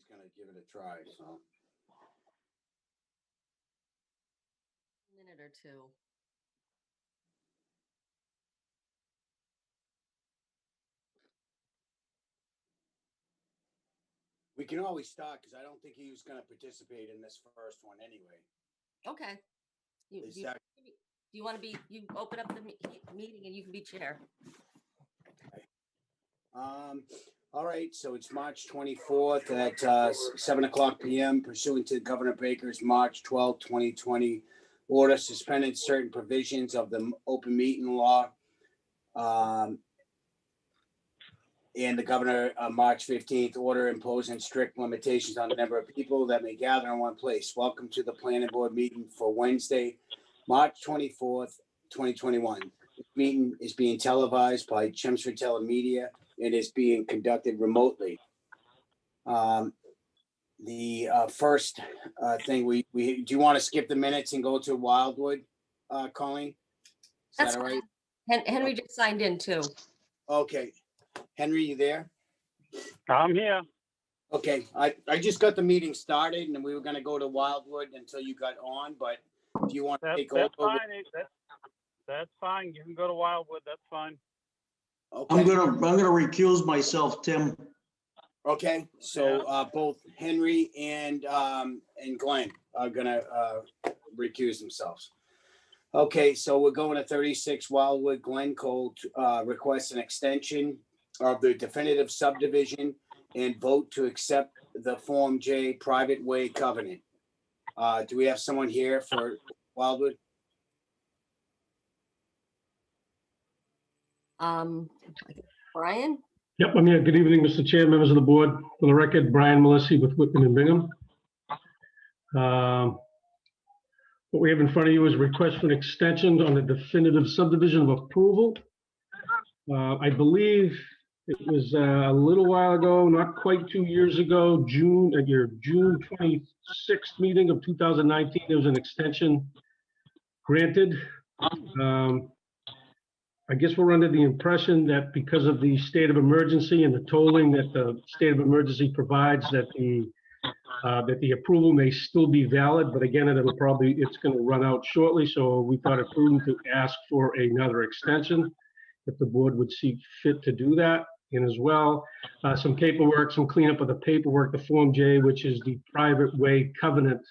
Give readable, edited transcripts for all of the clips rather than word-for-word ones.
gonna give it a try, so. Minute or two. We can always start, because I don't think he was gonna participate in this first one anyway. Okay. Do Is that, you want to be, you open up the meeting and you can be chair. all right, so it's March 24th at 7:00 PM pursuant to Governor Baker's March 12th, 2020 order suspended certain provisions of the open meeting law. And the governor, March 15th order imposing strict limitations on the number of people that may gather in one place. Welcome to the planning board meeting for Wednesday, March 24th, 2021. This meeting is being televised by Chelmsford Telemedia and is being conducted remotely. The first thing do you want to skip the minutes and go to Wildwood, Colleen? Is That's that all right? Henry just signed in too. Okay. Henry, you there? I'm here. Okay, I just got the meeting started and we were gonna go to Wildwood until you got on, but if you want to That's take over. fine. That's fine. You can go to Wildwood. That's fine. Okay, I'm gonna recuse myself, Tim. okay, so both Henry and Glenn are gonna recuse themselves. Okay, so we're going to 36 Wildwood. Glenn Cole requests an extension of the definitive subdivision and vote to accept the Form J private way covenant. Do we have someone here for Wildwood? Brian? Yep, I'm here. Good evening, Mr. Chair, members of the board. For the record, Brian Malisi with Whitman and Bingham. What we have in front of you is a request for an extension on the definitive subdivision of approval. I believe it was a little while ago, not quite 2 years ago, at your June 26th meeting of 2019, there was an extension granted. I guess we're under the impression that because of the state of emergency and the tolling that the state of emergency provides, that the approval may still be valid, but again, it's going to run out shortly. So we thought it prudent to ask for another extension if the board would see fit to do that. And as well, some paperwork, some cleanup of the paperwork, the Form J, which is the private way covenant,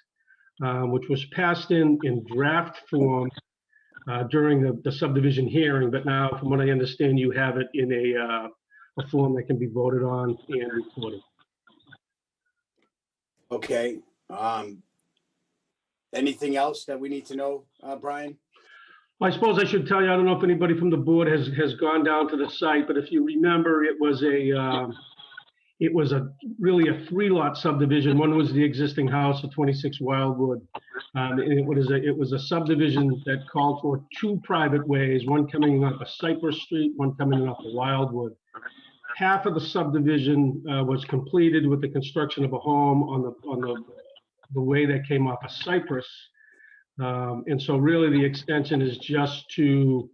which was passed in draft form during the subdivision hearing, but now, from what I understand, you have it in a form that can be voted on and recorded. Okay. Anything else that we need to know, Brian? I suppose I should tell you, I don't know if anybody from the board has gone down to the site, but if you remember, it was really a 3-lot subdivision. One was the existing house at 26 Wildwood. And it was a subdivision that called for 2 private ways, one coming off of Cypress Street, one coming off of Wildwood. Half of the subdivision was completed with the construction of a home on the way that came off of Cypress. And so really the extension is just to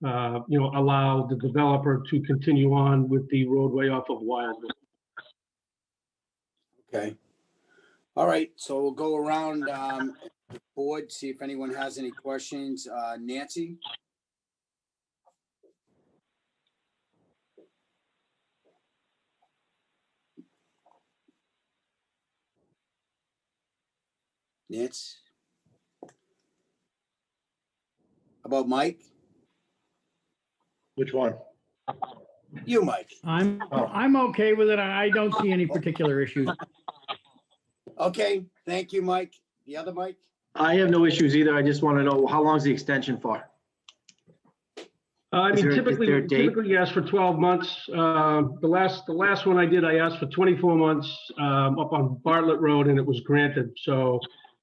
allow the developer to continue on with the roadway off of Wildwood. Okay. All right, so we'll go around the board, see if anyone has any questions. Nancy? Nancy? About Mike? Which one? You, Mike. I'm okay with it. I don't see any particular issues. Okay, thank you, Mike. The other Mike? I have no issues either. I just want to know, how long is the extension for? I Is mean, there a date? typically you ask for 12 months. The last one I did, I asked for 24 months up on Bartlett Road, and it was granted. So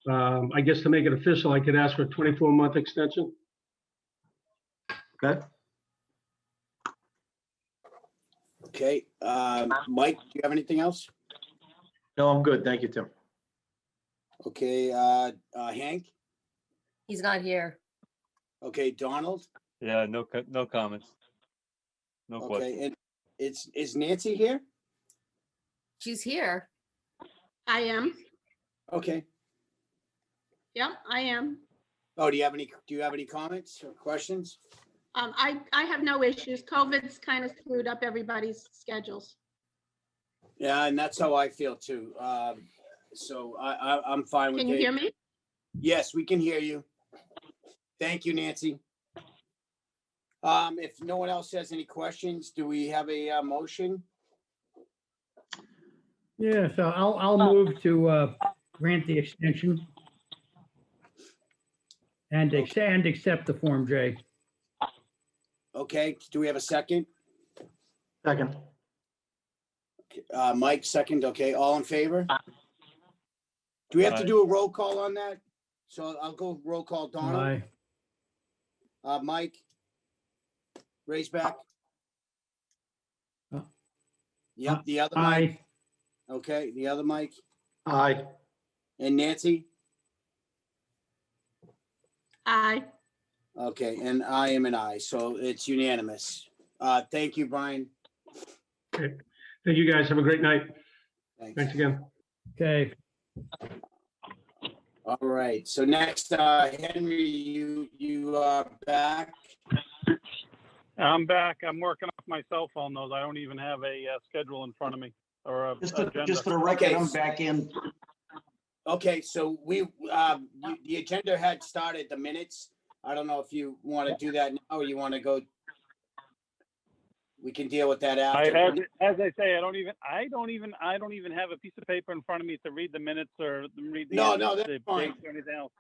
I guess to make it official, I could ask for a 24-month extension. Okay. Okay, Mike, do you have anything else? No, I'm good. Thank you, Tim. Okay, Hank? He's not here. Okay, Donald? Yeah, no comments. No questions. Okay, and is Nancy here? She's here. I am. Okay. Yep, I am. Oh, do you have any comments or questions? I have no issues. COVID's kind of screwed up everybody's schedules. Yeah, and that's how I feel too. So I'm fine with it. Can you hear me? Yes, we can hear you. Thank you, Nancy. If no one else has any questions, do we have a motion? Yeah, so I'll move to grant the extension and accept the Form J. Okay, do we have a second? Second. Mike, second. Okay, all in favor? Do we have to Aye. do a roll call on that? So I'll go roll call. Donald, Aye. Mike, raise back. Uh, Yep, the other Mike. Aye. Okay, the other Mike Aye. and Nancy. Aye. Okay, and I am an aye, so it's unanimous. Thank you, Brian. Okay. Thank you, guys. Have a great night. Thanks. Thanks again. Okay. All right, so next, Henry, you are back. I'm back. I'm working off my cell phone though. I don't even have a schedule in front of me or a Just agenda. for the record, Okay. I'm back in. Okay, so the agenda had started the minutes. I don't know if you want to do that now or you want to go. We can deal with that I after. had, as I say, I don't even have a piece of paper in front of me to read the minutes or read the, No, the that's fine. dates or anything else.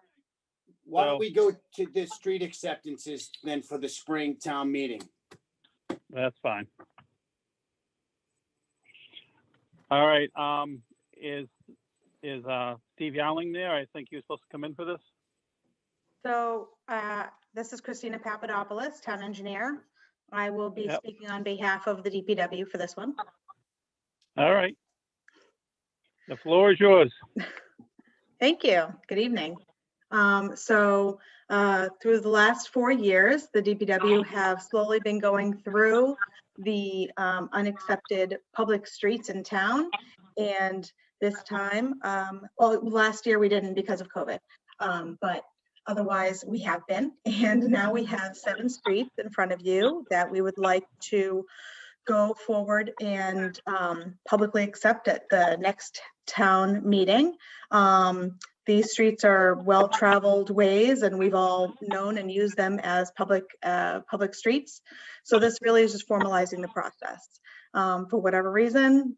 Why don't we go to the street acceptances then for the Springtown meeting? That's fine. All right. Is Steve Yowling there? I think he was supposed to come in for this. So this is Christina Papadopoulos, town engineer. I will be Yep. speaking on behalf of the DPW for this one. All right. The floor is yours. Thank you. Good evening. So through the last 4 years, the DPW have slowly been going through the unaccepted public streets in town. And this time, well, last year we didn't because of COVID, but otherwise we have been. And now we have 7 streets in front of you that we would like to go forward and publicly accept at the next town meeting. These streets are well-traveled ways and we've all known and used them as public streets. So this really is just formalizing the process. For whatever reason,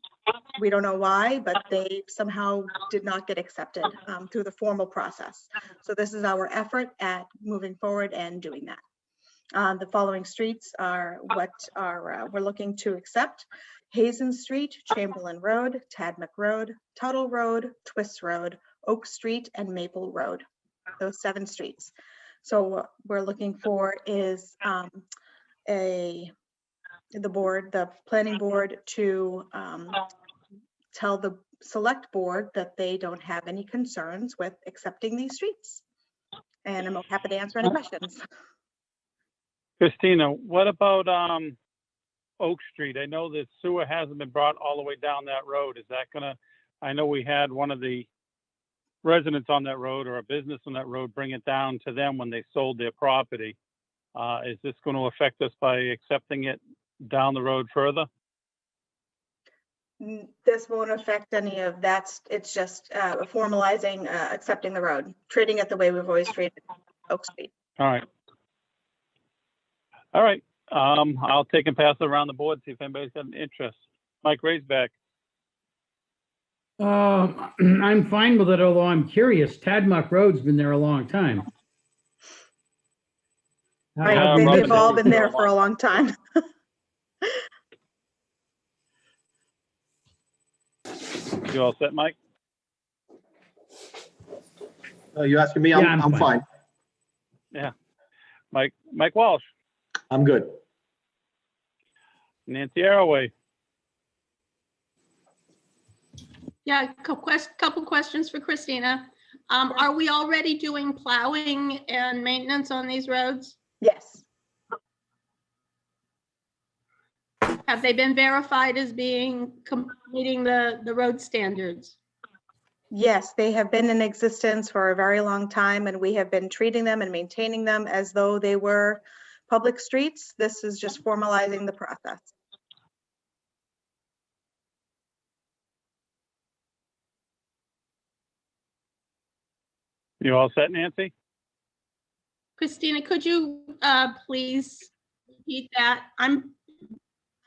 we don't know why, but they somehow did not get accepted through the formal process. So this is our effort at moving forward and doing that. The following streets are what we're looking to accept: Hazen Street, Chamberlain Road, Tadmuck Road, Tuttle Road, Twist Road, Oak Street, and Maple Road. Those 7 streets. So what we're looking for is the planning board to tell the select board that they don't have any concerns with accepting these streets. And I'm happy to answer any questions. Christina, what about Oak Street? I know that sewer hasn't been brought all the way down that road. Is that gonna, I know we had one of the residents on that road or a business on that road bring it down to them when they sold their property. Is this going to affect us by accepting it down the road further? This won't affect any of that. It's just formalizing, accepting the road, treating it the way we've always treated Oak Street. All right. All right. I'll take and pass it around the board, see if anybody's got an interest. Mike Raisback. I'm fine with it, although I'm curious. Tadmuck Road's been there a long time. Right, Yeah, they've Robin, all thank you been for there a for a long time. You all set, Mike? You asking me? Yeah, I'm I'm fine. fine. Yeah. Mike Walsh, I'm good. Nancy Arroway. Yeah, couple questions for Christina. Are we already doing plowing and maintenance on these roads? Yes. Have they been verified as being meeting the road standards? Yes, they have been in existence for a very long time, and we have been treating them and maintaining them as though they were public streets. This is just formalizing the process. You all set, Nancy? Christina, could you please repeat that? I'm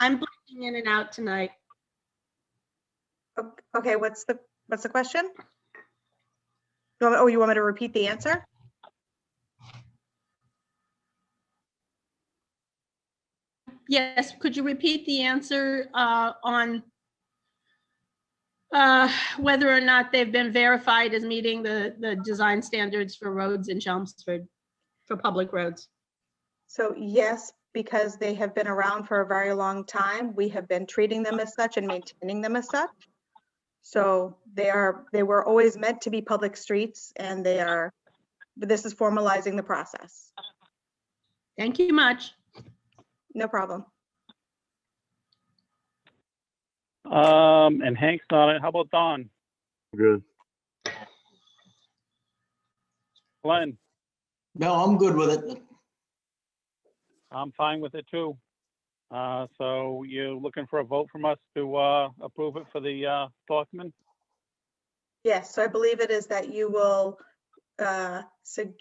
blinking in and out tonight. Okay, what's the question? You want me to repeat the answer? Yes, could you repeat the answer on whether or not they've been verified as meeting the design standards for roads in Chelmsford, for public roads? So yes, because they have been around for a very long time, we have been treating them as such and maintaining them as such. So they were always meant to be public streets, and but this is formalizing the process. Thank you much. No problem. And Hank's not it. How about Don? Good. Glenn? No, I'm good with it. I'm fine with it too. So you're looking for a vote from us to approve it for the document? Yes, so I believe it is that you will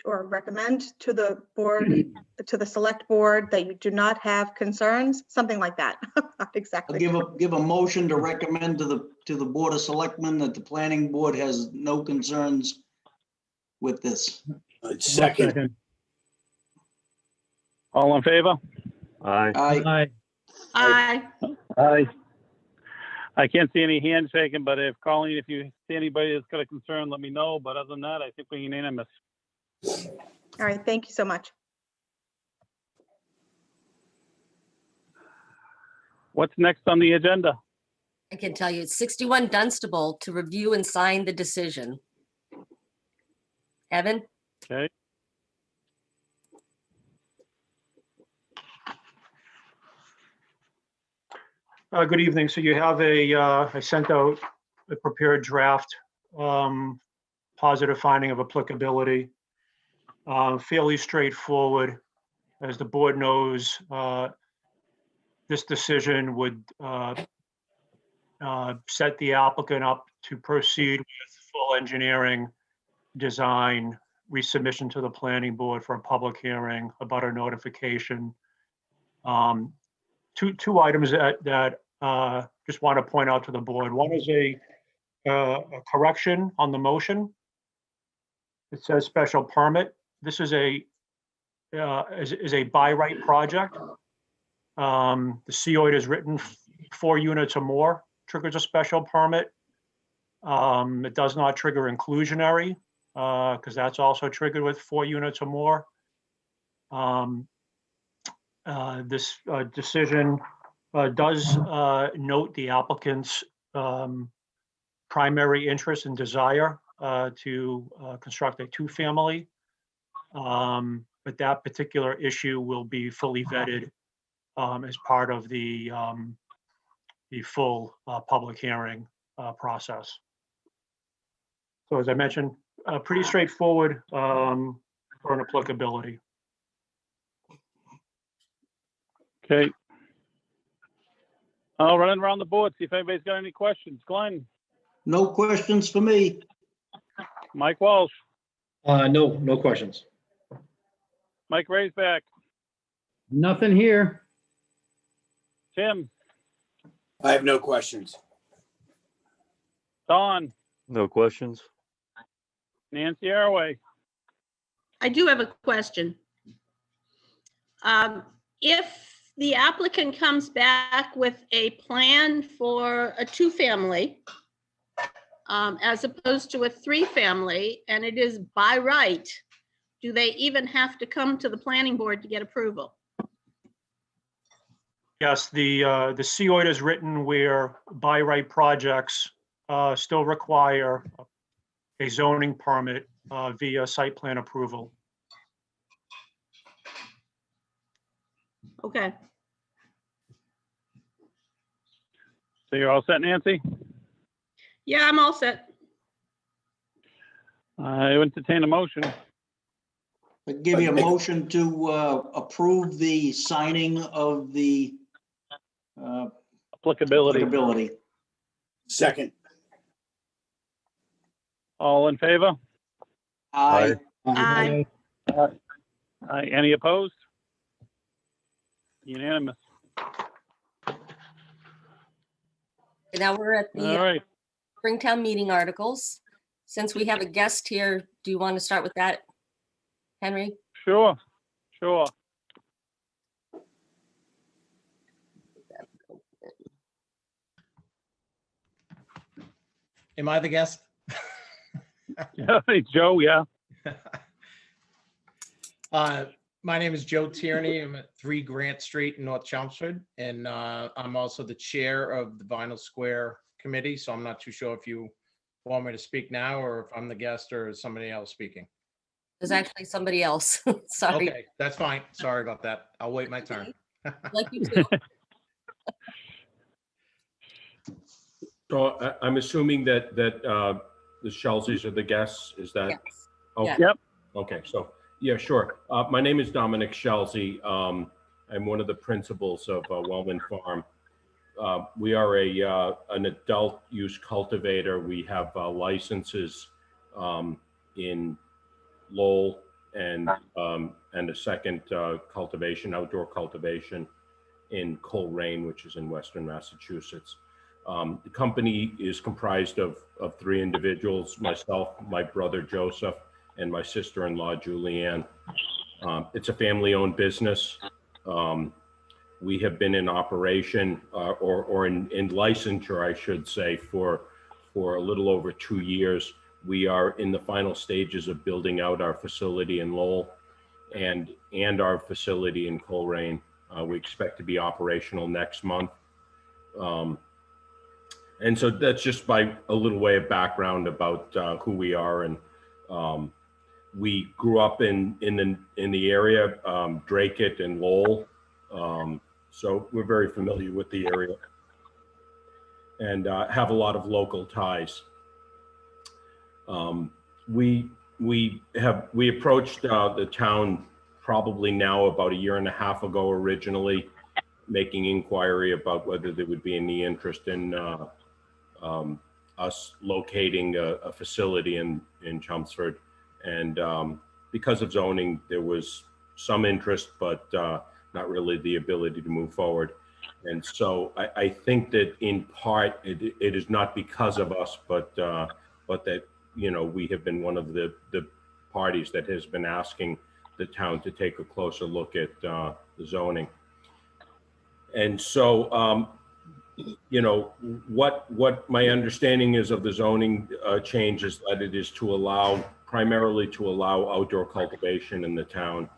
or recommend to the board, to the select board, that you do not have concerns, something like that. Not I'll exactly. give a motion to recommend to the Board of Selectmen that the planning board has no concerns with this. Second. All in favor? Aye. Aye. Aye. Aye. I can't see any hands shaking, but if Colleen, if you see anybody that's got a concern, let me know. But other than that, I think we're unanimous. All right, thank you so much. What's next on the agenda? I can tell you, it's 61 Dunstable to review and sign the decision. Evan? Okay. Good evening. So you have I sent out a prepared draft, positive finding of applicability. Fairly straightforward. As the board knows, this decision would set the applicant up to proceed with full engineering, design, resubmission to the planning board for a public hearing, about a notification. Two items that just want to point out to the board. One is a correction on the motion. It says special permit. This is a by right project. The COID is written 4 units or more triggers a special permit. It does not trigger inclusionary because that's also triggered with 4 units or more. This decision does note the applicant's primary interest and desire to construct a 2-family. But that particular issue will be fully vetted as part of the full public hearing process. So as I mentioned, pretty straightforward for an applicability. Okay. I'll run around the board, see if anybody's got any questions. Glenn? No questions for me. Mike Walsh? No questions. Mike Raisback? Nothing here. Tim? I have no questions. Don? No questions. Nancy Arroway? I do have a question. If the applicant comes back with a plan for a 2-family, as opposed to a 3-family, and it is by right, do they even have to come to the planning board to get approval? Yes, the COID is written where by right projects still require a zoning permit via site plan approval. Okay. So you're all set, Nancy? Yeah, I'm all set. I entertain a motion. I give you a motion to approve the signing of the Applicability. applicability. Second. All in favor? Aye. Aye. Aye. Any opposed? Unanimous. And now we're at All the right. Springtown meeting articles. Since we have a guest here, do you want to start with that, Henry? Sure. Sure. Am I the guest? Hey, Joe, yeah. My name is Joe Tierney. I'm at 3 Grant Street in North Chelmsford, and I'm also the chair of the Vinyl Square Committee, so I'm not too sure if you want me to speak now or if I'm the guest or is somebody else speaking. There's actually somebody else. Sorry. Okay, that's fine. Sorry about that. I'll wait my turn. Like you too. So I'm assuming that the Shelseys are the guests, is that? Yes. Okay. Yep. Okay, so, yeah, sure. My name is Dominic Shelsey. I'm one of the principals of Wellman Farm. We are an adult use cultivator. We have licenses in Lowell and a second cultivation, outdoor cultivation in Coleraine, which is in Western Massachusetts. The company is comprised of 3 individuals, myself, my brother Joseph, and my sister-in-law Julianne. It's a family-owned business. We have been in operation or in licensure, I should say, for a little over 2 years. We are in the final stages of building out our facility in Lowell and our facility in Coleraine. We expect to be operational next month. And so that's just by a little way of background about who we are. And we grew up in the area, Dracut and Lowell. So we're very familiar with the area and have a lot of local ties. We approached the town probably now about 1.5 years ago originally, making inquiry about whether there would be any interest in us locating a facility in Chelmsford. And because of zoning, there was some interest, but not really the ability to move forward. And so I think that in part, it is not because of us, but that, you know, we have been one of the parties that has been asking the town to take a closer look at the zoning. And so, you know, what my understanding is of the zoning change is that it is to allow, primarily to allow outdoor cultivation in the town.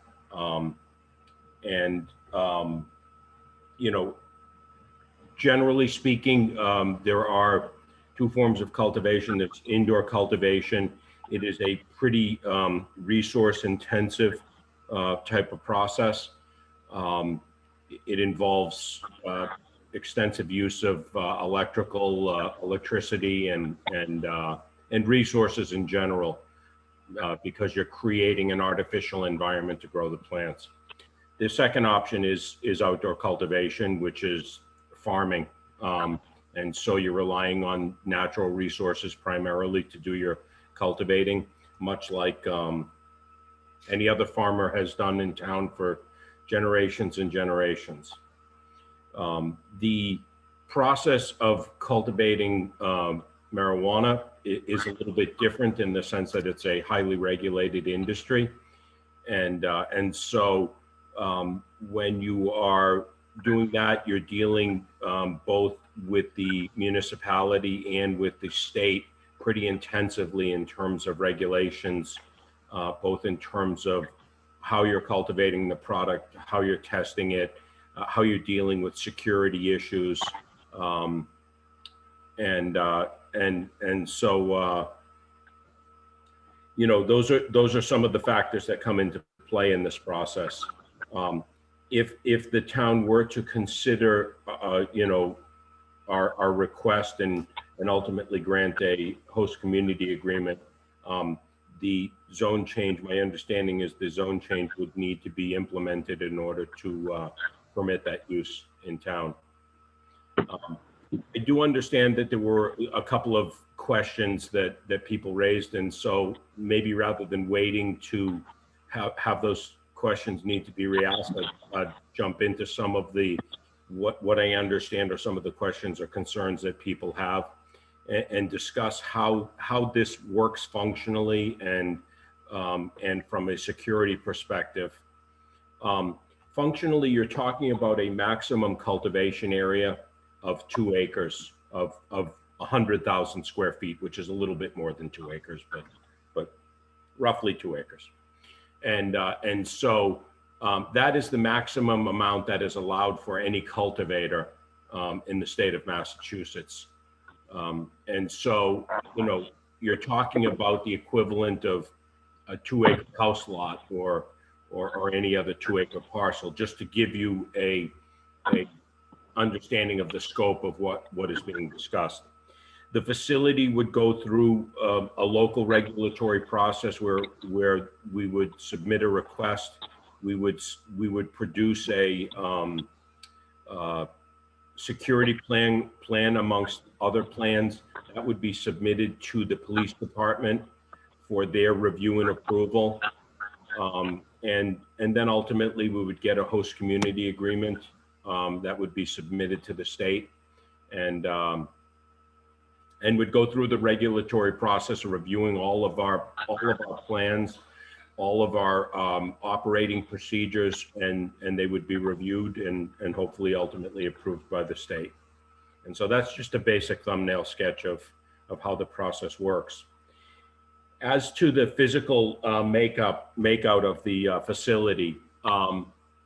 You know, generally speaking, there are 2 forms of cultivation. There's indoor cultivation. It is a pretty resource intensive type of process. It involves extensive use of electricity and resources in general, because you're creating an artificial environment to grow the plants. The second option is outdoor cultivation, which is farming. And so you're relying on natural resources primarily to do your cultivating, much like any other farmer has done in town for generations and generations. The process of cultivating marijuana is a little bit different in the sense that it's a highly regulated industry. And so when you are doing that, you're dealing both with the municipality and with the state pretty intensively in terms of regulations, both in terms of how you're cultivating the product, how you're testing it, how you're dealing with security issues. So, you know, those are some of the factors that come into play in this process. If the town were to consider, you know, our request and ultimately grant a host community agreement, the zone change, my understanding is the zone change would need to be implemented in order to permit that use in town. I do understand that there were a couple of questions that people raised, and so maybe rather than waiting to have those questions need to be re-asked, I'd jump into some of the what I understand are some of the questions or concerns that people have, and discuss how this works functionally and from a security perspective. Functionally, you're talking about a maximum cultivation area of 2 acres of 100,000 square feet, which is a little bit more than 2 acres, but roughly 2 acres. And so that is the maximum amount that is allowed for any cultivator in the state of Massachusetts. And so, you know, you're talking about the equivalent of a 2-acre house lot or any other 2-acre parcel, just to give you a understanding of the scope of what is being discussed. The facility would go through a local regulatory process where we would submit a request. We would produce a security plan amongst other plans that would be submitted to the police department for their review and approval. And then ultimately we would get a host community agreement that would be submitted to the state, and would go through the regulatory process of reviewing all of our plans, all of our operating procedures, and they would be reviewed and hopefully ultimately approved by the state. And so that's just a basic thumbnail sketch of how the process works. As to the physical makeout of the facility,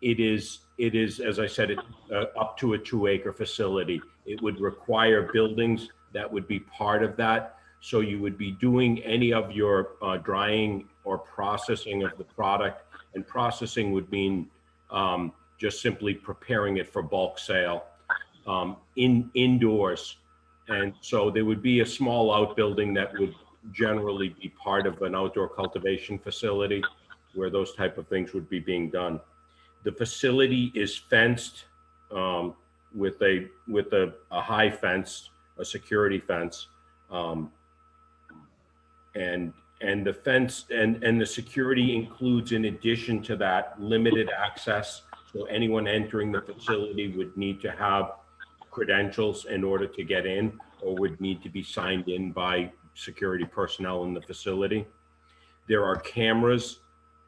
it is, as I said, up to a 2-acre facility. It would require buildings that would be part of that. So you would be doing any of your drying or processing of the product, and processing would mean just simply preparing it for bulk sale indoors. And so there would be a small outbuilding that would generally be part of an outdoor cultivation facility where those type of things would be being done. The facility is fenced with a high fence, a security fence, and the fence and the security includes, in addition to that, limited access. So anyone entering the facility would need to have credentials in order to get in, or would need to be signed in by security personnel in the facility. There are cameras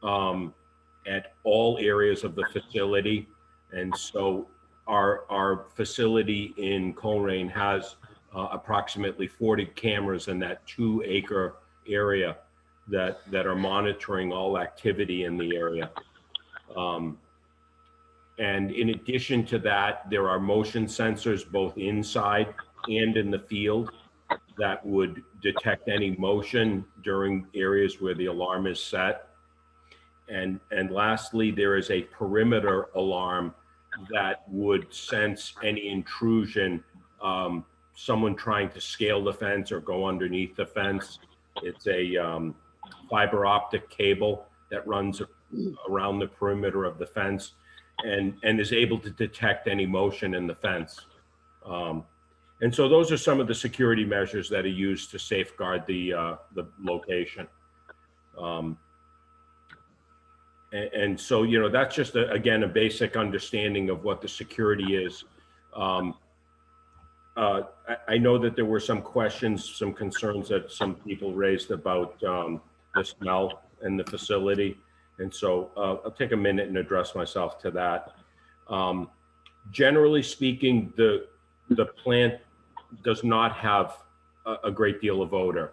at all areas of the facility. And so our facility in Coleraine has approximately 40 cameras in that 2-acre area that are monitoring all activity in the area. And in addition to that, there are motion sensors both inside and in the field that would detect any motion during areas where the alarm is set. And lastly, there is a perimeter alarm that would sense any intrusion, someone trying to scale the fence or go underneath the fence. It's a fiber optic cable that runs around the perimeter of the fence and is able to detect any motion in the fence. And so those are some of the security measures that are used to safeguard the location. And so, you know, that's just, again, a basic understanding of what the security is. I know that there were some questions, some concerns that some people raised about the smell in the facility. And so I'll take a minute and address myself to that. Generally speaking, the plant does not have a great deal of odor.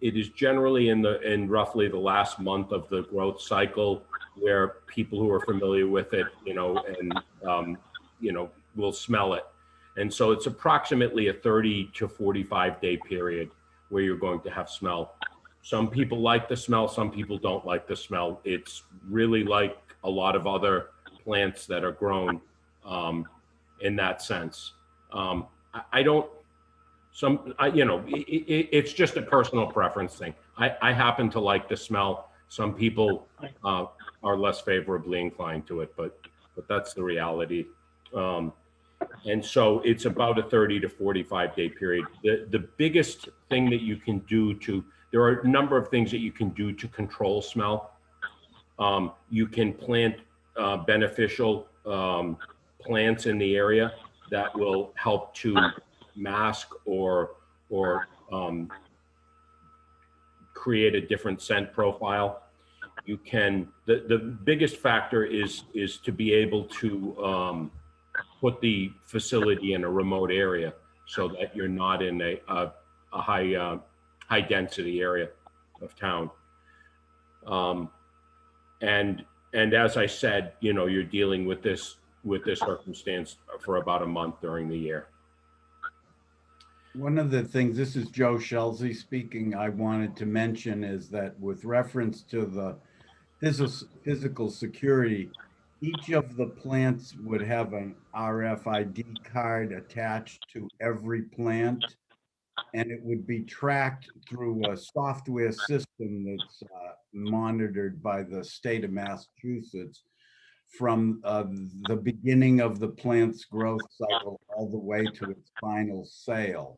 It is generally in roughly the last month of the growth cycle where people who are familiar with it, you know, and will smell it. And so it's approximately a 30 to 45 day period where you're going to have smell. Some people like the smell, some people don't like the smell. It's really like a lot of other plants that are grown in that sense. It's just a personal preference thing. I happen to like the smell. Some people are less favorably inclined to it, but that's the reality. And so it's about a 30 to 45 day period. The biggest thing that you can do there are a number of things that you can do to control smell. You can plant beneficial plants in the area that will help to mask or create a different scent profile. You can, the biggest factor is to be able to put the facility in a remote area so that you're not in a high density area of town. And as I said, you know, you're dealing with this circumstance for about a month during the year. One of the things, this is Joe Schelsey speaking, I wanted to mention is that with reference to the physical security, each of the plants would have an RFID card attached to every plant, and it would be tracked through a software system that's monitored by the state of Massachusetts from the beginning of the plant's growth cycle all the way to its final sale.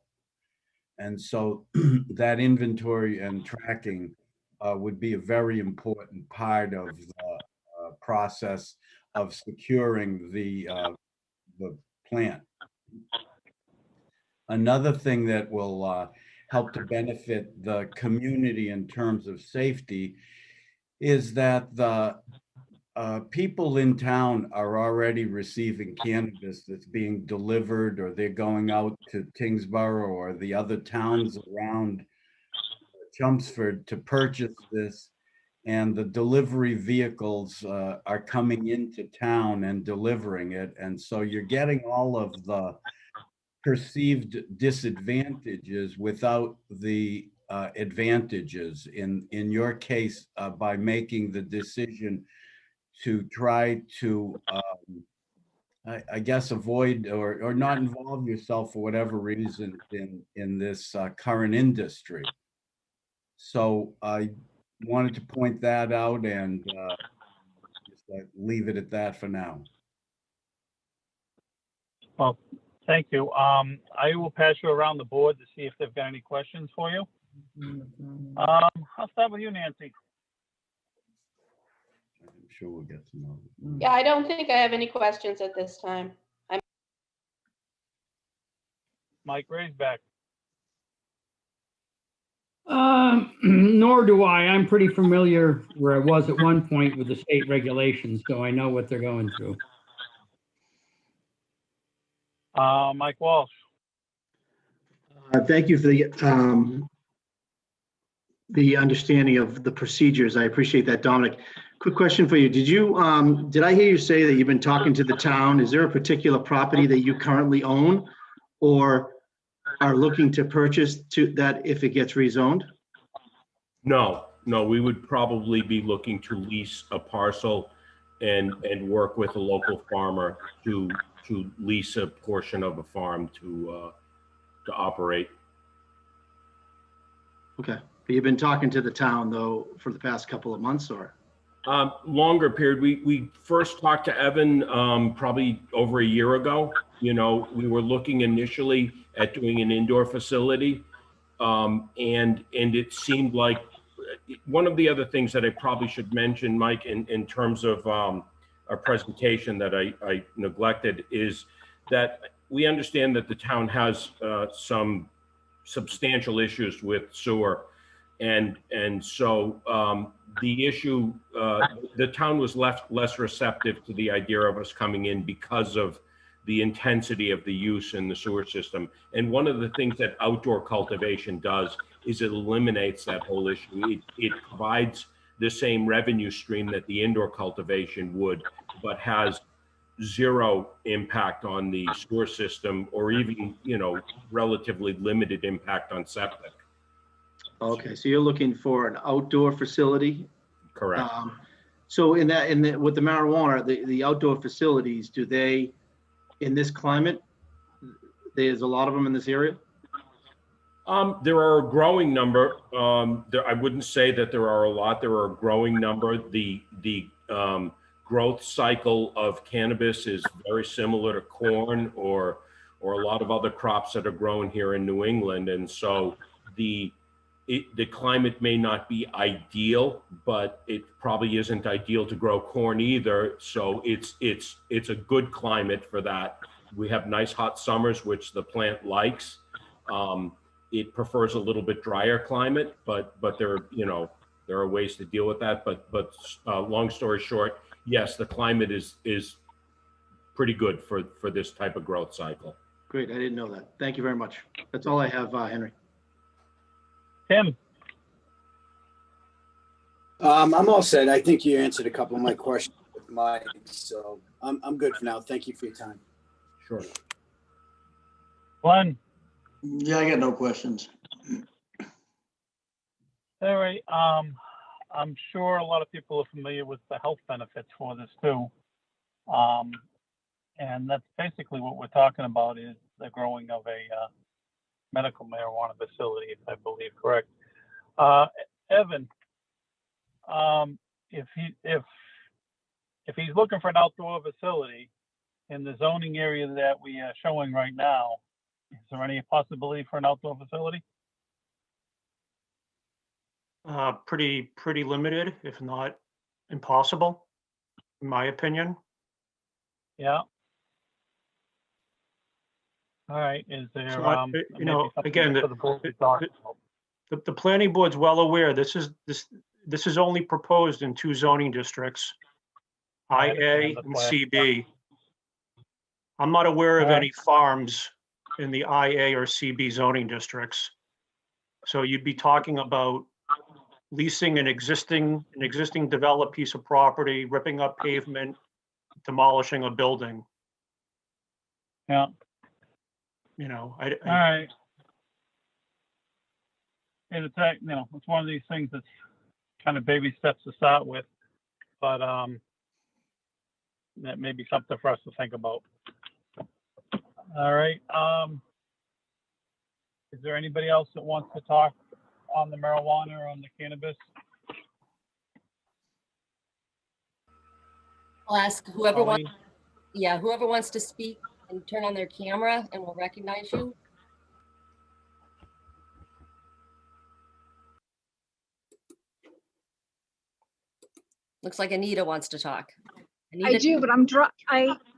And so that inventory and tracking would be a very important part of the process of securing the plant. Another thing that will help to benefit the community in terms of safety is that the people in town are already receiving cannabis that's being delivered, or they're going out to Tingsboro or the other towns around Chelmsford to purchase this. And the delivery vehicles are coming into town and delivering it. And so you're getting all of the perceived disadvantages without the advantages. In your case, by making the decision to try to, I guess, avoid or not involve yourself for whatever reason in this current industry. So I wanted to point that out and just leave it at that for now. Well, thank you. I will pass you around the board to see if they've got any questions for you. I'll start with you, Nancy. I'm sure we'll get to know. Yeah, I don't think I have any questions at this time. Mike Raisback. Nor do I. I'm pretty familiar where I was at one point with the state regulations, so I know what they're going through. Mike Walsh. Thank you for the understanding of the procedures. I appreciate that, Dominic. Quick question for you. Did I hear you say that you've been talking to the town? Is there a particular property that you currently own or are looking to purchase that if it gets rezoned? No, we would probably be looking to lease a parcel and work with a local farmer to lease a portion of a farm to operate. Okay, but you've been talking to the town though for the past couple of months, or? Longer period. We first talked to Evan probably over a year ago. You know, we were looking initially at doing an indoor facility, and it seemed like one of the other things that I probably should mention, Mike, in terms of our presentation that I neglected, is that we understand that the town has some substantial issues with sewer, and so the issue, the town was less receptive to the idea of us coming in because of the intensity of the use in the sewer system. And one of the things that outdoor cultivation does is it eliminates that whole issue. It provides the same revenue stream that the indoor cultivation would, but has zero impact on the sewer system, or even, you know, relatively limited impact on septic. Okay, so you're looking for an outdoor facility? Correct. So with the marijuana, the outdoor facilities, do they, in this climate, there's a lot of them in this area? There are a growing number. I wouldn't say that there are a lot. There are a growing number. The growth cycle of cannabis is very similar to corn or a lot of other crops that are grown here in New England. And so the climate may not be ideal, but it probably isn't ideal to grow corn either. So it's a good climate for that. We have nice hot summers, which the plant likes. It prefers a little bit drier climate, but there are ways to deal with that. But long story short, yes, the climate is pretty good for this type of growth cycle. Great, I didn't know that. Thank you very much. That's all I have, Henry. Tim, I'm all set. I think you answered a couple of my questions with Mike, so I'm good for now. Thank you for your time. Sure. Glenn. Yeah, I got no questions. All right. I'm sure a lot of people are familiar with the health benefits for this too. And that's basically what we're talking about is the growing of a medical marijuana facility, if I believe correct. Evan, if he's looking for an outdoor facility in the zoning area that we are showing right now, is there any possibility for an outdoor facility? Pretty limited, if not impossible, in my opinion. Yeah. All right. Is there, So, maybe something again, for the board to talk about? the planning board's well aware, this is only proposed in 2 zoning districts, I IA understand, that's and why I- CB. I'm not aware of All right. any farms in the IA or CB zoning districts. So you'd be talking about leasing an existing developed piece of property, ripping up pavement, demolishing a building. Yeah. All All right. And it's, it's one of these things that's kind of baby steps to start with, but that may be something for us to think about. All right. Is there anybody else that wants to talk on the marijuana or on the cannabis? I'll ask whoever Colleen? whoever wants to speak and turn on their camera and we'll recognize you. Looks like Anita wants to talk. I Anita, do, but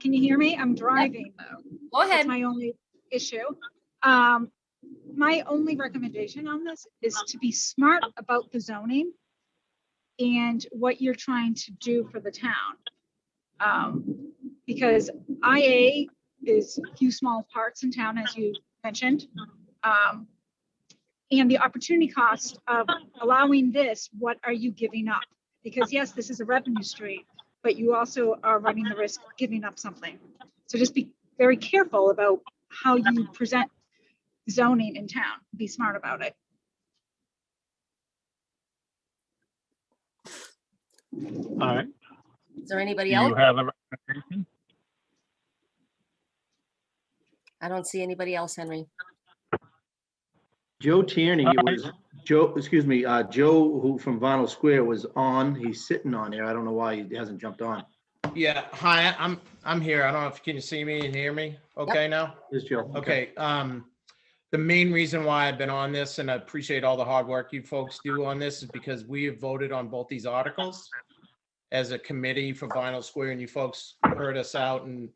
can you hear me? I'm driving though. go ahead. That's my only issue. My only recommendation on this is to be smart about the zoning and what you're trying to do for the town. Because IA is a few small parts in town, as you mentioned. And the opportunity cost of allowing this, what are you giving up? Because yes, this is a revenue stream, but you also are running the risk of giving up something. So just be very careful about how you present zoning in town. Be smart about it. All right. Is there anybody Do else? you have a recommendation? I don't see anybody else, Henry. Joe Tierney was, Joe, who from Vinyl Square was on, he's sitting on there. I don't know why he hasn't jumped on. Yeah, hi, I'm here. I don't know if can you see me and hear me okay now? This Joe. Okay, the main reason why I've been on this, and I appreciate all the hard work you folks do on this, is because we have voted on both these articles as a committee for Vinyl Square, and you folks heard us out and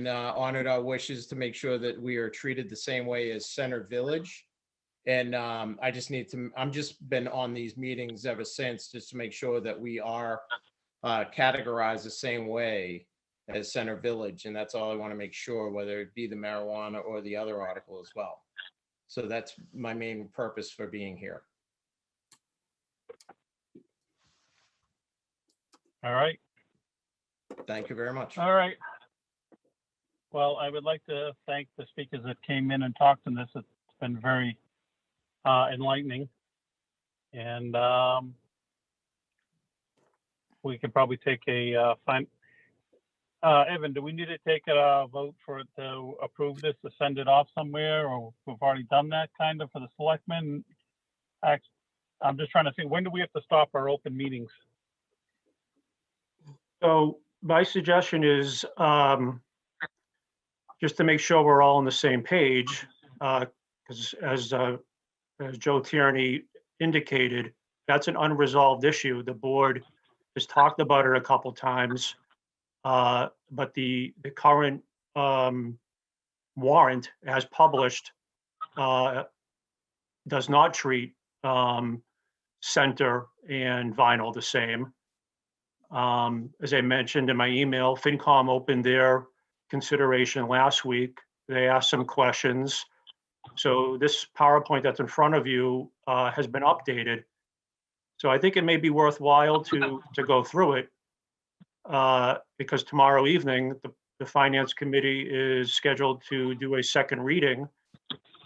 honored our wishes to make sure that we are treated the same way as Center Village. And I just need to, I'm just been on these meetings ever since, just to make sure that we are categorized the same way as Center Village. And that's all I want to make sure, whether it be the marijuana or the other article as well. So that's my main purpose for being here. All right. Thank you very much. All right. Well, I would like to thank the speakers that came in and talked on this. It's been very enlightening. And we could probably take a Evan, do we need to take a vote for it to approve this, to send it off somewhere, or we've already done that kind of for the selectmen? I'm just trying to think, when do we have to stop our open meetings? So my suggestion is, just to make sure we're all on the same page, because as Joe Tierney indicated, that's an unresolved issue. The board has talked about it a couple times, but the current warrant as published does not treat center and vinyl the same. As I mentioned in my email, FinCom opened their consideration last week. They asked some questions. So this PowerPoint that's in front of you has been updated. So I think it may be worthwhile to go through it because tomorrow evening, the Finance Committee is scheduled to do a second reading,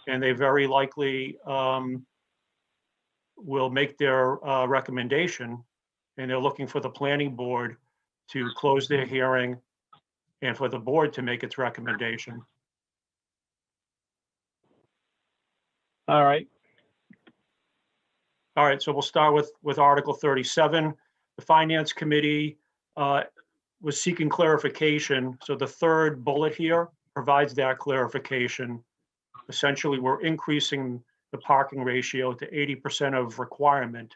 and they very likely will make their recommendation, and they're looking for the planning board to close their hearing and for the board to make its recommendation. All right. All right, so we'll start with Article 37. The Finance Committee was seeking clarification. So the third bullet here provides that clarification. Essentially, we're increasing the parking ratio to 80% of requirement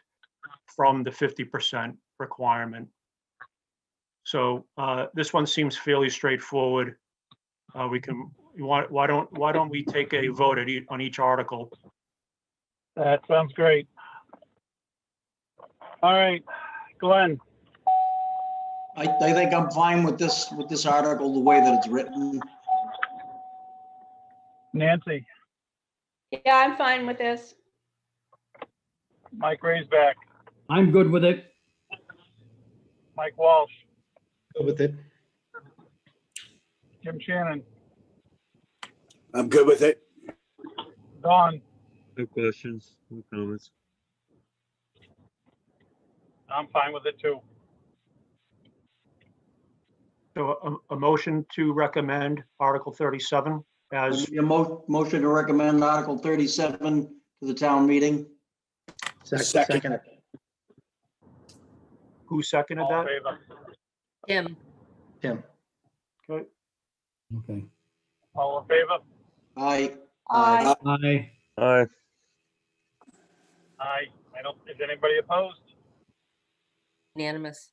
from the 50% requirement. So this one seems fairly straightforward. Why don't we take a vote on each article? That sounds great. All right, Glenn. I think I'm fine with this article, the way that it's written. Nancy. Yeah, I'm fine with this. Mike Raisback. I'm good with it. Mike Walsh. Go with it. Jim Shannon. I'm good with it. Don. No questions, no comments. I'm fine with it too. So a motion to recommend Article 37 as Your motion to recommend Article 37 to the town meeting. Second. who seconded All in that? favor? Tim, Tim. Okay. Okay. All in favor? Aye. Aye. Aye. Aye. Aye. Is anybody opposed? unanimous.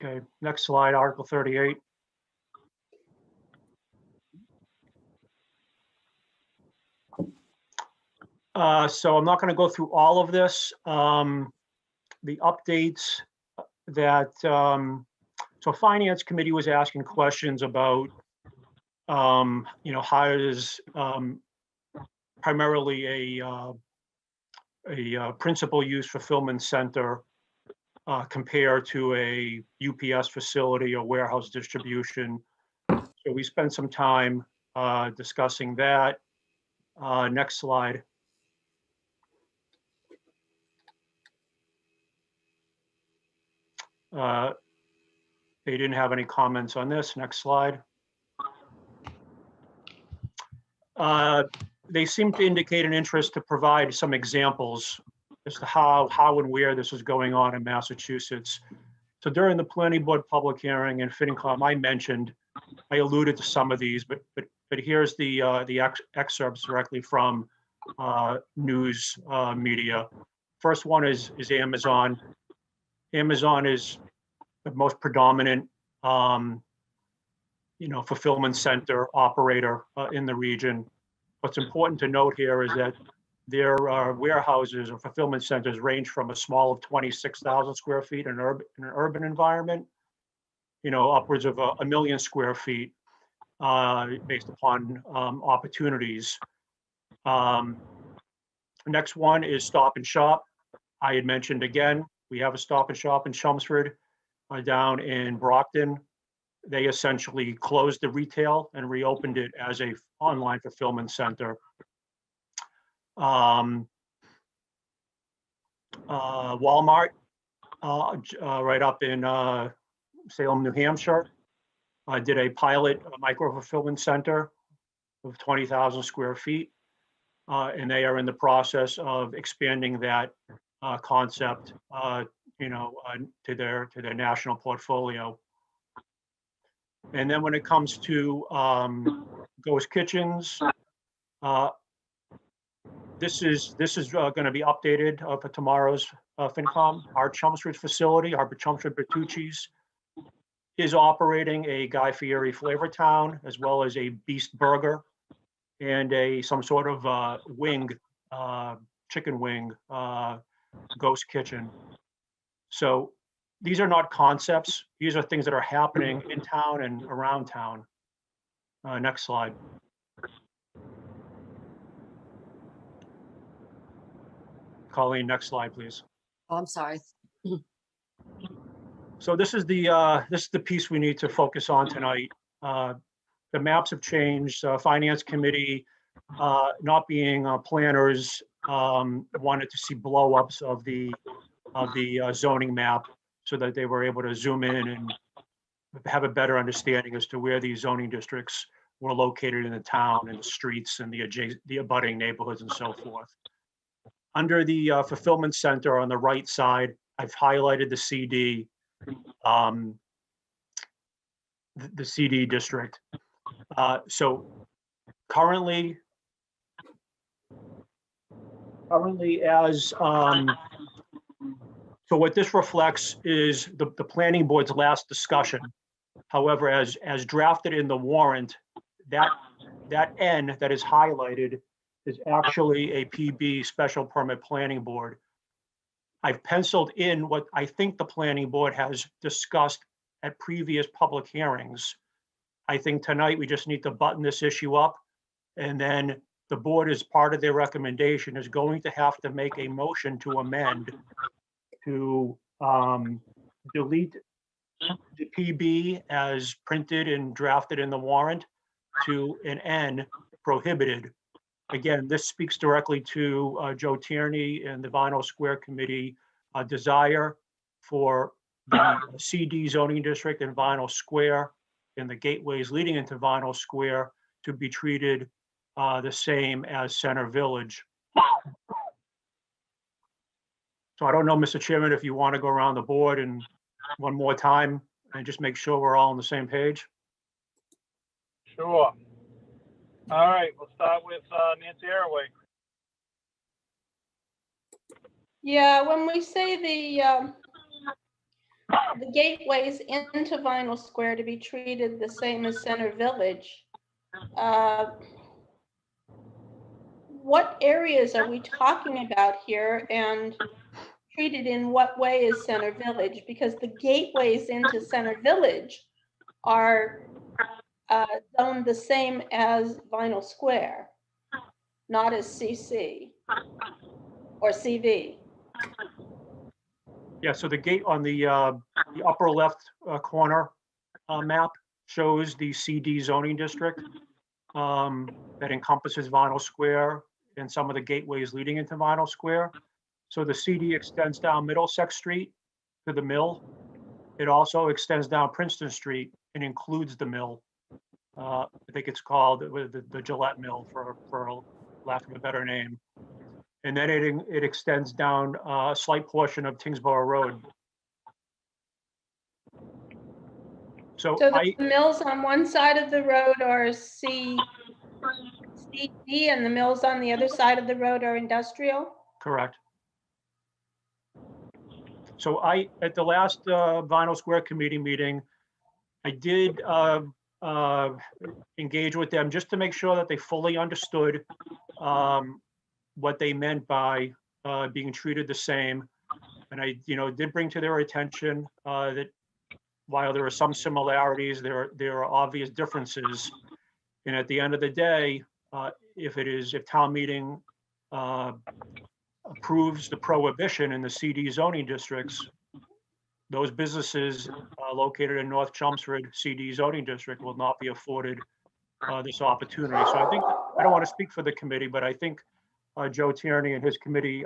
Okay, next slide, Article 38. So I'm not going to go through all of this. The updates that, so Finance Committee was asking questions about, how does primarily a principal use fulfillment center compare to a UPS facility or warehouse distribution. So we spent some time discussing that. Next slide. They didn't have any comments on this. Next slide. They seem to indicate an interest to provide some examples as to how and where this is going on in Massachusetts. So during the planning board public hearing and FinCom, I alluded to some of these, but here's the excerpts directly from news media. First one is Amazon. Amazon is the most predominant, fulfillment center operator in the region. What's important to note here is that their warehouses or fulfillment centers range from a small of 26,000 square feet in an urban environment, upwards of a million square feet based upon opportunities. Next one is Stop and Shop. I had mentioned again, we have a Stop and Shop in Chelmsford, down in Brockton. They essentially closed the retail and reopened it as a online fulfillment center. Walmart, right up in Salem, New Hampshire. I did a pilot micro fulfillment center of 20,000 square feet. And they are in the process of expanding that concept, to their national portfolio. And then when it comes to ghost kitchens, this is going to be updated for tomorrow's FinCom. Our Chelmsford facility, our Chelmsford Bertucci's, is operating a Guy Fieri Flavor Town, as well as a Beast Burger and some sort of wing, chicken wing, ghost kitchen. So these are not concepts. These are things that are happening in town and around town. Next slide. Colleen, next slide, please. Oh, I'm sorry. So this is the piece we need to focus on tonight. The maps have changed. Finance committee, not being planners, wanted to see blow-ups of the zoning map so that they were able to zoom in and have a better understanding as to where these zoning districts were located in the town and the streets and the abutting neighborhoods and so forth. Under the fulfillment center on the right side, I've highlighted the CD, the CD district. So currently as, so what this reflects is the planning board's last discussion. However, as drafted in the warrant, that N that is highlighted is actually a PB special permit planning board. I've penciled in what I think the planning board has discussed at previous public hearings. I think tonight we just need to button this issue up, and then the board, as part of their recommendation, is going to have to make a motion to amend to delete the PB as printed and drafted in the warrant to an N, prohibited. Again, this speaks directly to Joe Tierney and the Vinyl Square Committee desire for the CD zoning district and Vinyl Square and the gateways leading into Vinyl Square to be treated the same as Center Village. So I don't know, Mr. Chairman, if you want to go around the board and one more time and just make sure we're all on the same page. Sure. All right, we'll start with Nancy Arroway. Yeah, when we say the gateways into Vinyl Square to be treated the same as Center Village, what areas are we talking about here, and treated in what way is Center Village? Because the gateways into Center Village are zoned the same as Vinyl Square, not as CC or CV. Yeah, so the gate on the upper left corner map shows the CD zoning district that encompasses Vinyl Square and some of the gateways leading into Vinyl Square. So the CD extends down Middlesex Street to the mill. It also extends down Princeton Street and includes the mill. I think it's called the Gillette Mill for lack of a better name. And then it extends down a slight portion of Tingsboro Road. So the mills on one side of the road are CD and the mills on the other side of the road are industrial? Correct. So at the last Vinyl Square Committee meeting, I did engage with them just to make sure that they fully understood what they meant by being treated the same. And I, did bring to their attention that while there are some similarities, there are obvious differences. And at the end of the day, if town meeting approves the prohibition in the CD zoning districts, those businesses located in North Chelmsford CD zoning district will not be afforded this opportunity. So I think, I don't want to speak for the committee, but I think Joe Tierney and his committee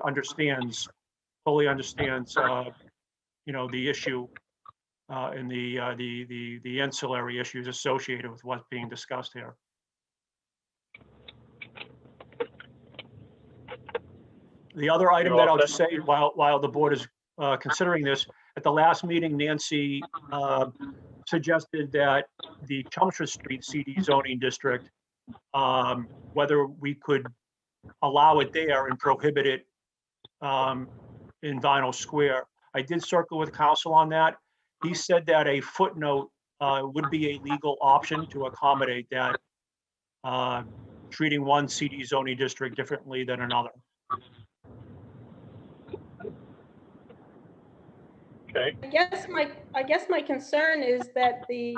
fully understands, the issue and the ancillary issues associated with what's being discussed here. The other item that I'll just say while the board is considering this, at the last meeting, Nancy suggested that the Chelmsford Street CD zoning district, whether we could allow it there and prohibit it in Vinyl Square. I did circle with counsel on that. He said that a footnote would be a legal option to accommodate that, treating one CD zoning district differently than another. Okay. I guess my concern is that the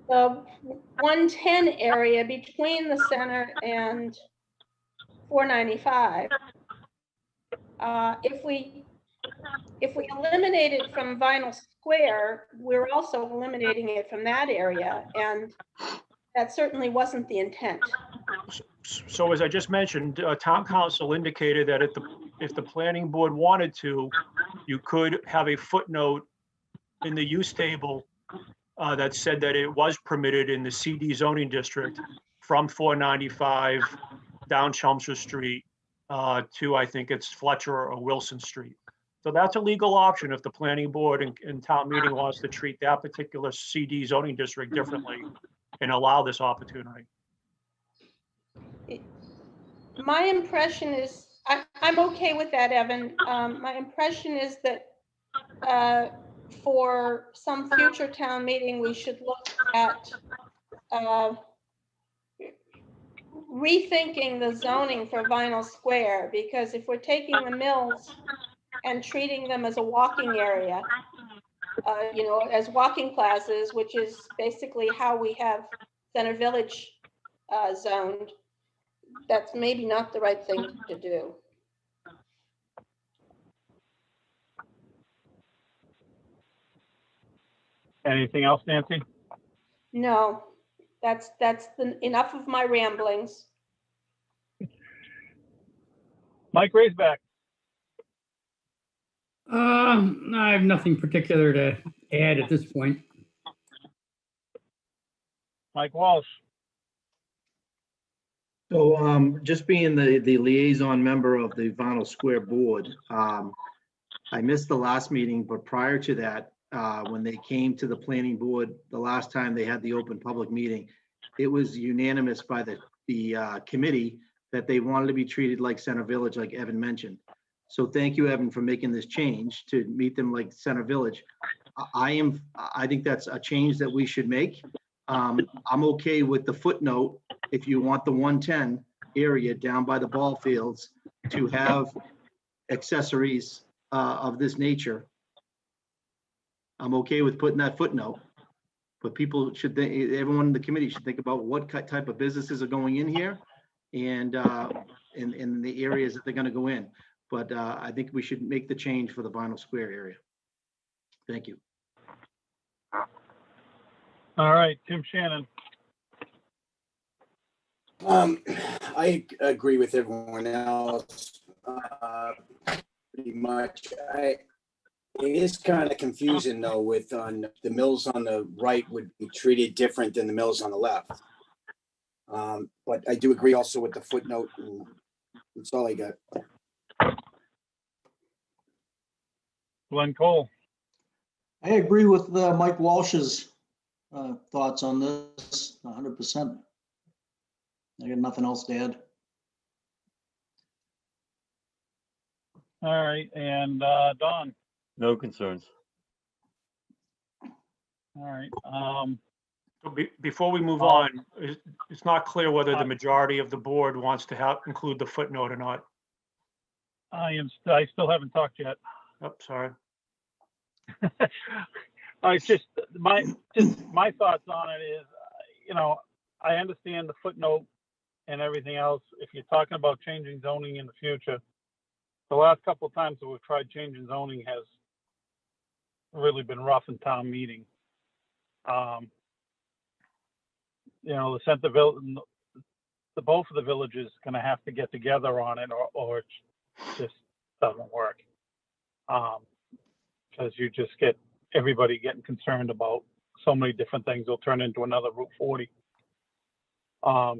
110 area between the center and 495, if we eliminate it from Vinyl Square, we're also eliminating it from that area, and that certainly wasn't the intent. So as I just mentioned, town council indicated that if the planning board wanted to, you could have a footnote in the use table that said that it was permitted in the CD zoning district from 495 down Chelmsford Street to, I think it's Fletcher or Wilson Street. So that's a legal option if the planning board and town meeting wants to treat that particular CD zoning district differently and allow this opportunity. My impression is, I'm okay with that, Evan. My impression is that for some future town meeting, we should look at rethinking the zoning for Vinyl Square, because if we're taking the mills and treating them as a walking area, as walking plazas, which is basically how we have Center Village zoned, that's maybe not the right thing to do. Anything else, Nancy? No, that's enough of my ramblings. Mike Raisback. I have nothing particular to add at this point. Mike Walsh. So just being the liaison member of the Vinyl Square Board, I missed the last meeting, but prior to that, when they came to the planning board, the last time they had the open public meeting, it was unanimous by the committee that they wanted to be treated like Center Village, like Evan mentioned. So thank you, Evan, for making this change to meet them like Center Village. I think that's a change that we should make. I'm okay with the footnote if you want the 110 area down by the ball fields to have accessories of this nature. I'm okay with putting that footnote, but people should think, everyone in the committee should think about what type of businesses are going in here and in the areas that they're going to go in. But I think we should make the change for the Vinyl Square area. Thank you. All right, Tim Shannon. I agree with everyone else. Pretty much. It is kind of confusing though, with the mills on the right would be treated different than the mills on the left. But I do agree also with the footnote, and that's all I got. Glenn Cole. I agree with Mike Walsh's thoughts on this 100%. I got nothing else to add. All right, and Don. No concerns. All right. So before we move on, it's not clear whether the majority of the board wants to include the footnote or not. I still haven't talked yet. Oh, sorry. It's just my thoughts on it is, I understand the footnote and everything else. If you're talking about changing zoning in the future, the last couple of times that we've tried changing zoning has really been rough in town meeting. The Center Village, both of the villages going to have to get together on it, or it just doesn't work. Because you just get everybody getting concerned about so many different things. It'll turn into another Route 40. I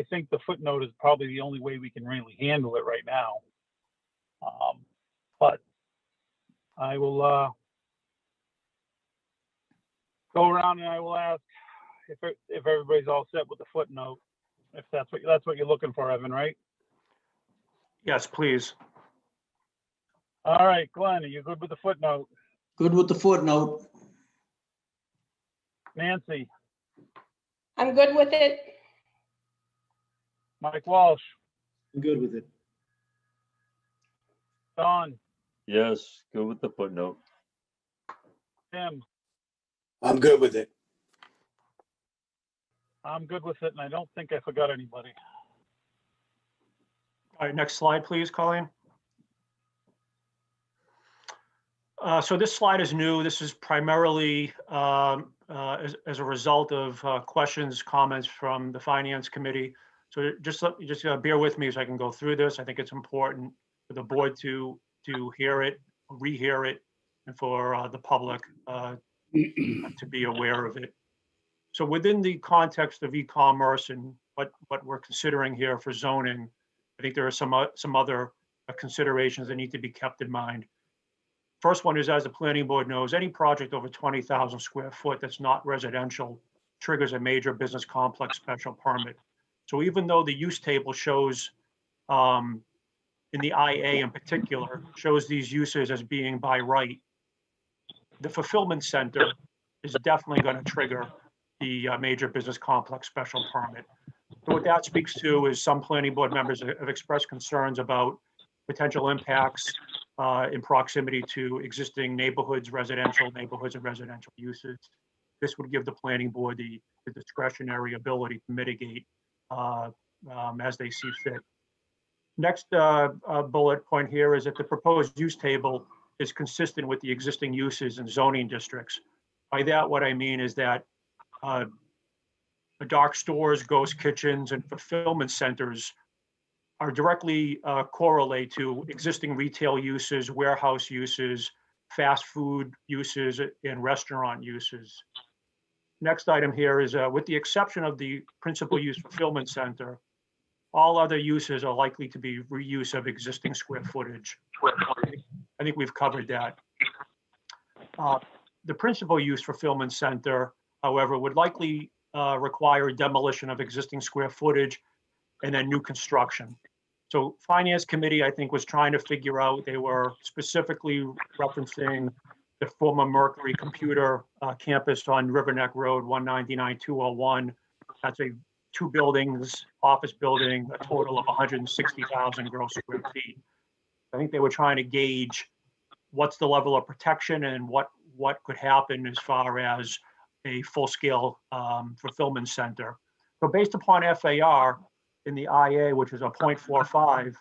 think the footnote is probably the only way we can really handle it right now. But I will go around and I will ask if everybody's all set with the footnote, if that's what you're looking for, Evan, right? Yes, please. All right, Glenn, are you good with the footnote? Good with the footnote. Nancy, I'm good with it. Mike Walsh, I'm good with it. Don, Yes, go with the footnote. Tim, I'm good with it. I'm good with it, and I don't think I forgot anybody. All right, next slide, please, Colleen. So this slide is new. This is primarily as a result of questions, comments from the Finance Committee. So just bear with me as I can go through this. I think it's important for the board to hear it, rehear it, and for the public to be aware of it. So within the context of e-commerce and what we're considering here for zoning, I think there are some other considerations that need to be kept in mind. First one is, as the planning board knows, any project over 20,000 square foot that's not residential triggers a major business complex special permit. So even though the use table shows, in the IA in particular, shows these uses as being by right, the fulfillment center is definitely going to trigger the major business complex special permit. So what that speaks to is some planning board members have expressed concerns about potential impacts in proximity to existing neighborhoods, residential neighborhoods and residential uses. This would give the planning board the discretionary ability to mitigate as they see fit. Next bullet point here is that the proposed use table is consistent with the existing uses in zoning districts. By that, what I mean is that the dark stores, ghost kitchens, and fulfillment centers are directly correlate to existing retail uses, warehouse uses, fast food uses, and restaurant uses. Next item here is with the exception of the principal use fulfillment center, all other uses are likely to be reuse of existing square footage. I think we've covered that. The principal use fulfillment center, however, would likely require demolition of existing square footage and then new construction. So Finance Committee, I think, was trying to figure out, they were specifically referencing the former Mercury Computer campus on River Neck Road, 199-201. That's a 2 buildings, office building, a total of 160,000 gross square feet. I think they were trying to gauge what's the level of protection and what could happen as far as a full-scale fulfillment center. So based upon FAR in the IA, which is a 0.45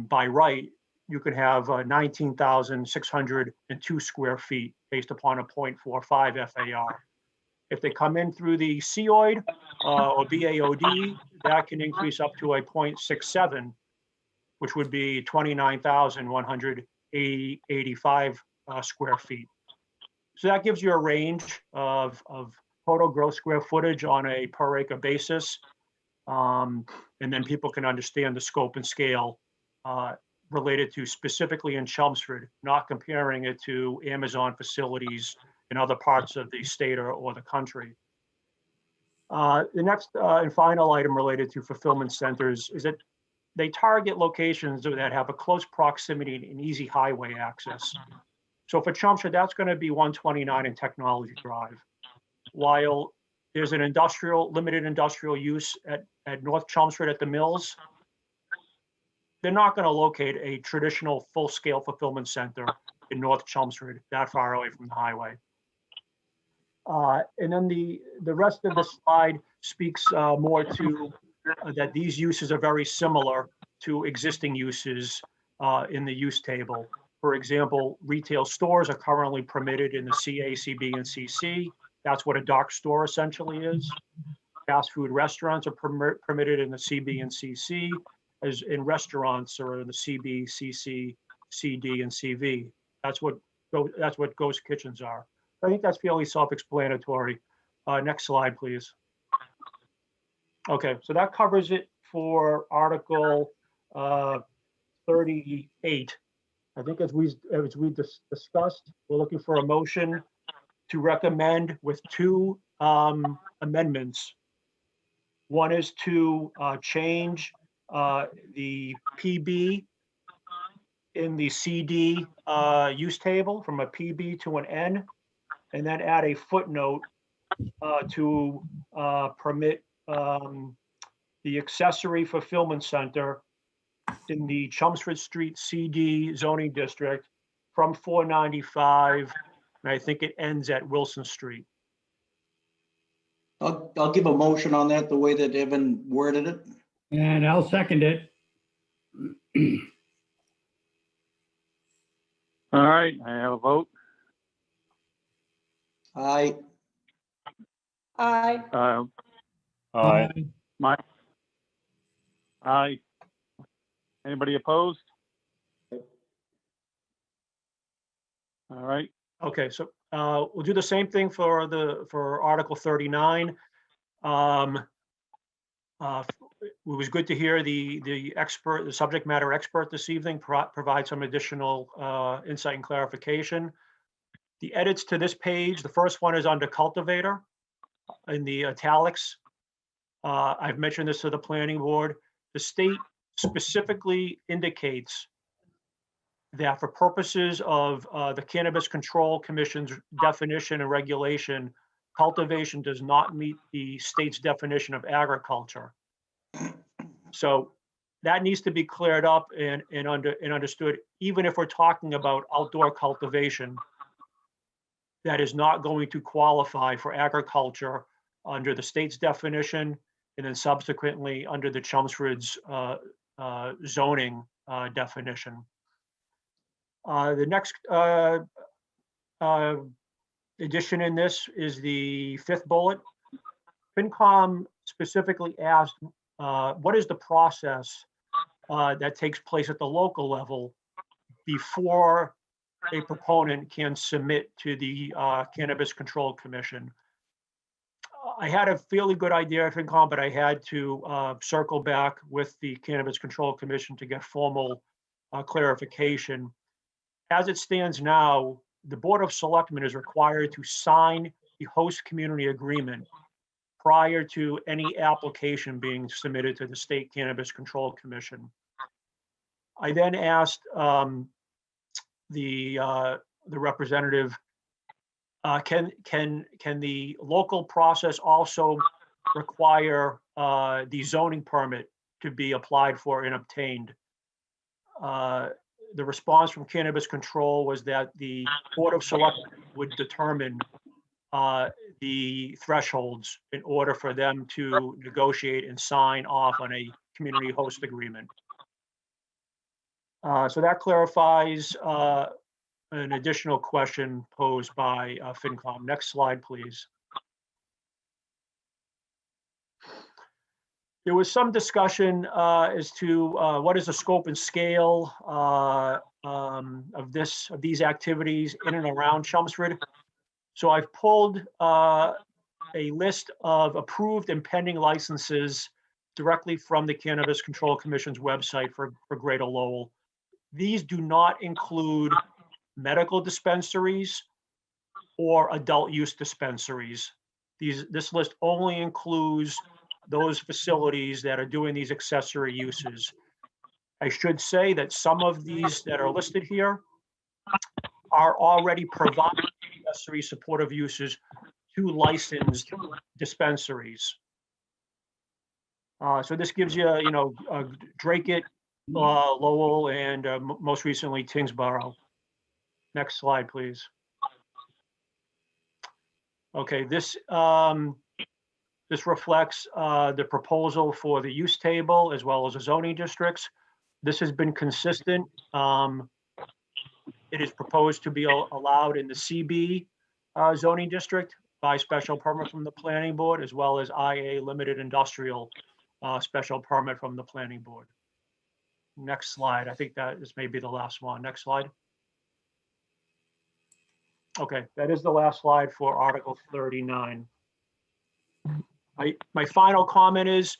by right, you could have 19,602 square feet based upon a 0.45 FAR. If they come in through the COID or BAOD, that can increase up to a 0.67, which would be 29,185 square feet. So that gives you a range of total gross square footage on a per acre basis. And then people can understand the scope and scale related to specifically in Chelmsford, not comparing it to Amazon facilities in other parts of the state or the country. The next and final item related to fulfillment centers is that they target locations that have a close proximity and easy highway access. So for Chelmsford, that's going to be 129 and Technology Drive. While there's an limited industrial use at North Chelmsford at the mills, they're not going to locate a traditional full-scale fulfillment center in North Chelmsford that far away from the highway. And then the rest of the slide speaks more to that these uses are very similar to existing uses in the use table. For example, retail stores are currently permitted in the CA, CB, and CC. That's what a dark store essentially is. Fast food restaurants are permitted in the CB and CC, as in restaurants are in the CB, CC, CD, and CV. That's what ghost kitchens are. I think that's fairly self-explanatory. Next slide, please. Okay, so that covers it for Article 38. I think as we discussed, we're looking for a motion to recommend with two amendments. One is to change the PB in the CD use table from a PB to an N, and then add a footnote to permit the accessory fulfillment center in the Chelmsford Street CD zoning district from 495, and I think it ends at Wilson Street. I'll give a motion on that, the way that Evan worded it. And I'll second it. All right, I have a vote. Aye. Aye. Aye. Mike? Aye. Anybody opposed? All right, Okay, so we'll do the same thing for Article 39. It was good to hear the subject matter expert this evening provide some additional insight and clarification. The edits to this page, the first one is under cultivator in the italics. I've mentioned this to the planning board. The state specifically indicates that for purposes of the Cannabis Control Commission's definition and regulation, cultivation does not meet the state's definition of agriculture. So that needs to be cleared up and understood, even if we're talking about outdoor cultivation, that is not going to qualify for agriculture under the state's definition, and then subsequently under the Chelmsford's zoning definition. The next addition in this is the fifth bullet. FinCom specifically asked, what is the process that takes place at the local level before a proponent can submit to the Cannabis Control Commission? I had a fairly good idea of FinCom, but I had to circle back with the Cannabis Control Commission to get formal clarification. As it stands now, the Board of Selectmen is required to sign the host community agreement prior to any application being submitted to the State Cannabis Control Commission. I then asked the representative, can the local process also require the zoning permit to be applied for and obtained? The response from Cannabis Control was that the Board of Selectmen would determine the thresholds in order for them to negotiate and sign off on a community host agreement. So that clarifies an additional question posed by FinCom. Next slide, please. There was some discussion as to what is the scope and scale of these activities in and around Chelmsford. So I've pulled a list of approved and pending licenses directly from the Cannabis Control Commission's website for Greater Lowell. These do not include medical dispensaries or adult use dispensaries. This list only includes those facilities that are doing these accessory uses. I should say that some of these that are listed here are already providing accessory supportive uses to licensed dispensaries. So this gives you, Dracut, Lowell, and most recently Tingsboro. Next slide, please. Okay, this reflects the proposal for the use table as well as the zoning districts. This has been consistent. It is proposed to be allowed in the CB zoning district by special permit from the planning board, as well as IA limited industrial special permit from the planning board. next slide. I think that is maybe the last one. Next slide. Okay, that is the last slide for Article 39. My final comment is,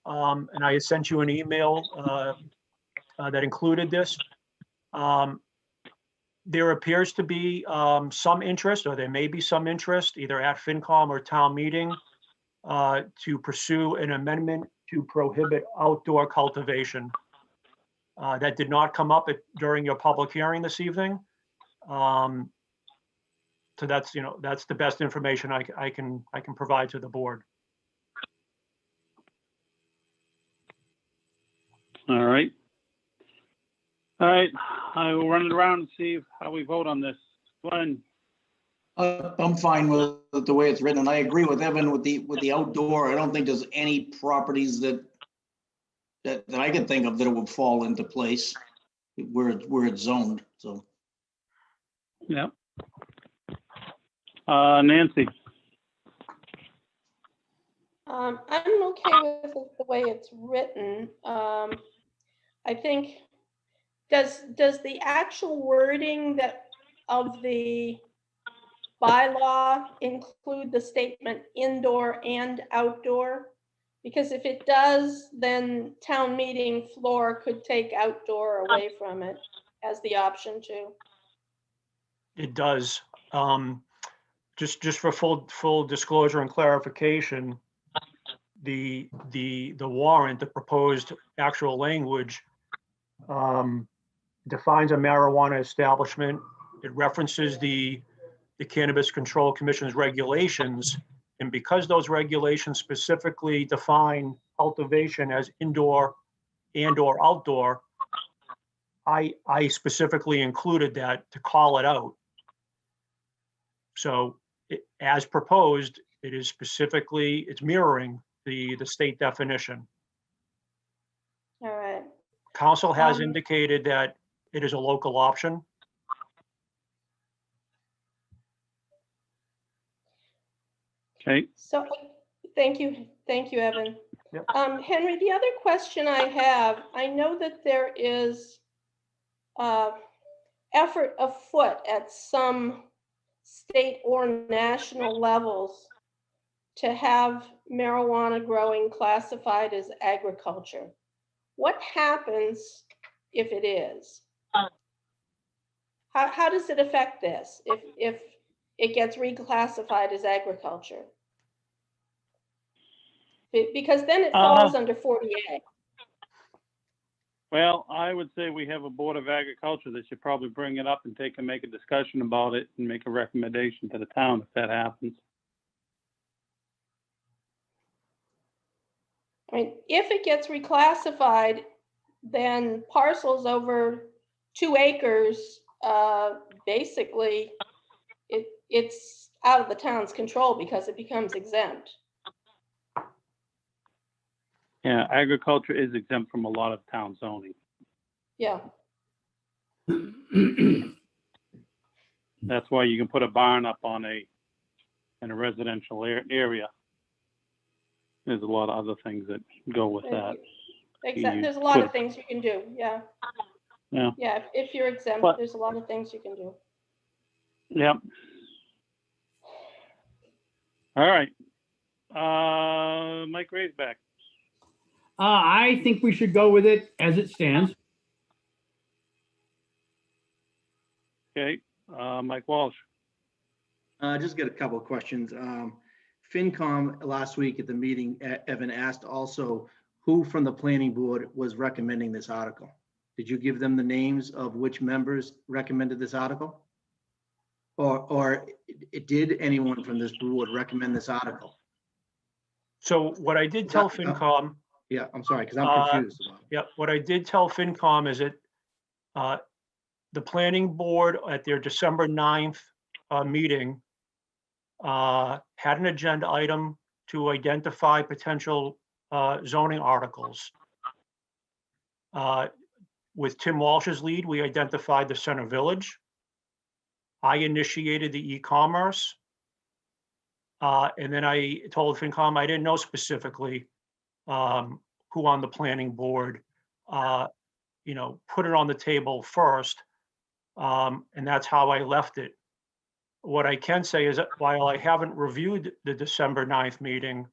and I had sent you an email that included this. There appears to be some interest, or there may be some interest, either at FinCom or town meeting, to pursue an amendment to prohibit outdoor cultivation. That did not come up during your public hearing this evening. So that's, that's the best information I can provide to the board. All right. All right, I will run it around and see how we vote on this. Glenn, I'm fine with it the way it's written, and I agree with Evan with the outdoor. I don't think there's any properties that I can think of that it would fall into place where it's zoned, so. yeah. Nancy, I'm okay with the way it's written. I think, does the actual wording of the bylaw include the statement indoor and outdoor? Because if it does, then town meeting floor could take outdoor away from it as the option to. It does. Just for full disclosure and clarification, the warrant, the proposed actual language, defines a marijuana establishment. It references the Cannabis Control Commission's regulations, and because those regulations specifically define cultivation as indoor and/or outdoor, I specifically included that to call it out. So as proposed, it is specifically, it's mirroring the state definition. All right. Council has indicated that it is a local option. okay. So, thank you, Evan. Yep. Henry, the other question I have, I know that there is effort afoot at some state or national levels to have marijuana growing classified as agriculture. What happens if it is? How does it affect this if it gets reclassified as agriculture? Because then it falls under 40A. Well, I would say we have a Board of Agriculture that should probably bring it up and make a discussion about it and make a recommendation to the town if that happens. I mean, if it gets reclassified, then parcels over 2 acres, basically, it's out of the town's control because it becomes exempt. Yeah, agriculture is exempt from a lot of town zoning. Yeah. That's why you can put a barn up in a residential area. There's a lot of other things that go with that. Exactly. There's a lot of things you can do. Yeah. Yeah. Yeah. If you're exempt, there's a lot of things you can do. Yep. All right. Mike Raisback. I think we should go with it as it stands. Okay. Mike Walsh. Just got a couple of questions. FinCom last week at the meeting, Evan asked also who from the planning board was recommending this article. Did you give them the names of which members recommended this article? Or did anyone from this board recommend this article? So what I did tell FinCom. Yeah, I'm sorry, because I'm confused. Yeah, what I did tell FinCom is that the planning board at their December 9th meeting had an agenda item to identify potential zoning articles. With Tim Walsh's lead, we identified the Center Village. I initiated the e-commerce. And then I told FinCom I didn't know specifically who on the planning board put it on the table first. And that's how I left it. What I can say is that while I haven't reviewed the December 9th meeting,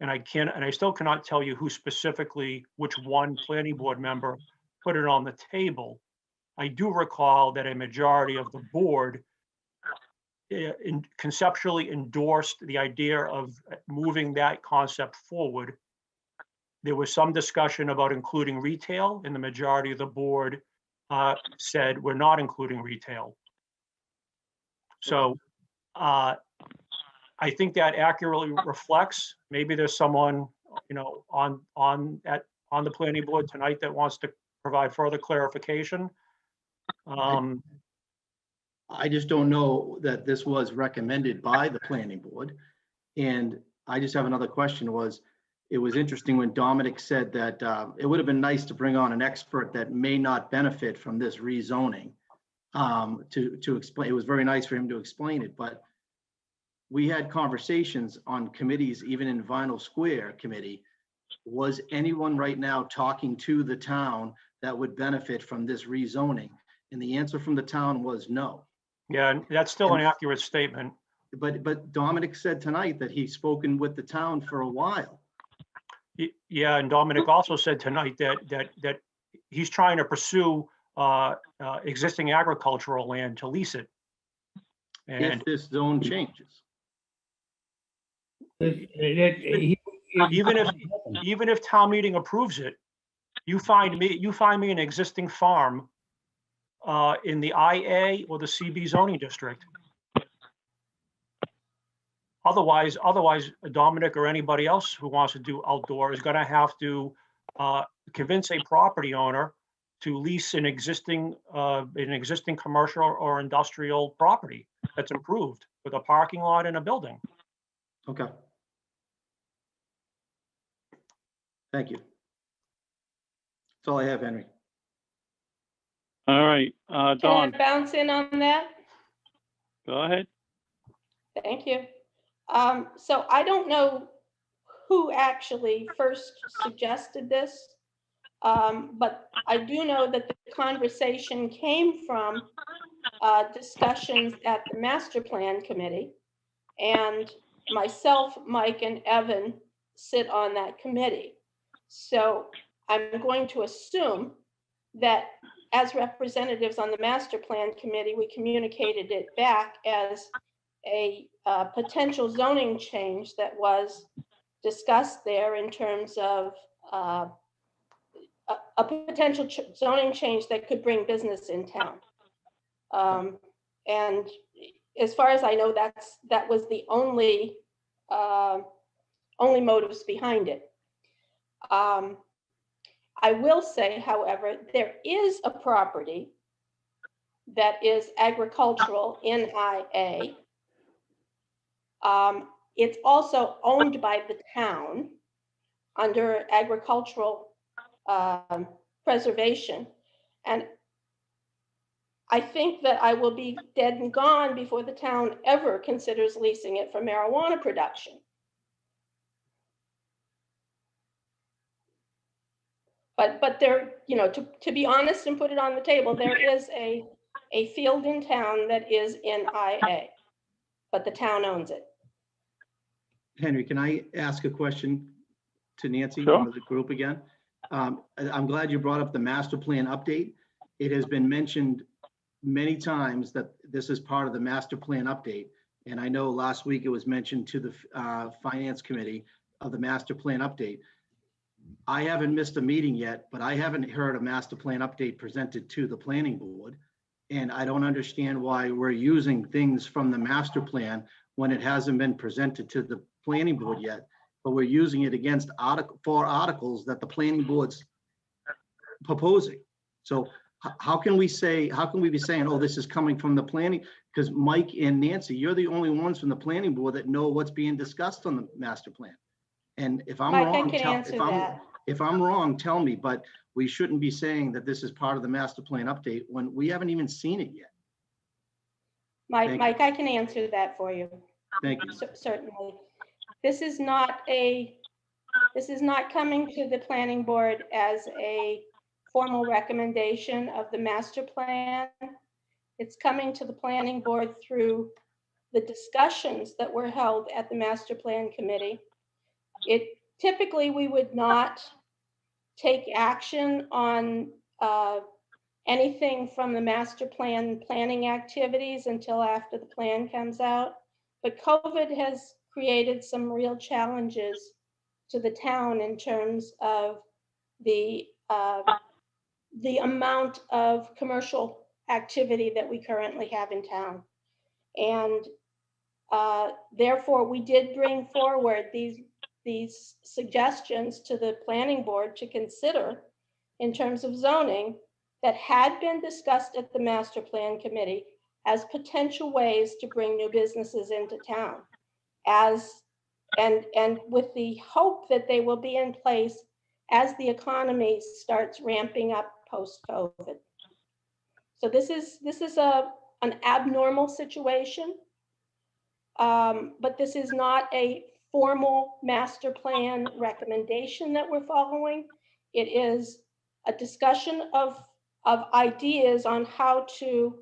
and I still cannot tell you who specifically, which one planning board member put it on the table, I do recall that a majority of the board conceptually endorsed the idea of moving that concept forward. There was some discussion about including retail, and the majority of the board said we're not including retail. So I think that accurately reflects, maybe there's someone, on the planning board tonight that wants to provide further clarification. I just don't know that this was recommended by the planning board. And I just have another question it was interesting when Dominic said that it would have been nice to bring on an expert that may not benefit from this rezoning to explain. It was very nice for him to explain it, but we had conversations on committees, even in Vinyl Square committee. Was anyone right now talking to the town that would benefit from this rezoning? And the answer from the town was no. Yeah, and that's still an accurate statement. But Dominic said tonight that he's spoken with the town for a while. Yeah, and Dominic also said tonight that he's trying to pursue existing agricultural land to lease it. And if this zone changes. Even if town meeting approves it, you find me an existing farm in the IA or the CB zoning district. Otherwise, Dominic or anybody else who wants to do outdoor is going to have to convince a property owner to lease an existing commercial or industrial property that's improved with a parking lot and a building. Okay. Thank you. That's all I have, Henry. All right, Can Dawn, I bounce in on that? go ahead. Thank you. So I don't know who actually first suggested this, but I do know that the conversation came from discussions at the master plan committee, and myself, Mike, and Evan sit on that committee. So I'm going to assume that as representatives on the master plan committee, we communicated it back as a potential zoning change that was discussed there in terms of a potential zoning change that could bring business in town. And as far as I know, that was the only motives behind it. I will say, however, there is a property that is agricultural in IA. It's also owned by the town under agricultural preservation. And I think that I will be dead and gone before the town ever considers leasing it for marijuana production. But there, to be honest and put it on the table, there is a field in town that is in IA, but the town owns it. Henry, can I ask a question to Nancy Sure. or the group again? I'm glad you brought up the master plan update. It has been mentioned many times that this is part of the master plan update. And I know last week it was mentioned to the finance committee of the master plan update. I haven't missed a meeting yet, but I haven't heard a master plan update presented to the planning board. And I don't understand why we're using things from the master plan when it hasn't been presented to the planning board yet, but we're using it against four articles that the planning board's proposing. So how can we be saying, oh, this is coming from the planning? Because Mike and Nancy, you're the only ones from the planning board that know what's being discussed on the master plan. And if I'm Mike, wrong, I can answer that. if I'm wrong, tell me, but we shouldn't be saying that this is part of the master plan update when we haven't even seen it yet. Mike, I can answer that for you. Thank you. Certainly. This is not coming to the planning board as a formal recommendation of the master plan. It's coming to the planning board through the discussions that were held at the master plan committee. Typically, we would not take action on anything from the master plan planning activities until after the plan comes out. But COVID has created some real challenges to the town in terms of the amount of commercial activity that we currently have in town. And therefore, we did bring forward these suggestions to the planning board to consider in terms of zoning that had been discussed at the master plan committee as potential ways to bring new businesses into town, and with the hope that they will be in place as the economy starts ramping up post-COVID. So this is an abnormal situation, but this is not a formal master plan recommendation that we're following. It is a discussion of ideas on how to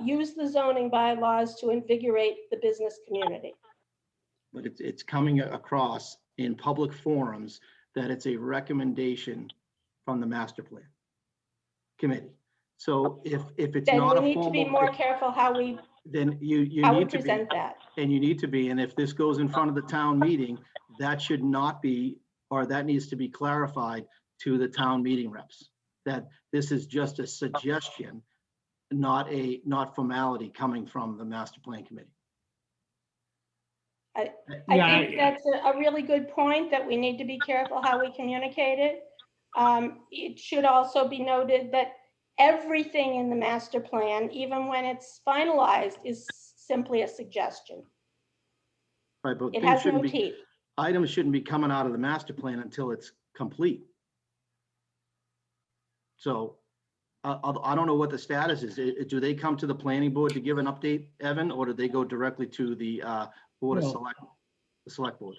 use the zoning bylaws to invigorate the business community. But it's coming across in public forums that it's a recommendation from the master plan committee. So if it's Then not we a need to be formal, more careful how we then you how we need to be, present that. and you need to be, and if this goes in front of the town meeting, that should not be, or that needs to be clarified to the town meeting reps, that this is just a suggestion, not formality coming from the master plan committee. I Yeah, think that's a really good point, that we need to be careful how we communicate it. It should also be noted that everything in the master plan, even when it's finalized, is simply a suggestion. Right, but It things has no shouldn't be, teeth. items shouldn't be coming out of the master plan until it's complete. So I don't know what the status is. Do they come to the planning board to give an update, Evan, or do they go directly to the board of Well, select board?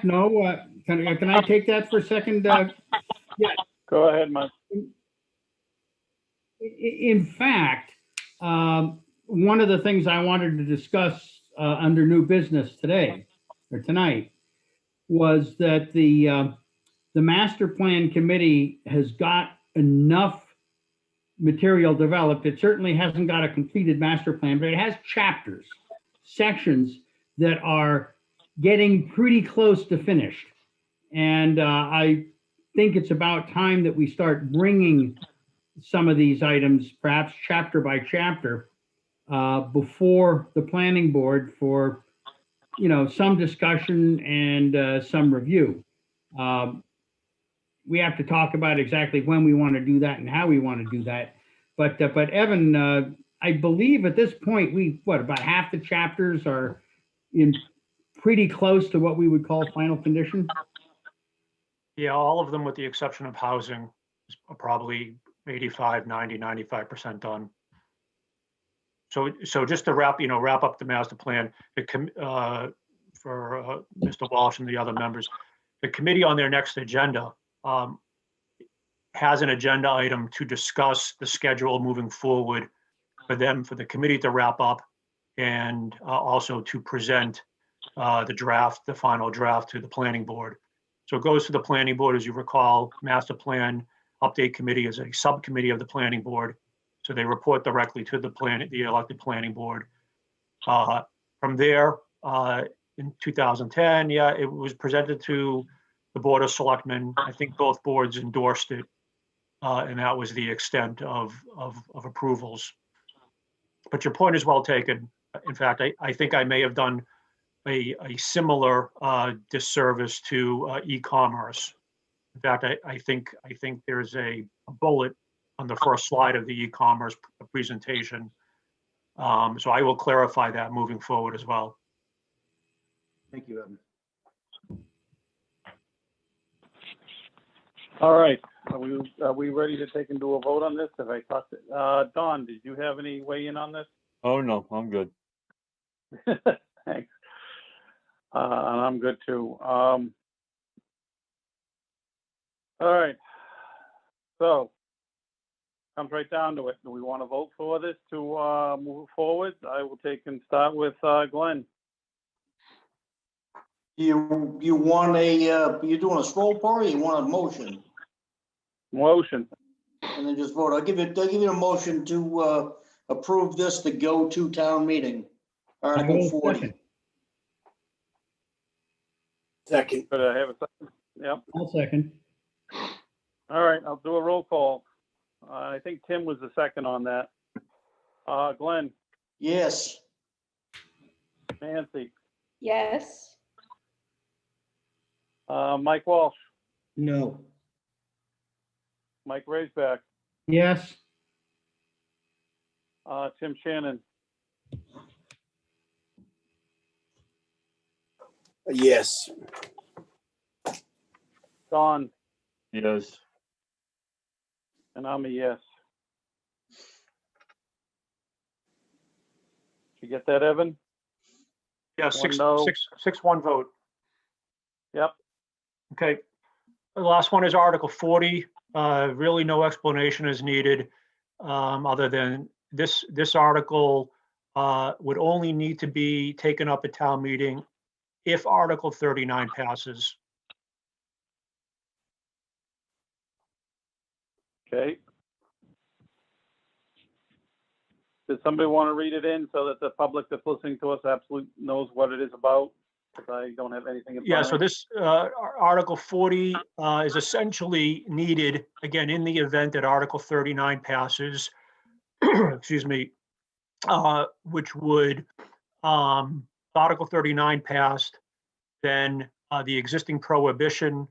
No, can I take that for a second? Yeah, Go ahead, Mike. in fact, one of the things I wanted to discuss under new business today or tonight was that the master plan committee has got enough material developed. It certainly hasn't got a completed master plan, but it has chapters, sections that are getting pretty close to finished. And I think it's about time that we start bringing some of these items, perhaps chapter by chapter, before the planning board for, some discussion and some review. We have to talk about exactly when we want to do that and how we want to do that. But Evan, I believe at this point, about half the chapters are in pretty close to what we would call final condition? Yeah, all of them with the exception of housing is probably 85, 90, 95% done. So just to wrap up the master plan, for Mr. Walsh and the other members, the committee on their next agenda has an agenda item to discuss the schedule moving forward for the committee to wrap up and also to present the final draft to the planning board. So it goes to the planning board, as you recall. Master Plan Update Committee is a subcommittee of the planning board. So they report directly to the elected planning board. From there, in 2010, it was presented to the Board of Selectmen. I think both boards endorsed it, and that was the extent of approvals. But your point is well taken. In fact, I think I may have done a similar disservice to e-commerce. In fact, I think there's a bullet on the first slide of the e-commerce presentation. So I will clarify that moving forward as well. Thank you, Evan. All right, are we ready to take and do a vote on this? Have I talked to, Don, did you have any weigh in on this? Oh, no, I'm good. Thanks. And I'm good too. All right. So comes right down to it. Do we want to vote for this to move it forward? I will take and start with Glenn. You want you doing a scroll poll or you want a motion? Motion. And then just vote. I'll give you a motion to approve this to go to town meeting. Article 40. Second. Could I have a second? Yep. I'll second. All right, I'll do a roll call. I think Tim was the second on that. Glenn, Yes. Nancy, Yes. Mike Walsh, No. Mike Raisback, Yes. Tim Shannon, Yes. Don, Yes. and I'm a yes. Did you get that, Evan? Yeah, One six, no. six, 6-1 vote. Yep. Okay. The last one is Article 40. Really no explanation is needed, other than this article would only need to be taken up at town meeting if Article 39 passes. Okay. Does somebody want to read it in so that the public that's listening to us absolutely knows what it is about? Because I don't have anything in Yeah, front so of me. this Article 40 is essentially needed, again, in the event that Article 39 passes, excuse me, which would, Article 39 passed, then the existing prohibition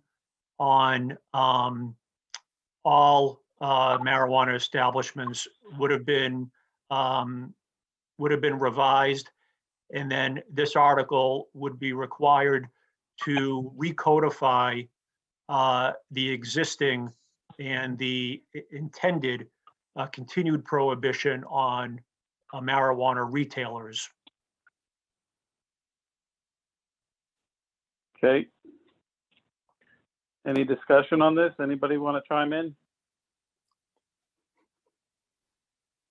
on all marijuana establishments would have been revised. And then this article would be required to recodify the existing and the intended continued prohibition on marijuana retailers. Okay. Any discussion on this? Anybody want to chime in?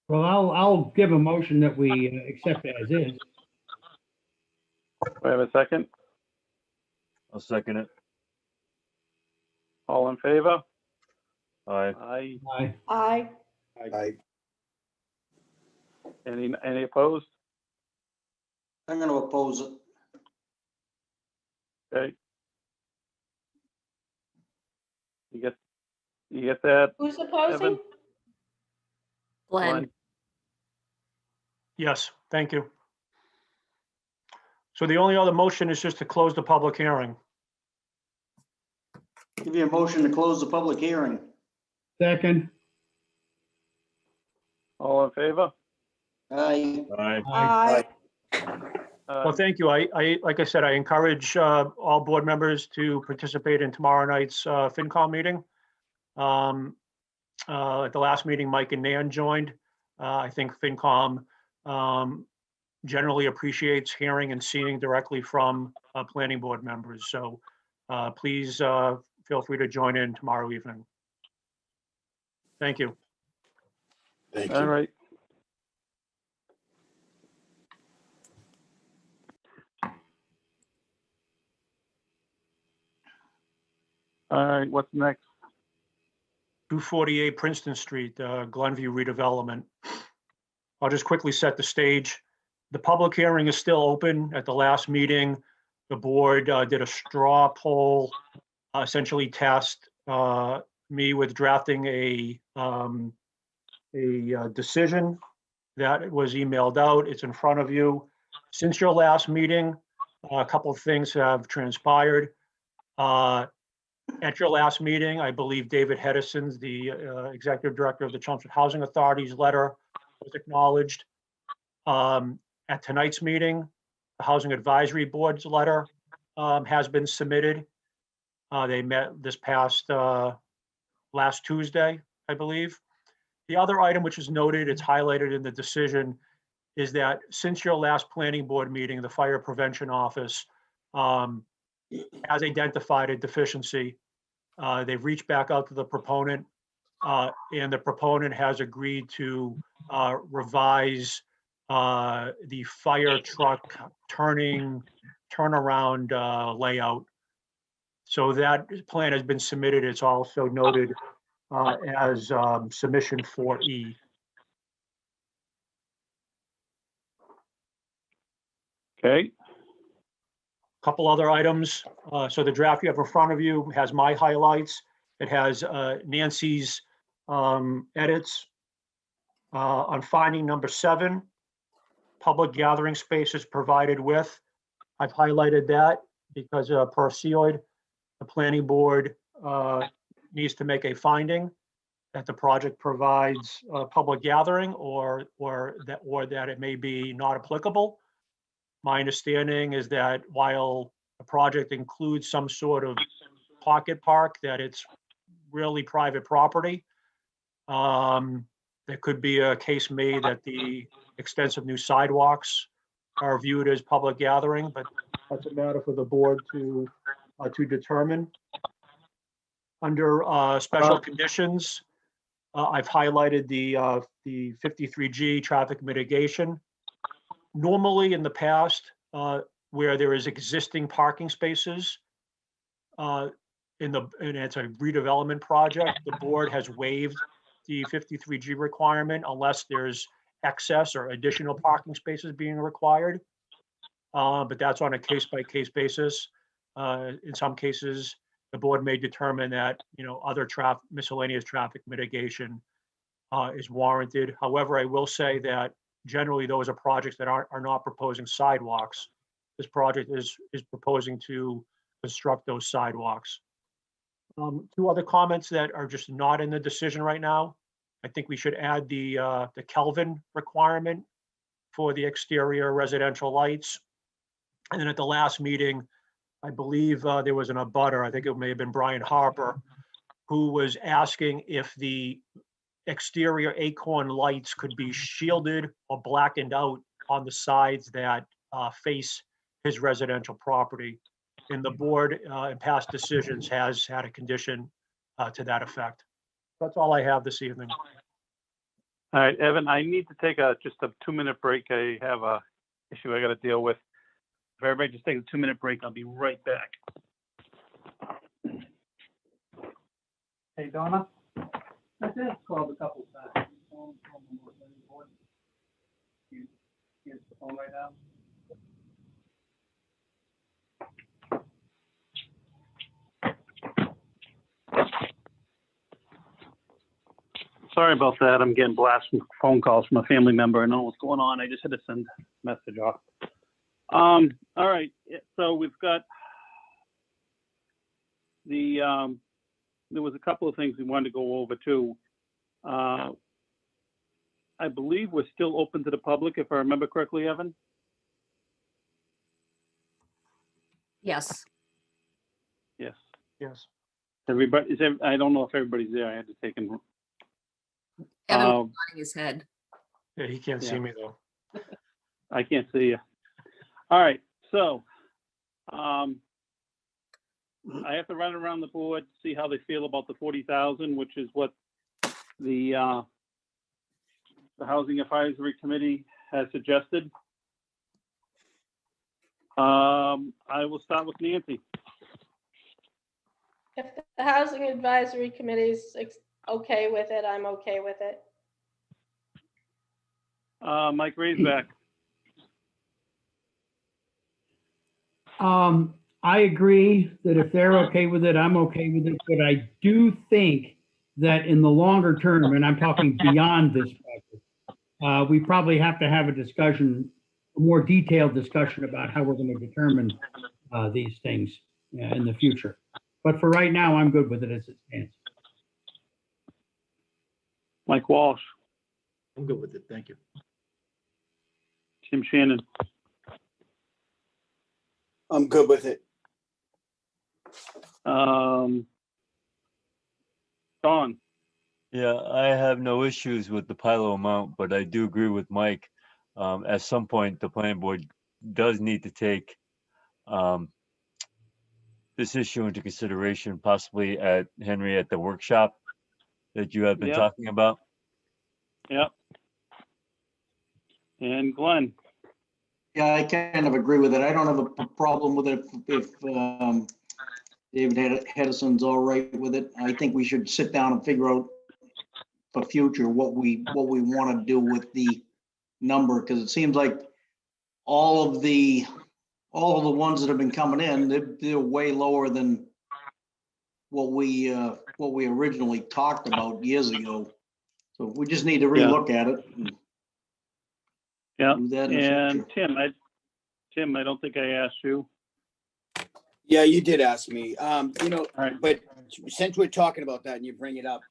Well, I'll give a motion that we accept as is. Do I have a second? I'll second it. All in favor? Aye. Aye. Aye. Aye. Aye. Any opposed? I'm going to oppose it. Okay. You get that? Who's opposing? Evan? Glenn, Yes, thank you. So the only other motion is just to close the public hearing. Give you a motion to close the public hearing. Second. All in favor? Aye. Aye. Aye. Well, thank you. I like I said, I encourage all board members to participate in tomorrow night's FinCom meeting. At the last meeting, Mike and Nan joined. I think FinCom generally appreciates hearing and seeing directly from planning board members. So please feel free to join in tomorrow evening. Thank you. Thank you. All right. All right, what's next? 248 Princeton Street, Glenview redevelopment. I'll just quickly set the stage. The public hearing is still open. At the last meeting, the board did a straw poll, essentially tasked me with drafting a decision that was emailed out. It's in front of you. Since your last meeting, a couple of things have transpired. At your last meeting, I believe David Hedison's, the executive director of the Chelmsford Housing Authority's letter was acknowledged. At tonight's meeting, the Housing Advisory Board's letter has been submitted. They met this past last Tuesday, I believe. The other item which is noted, it's highlighted in the decision, is that since your last planning board meeting, the Fire Prevention Office has identified a deficiency. They've reached back out to the proponent and the proponent has agreed to revise the fire truck turnaround layout. So that plan has been submitted. It's also noted as submission 4E. Okay, Couple other items. So the draft you have in front of you has my highlights. It has Nancy's edits. On finding number 7, public gathering spaces provided with. I've highlighted that because per COID, the planning board needs to make a finding that the project provides a public gathering or that it may be not applicable. My understanding is that while the project includes some sort of pocket park, that it's really private property. There could be a case made that the extensive new sidewalks are viewed as public gathering, but that's a matter for the board to determine. Under special conditions, I've highlighted the 53G traffic mitigation. Normally in the past, where there is existing parking spaces, and it's a redevelopment project, the board has waived the 53G requirement unless there's excess or additional parking spaces being required. But that's on a case-by-case basis. In some cases, the board may determine that, other miscellaneous traffic mitigation is warranted. However, I will say that generally those are projects that are not proposing sidewalks. This project is proposing to construct those sidewalks. 2 other comments that are just not in the decision right now. I think we should add the Kelvin requirement for the exterior residential lights. And then at the last meeting, I believe there was an abutter, I think it may have been Brian Harper, who was asking if the exterior acorn lights could be shielded or blackened out on the sides that face his residential property. And the board in past decisions has had a condition to that effect. That's all I have this evening. all right, Evan, I need to take just a 2-minute break. I have a issue I got to deal with. If everybody just take a 2-minute break, I'll be right back. Hey, Donna? I did call a couple times. Here's the phone right now. Sorry about that. I'm getting blasted phone calls from a family member. I know what's going on. I just had to send a message off. All right. So we've got the, there was a couple of things we wanted to go over too. I believe we're still open to the public, if I remember correctly, Evan? Yes. Yes. Yes. Everybody, I don't know if everybody's there. I had to take in. Evan was nodding his head. Yeah, he can't see me though. I can't see you. All right, so I have to run around the board, see how they feel about the 40,000, which is what the Housing Advisory Committee has suggested. I will start with Nancy. If the Housing Advisory Committee is okay with it, I'm okay with it. Mike Raisback. I agree that if they're okay with it, I'm okay with it, but I do think that in the longer term, and I'm talking beyond this project, we probably have to have a discussion, a more detailed discussion about how we're going to determine these things in the future. But for right now, I'm good with it as it stands. Mike Walsh. I'm good with it. Thank you. Tim Shannon. I'm good with it. Don. Yeah, I have no issues with the pilot amount, but I do agree with Mike. At some point, the planning board does need to take this issue into consideration, possibly at Henry at the workshop, that you have been Yep. talking about. Yep. And Glenn, Yeah, I kind of agree with it. I don't have a problem with it if David Hedison's all right with it. I think we should sit down and figure out for future what we want to do with the number, because it seems like all of the ones that have been coming in, they're way lower than what we originally talked about years ago. So we just need to relook at it. And yeah, do that in the and future. Tim, I don't think I asked you. Yeah, you did ask me. You know, All right. but since we're talking about that and you bring it up,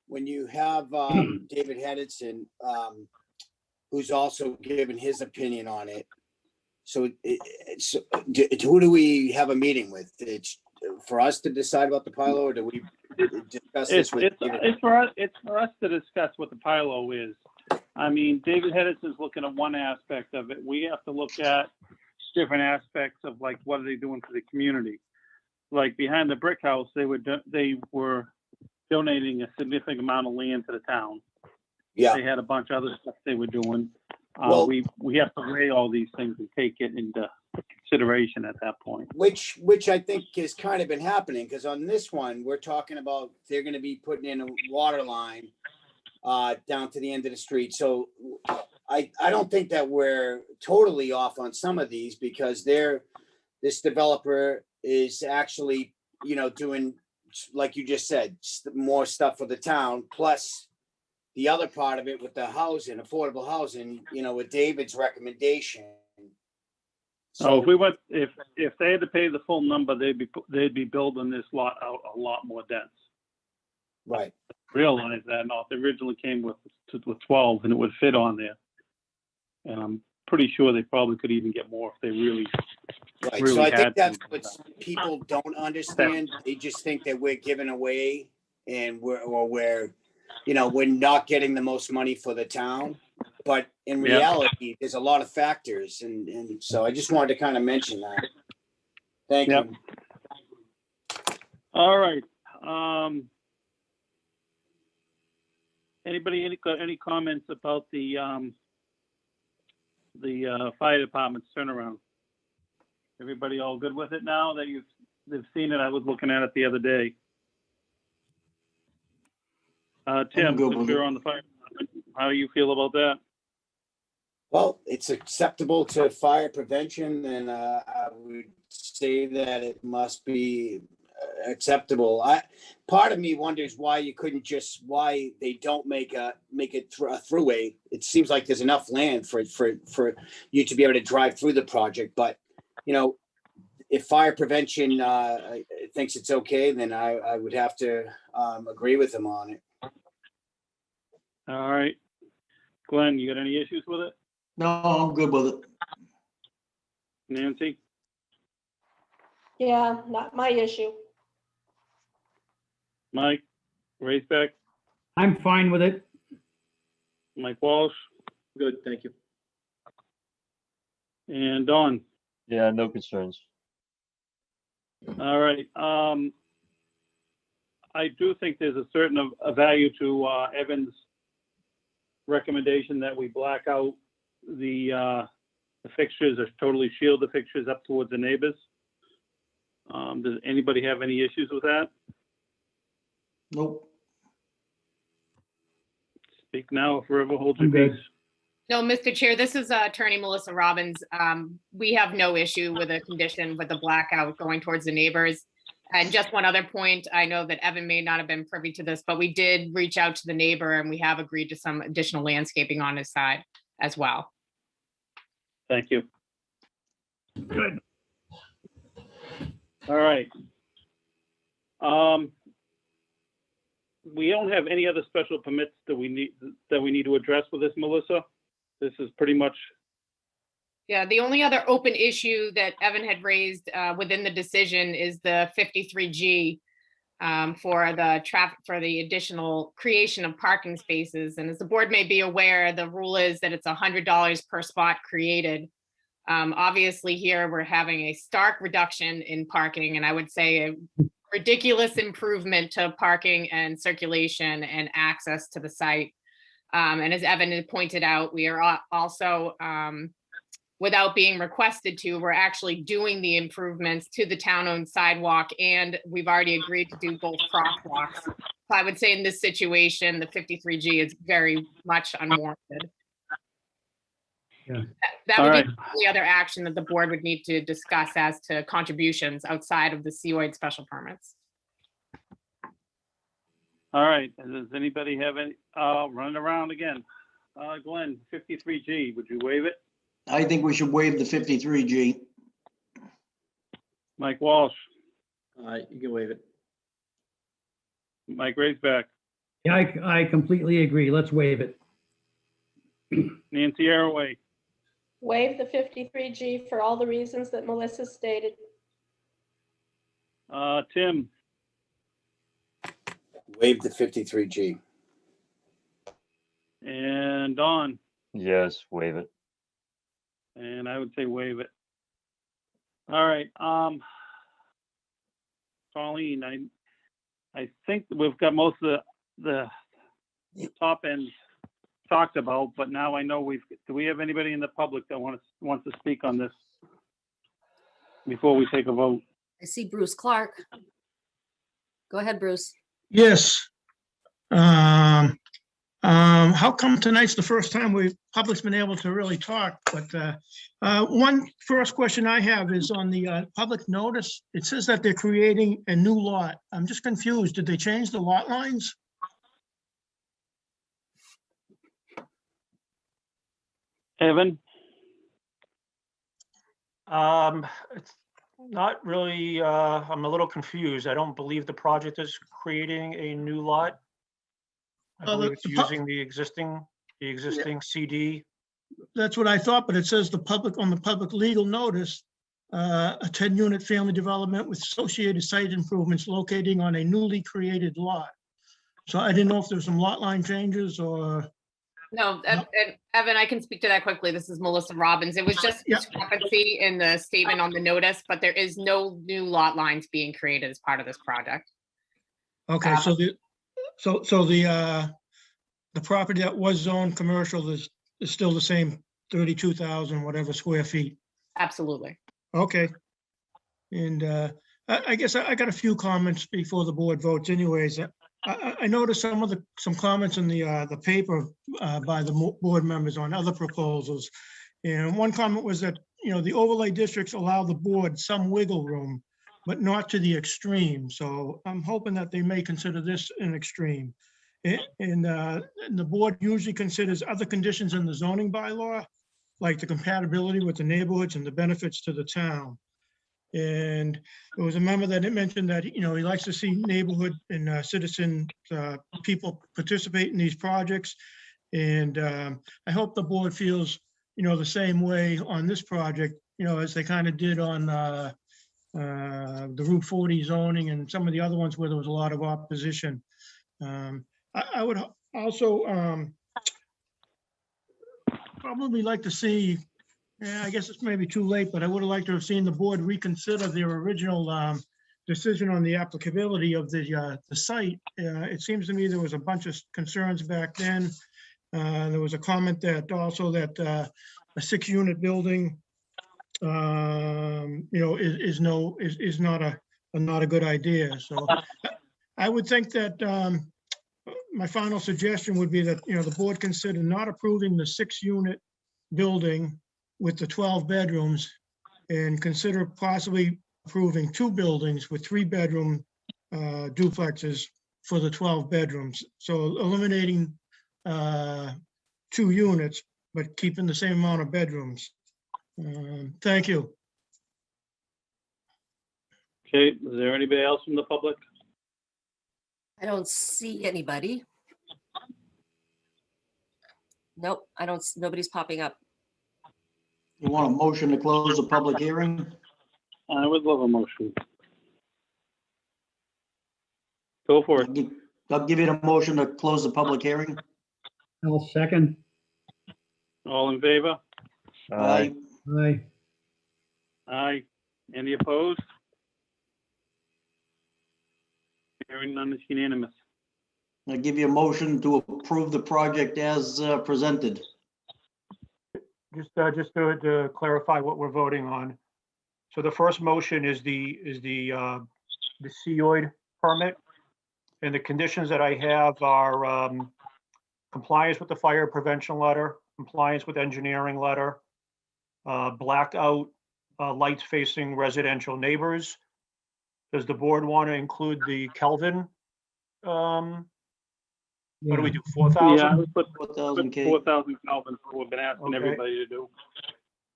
when you have David Hedison, who's also given his opinion on it. So who do we have a meeting with? It's for us to decide about the pilo, or do we discuss this with David? It's for us to discuss what the pilo is. I mean, David Hedison's looking at one aspect of it. We have to look at different aspects of, like, what are they doing for the community? Like behind the brick house, they were donating a significant amount of land to the town. Yeah. They had a bunch of other stuff they were doing. Well, we have to weigh all these things and take it into consideration at that point. which I think has kind of been happening, because on this one, we're talking about they're going to be putting in a water line down to the end of the street. So I don't think that we're totally off on some of these, because this developer is actually, you know, doing, like you just said, more stuff for the town, plus the other part of it with the housing, affordable housing, you know, with David's recommendation. So if they had to pay the full number, they'd be building this lot out a lot more dense. Right. Realize that. Now, if they originally came with 12 and it would fit on there. And I'm pretty sure they probably could even get more if they really, Right. really So I had think that's to. what people don't understand. They just think that we're giving away and we're, you know, we're not getting the most money for the town. But in Yeah. reality, there's a lot of factors. And so I just wanted to kind of mention that. Thank Yep. you. All right. Anybody, any comments about the fire department's turnaround? Everybody all good with it now that they've seen it? I was looking at it the other day. Tim, good since with you're it. on the fire department, how do you feel about that? Well, it's acceptable to fire prevention, and I would say that it must be acceptable. Part of me wonders why they don't make it a throughway. It seems like there's enough land for you to be able to drive through the project, but you know, if fire prevention thinks it's okay, then I would have to agree with them on it. All right. Glenn, you got any issues with it? No, I'm good with it. Nancy? Yeah, not my issue. Mike? Raceback? I'm fine with it. Mike Walsh? Good, thank you. And Dawn? Yeah, no concerns. All right. I do think there's a certain value to Evan's recommendation that we black out the fixtures, or totally shield the fixtures up towards the neighbors. Does anybody have any issues with that? Nope. Speak now or forever hold your I'm good. peace. No, Mr. Chair, this is Attorney Melissa Robbins. We have no issue with a condition with the blackout going towards the neighbors. And just one other point, I know that Evan may not have been privy to this, but we did reach out to the neighbor and we have agreed to some additional landscaping on his side as well. Thank you. Good. All right. We don't have any other special permits that we need to address with this, Melissa. This is pretty much. Yeah, the only other open issue that Evan had raised within the decision is the 53G for the additional creation of parking spaces. And as the board may be aware, the rule is that it's $100 per spot created. Obviously here we're having a stark reduction in parking, and I would say a ridiculous improvement to parking and circulation and access to the site. And as Evan had pointed out, we are also, without being requested to, we're actually doing the improvements to the town-owned sidewalk, and we've already agreed to do both crosswalks. So I would say in this situation, the 53G is very much unwarranted. Yeah. That All would right. be the other action that the board would need to discuss as to contributions outside of the COID special permits. All right, does anybody have any, running around again? Glenn, 53G, would you waive it? I think we should waive the 53G. Mike Walsh, You can waive it. Mike Raisback, Yeah, I completely agree. Let's waive it. Nancy Arroway, Waive the 53G for all the reasons that Melissa stated. Tim, Waive the 53G. and Don, Yes, waive it. and I would say waive it. All right, Colleen, I think we've got most of the top ends talked about, but now I know do we have anybody in the public that wants to speak on this before we take a vote? I see Bruce Clark. Go ahead, Bruce. Yes. How come tonight's the first time public's been able to really talk? But one first question I have is on the public notice. It says that they're creating a new lot. I'm just confused. Did they change the lot lines? Evan? It's not really, I'm a little confused. I don't believe the project is creating a new lot. I believe it's using the existing CD. That's what I thought, but it says on the public legal notice, a 10-unit family development with associated site improvements locating on a newly created lot. So I didn't know if there's some lot line changes or. No, Evan, I can speak to that quickly. This is Melissa Robbins. It was just a discrepancy in the statement on the notice, but there is no new lot lines being created as part of this project. Okay, so the property that was zoned commercial is still the same 32,000 whatever square feet. Absolutely. Okay. And I guess I got a few comments before the board votes anyways. I noticed some comments in the paper by the board members on other proposals. And one comment was that, the overlay districts allow the board some wiggle room, but not to the extreme. So I'm hoping that they may consider this an extreme. And the board usually considers other conditions in the zoning bylaw, like the compatibility with the neighborhoods and the benefits to the town. And there was a member that mentioned that, he likes to see neighborhood and citizen people participate in these projects. And I hope the board feels, the same way on this project, as they kind of did on the Route 40 zoning and some of the other ones where there was a lot of opposition. I would also probably like to see, I guess it's maybe too late, but I would have liked to have seen the board reconsider their original decision on the applicability of the site. It seems to me there was a bunch of concerns back then. There was a comment that also that a 6-unit building, is not a good idea. So I would think that my final suggestion would be that, the board consider not approving the 6-unit building with the 12 bedrooms and consider possibly approving 2 buildings with 3-bedroom duplexes for the 12 bedrooms. So eliminating 2 units, but keeping the same amount of bedrooms. Thank you. Okay, is there anybody else from the public? I don't see anybody. Nope, nobody's popping up. You want a motion to close the public hearing? I would love a motion. Go for it. I'll give you the motion to close the public hearing. I'll second. All in favor? Aye. Aye. Aye. Any opposed? Hearing none, it's unanimous. I give you a motion to approve the project as presented. Just to clarify what we're voting on. So the first motion is the COID permit. And the conditions that I have are compliance with the fire prevention letter, compliance with engineering letter, blackout lights facing residential neighbors. Does the board want to include the Kelvin? What do we do, 4,000? Yeah, I would put 4,000 K. 4,000 Kelvin, what we've been asking Okay. everybody to do.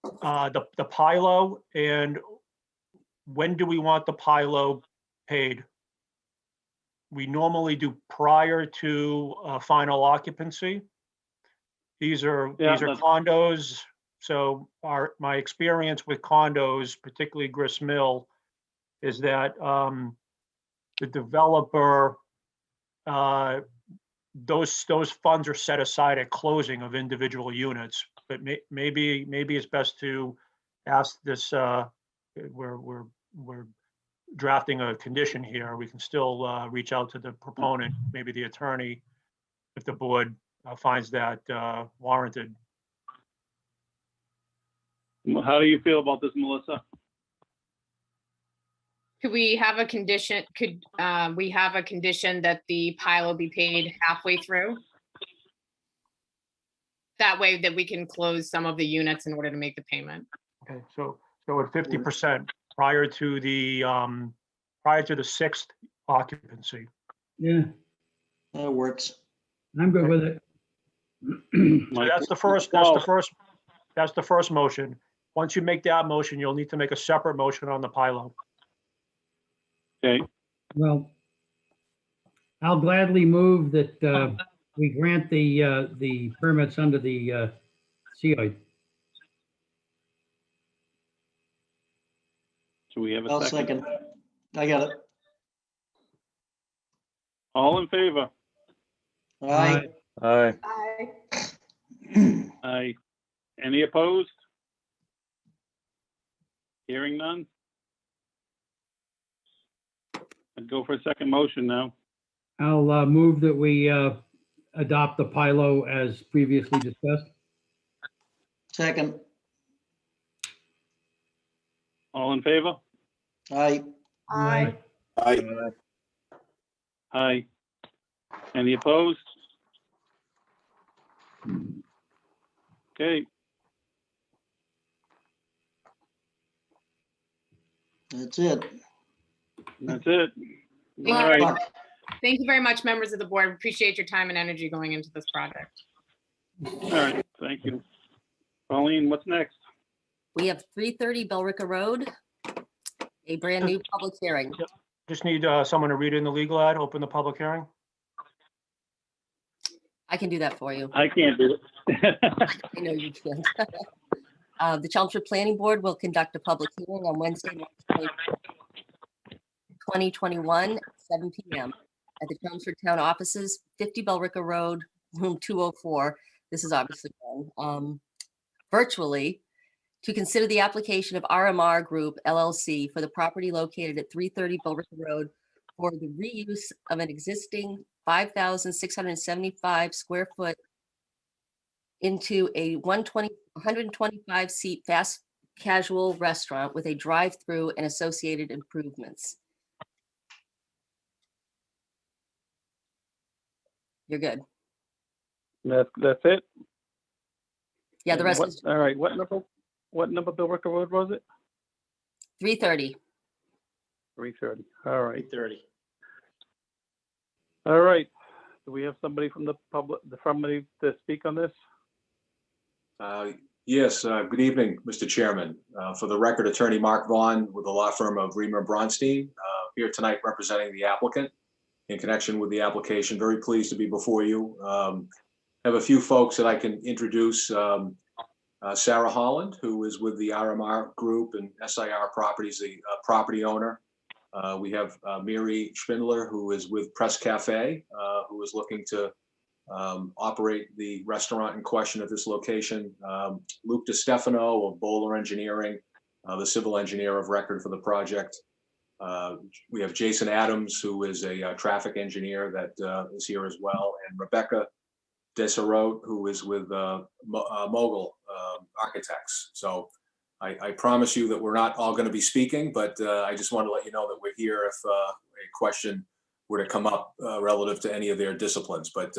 The PILO, and when do we want the PILO paid? We normally do prior to final occupancy. These are Yeah, condos. So my experience with condos, particularly Grist Mill, is that the developer, those funds are set aside at closing of individual units. But maybe it's best to ask this. We're drafting a condition here. We can still reach out to the proponent, maybe the attorney, if the board finds that warranted. How do you feel about this, Melissa? Could we have a condition, we have a condition that the PILO be paid halfway through? That way that we can close some of the units in order to make the payment. Okay, so at 50% prior to the 6th occupancy. Yeah, That works. I'm good with it. So that's the first motion. Once you make that motion, you'll need to make a separate motion on the PILO. Okay, Well, I'll gladly move that we grant the permits under the COID. so we have a I'll second. second. I got it. All in favor? Aye. Aye. Aye. Any opposed? Hearing none? I'd go for a second motion now. I'll move that we adopt the PILO as previously discussed. Second. All in favor? Aye. Aye. Aye. Aye. Any opposed? Okay, That's it. that's it. Thank you All very right. much. Thank you very much, members of the board. Appreciate your time and energy going into this project. All right, thank you. Pauline, what's next? We have 330 Billrica Road, a brand new public hearing. Just need someone to read in the legal ad, open the public hearing. I can do that for you. I can't do it. I know you can't. The Chelmsford Planning Board will conduct a public hearing on Wednesday, March 24th, 2021, at 7 p.m. at the Chelmsford Town Offices, 50 Billrica Road, room 204. This is obviously virtually, to consider the application of RMR Group LLC for the property located at 330 Billrica Road for the reuse of an existing 5,675 square foot into a 125 seat fast casual restaurant with a drive-through and associated improvements. You're good. That's it? Yeah, the rest What- is All right, what number Billrica Road was it? 330. 330, all right. 3:30. All right, do we have somebody from the public, somebody to speak on this? Yes, good evening, Mr. Chairman. For the record, Attorney Mark Vaughn with the law firm of Reamer Bronstein, here tonight representing the applicant in connection with the application. Very pleased to be before you. Have a few folks that I can introduce. Sarah Holland, who is with the RMR Group and SIR Properties, the property owner. We have Mary Schindler, who is with Press Cafe, who is looking to operate the restaurant in question at this location. Luke DiStefano of Bowler Engineering, the civil engineer of record for the project. We have Jason Adams, who is a traffic engineer that is here as well, and Rebecca Deserote, who is with Mogul Architects. So I promise you that we're not all going to be speaking, but I just want to let you know that we're here if a question were to come up relative to any of their disciplines. But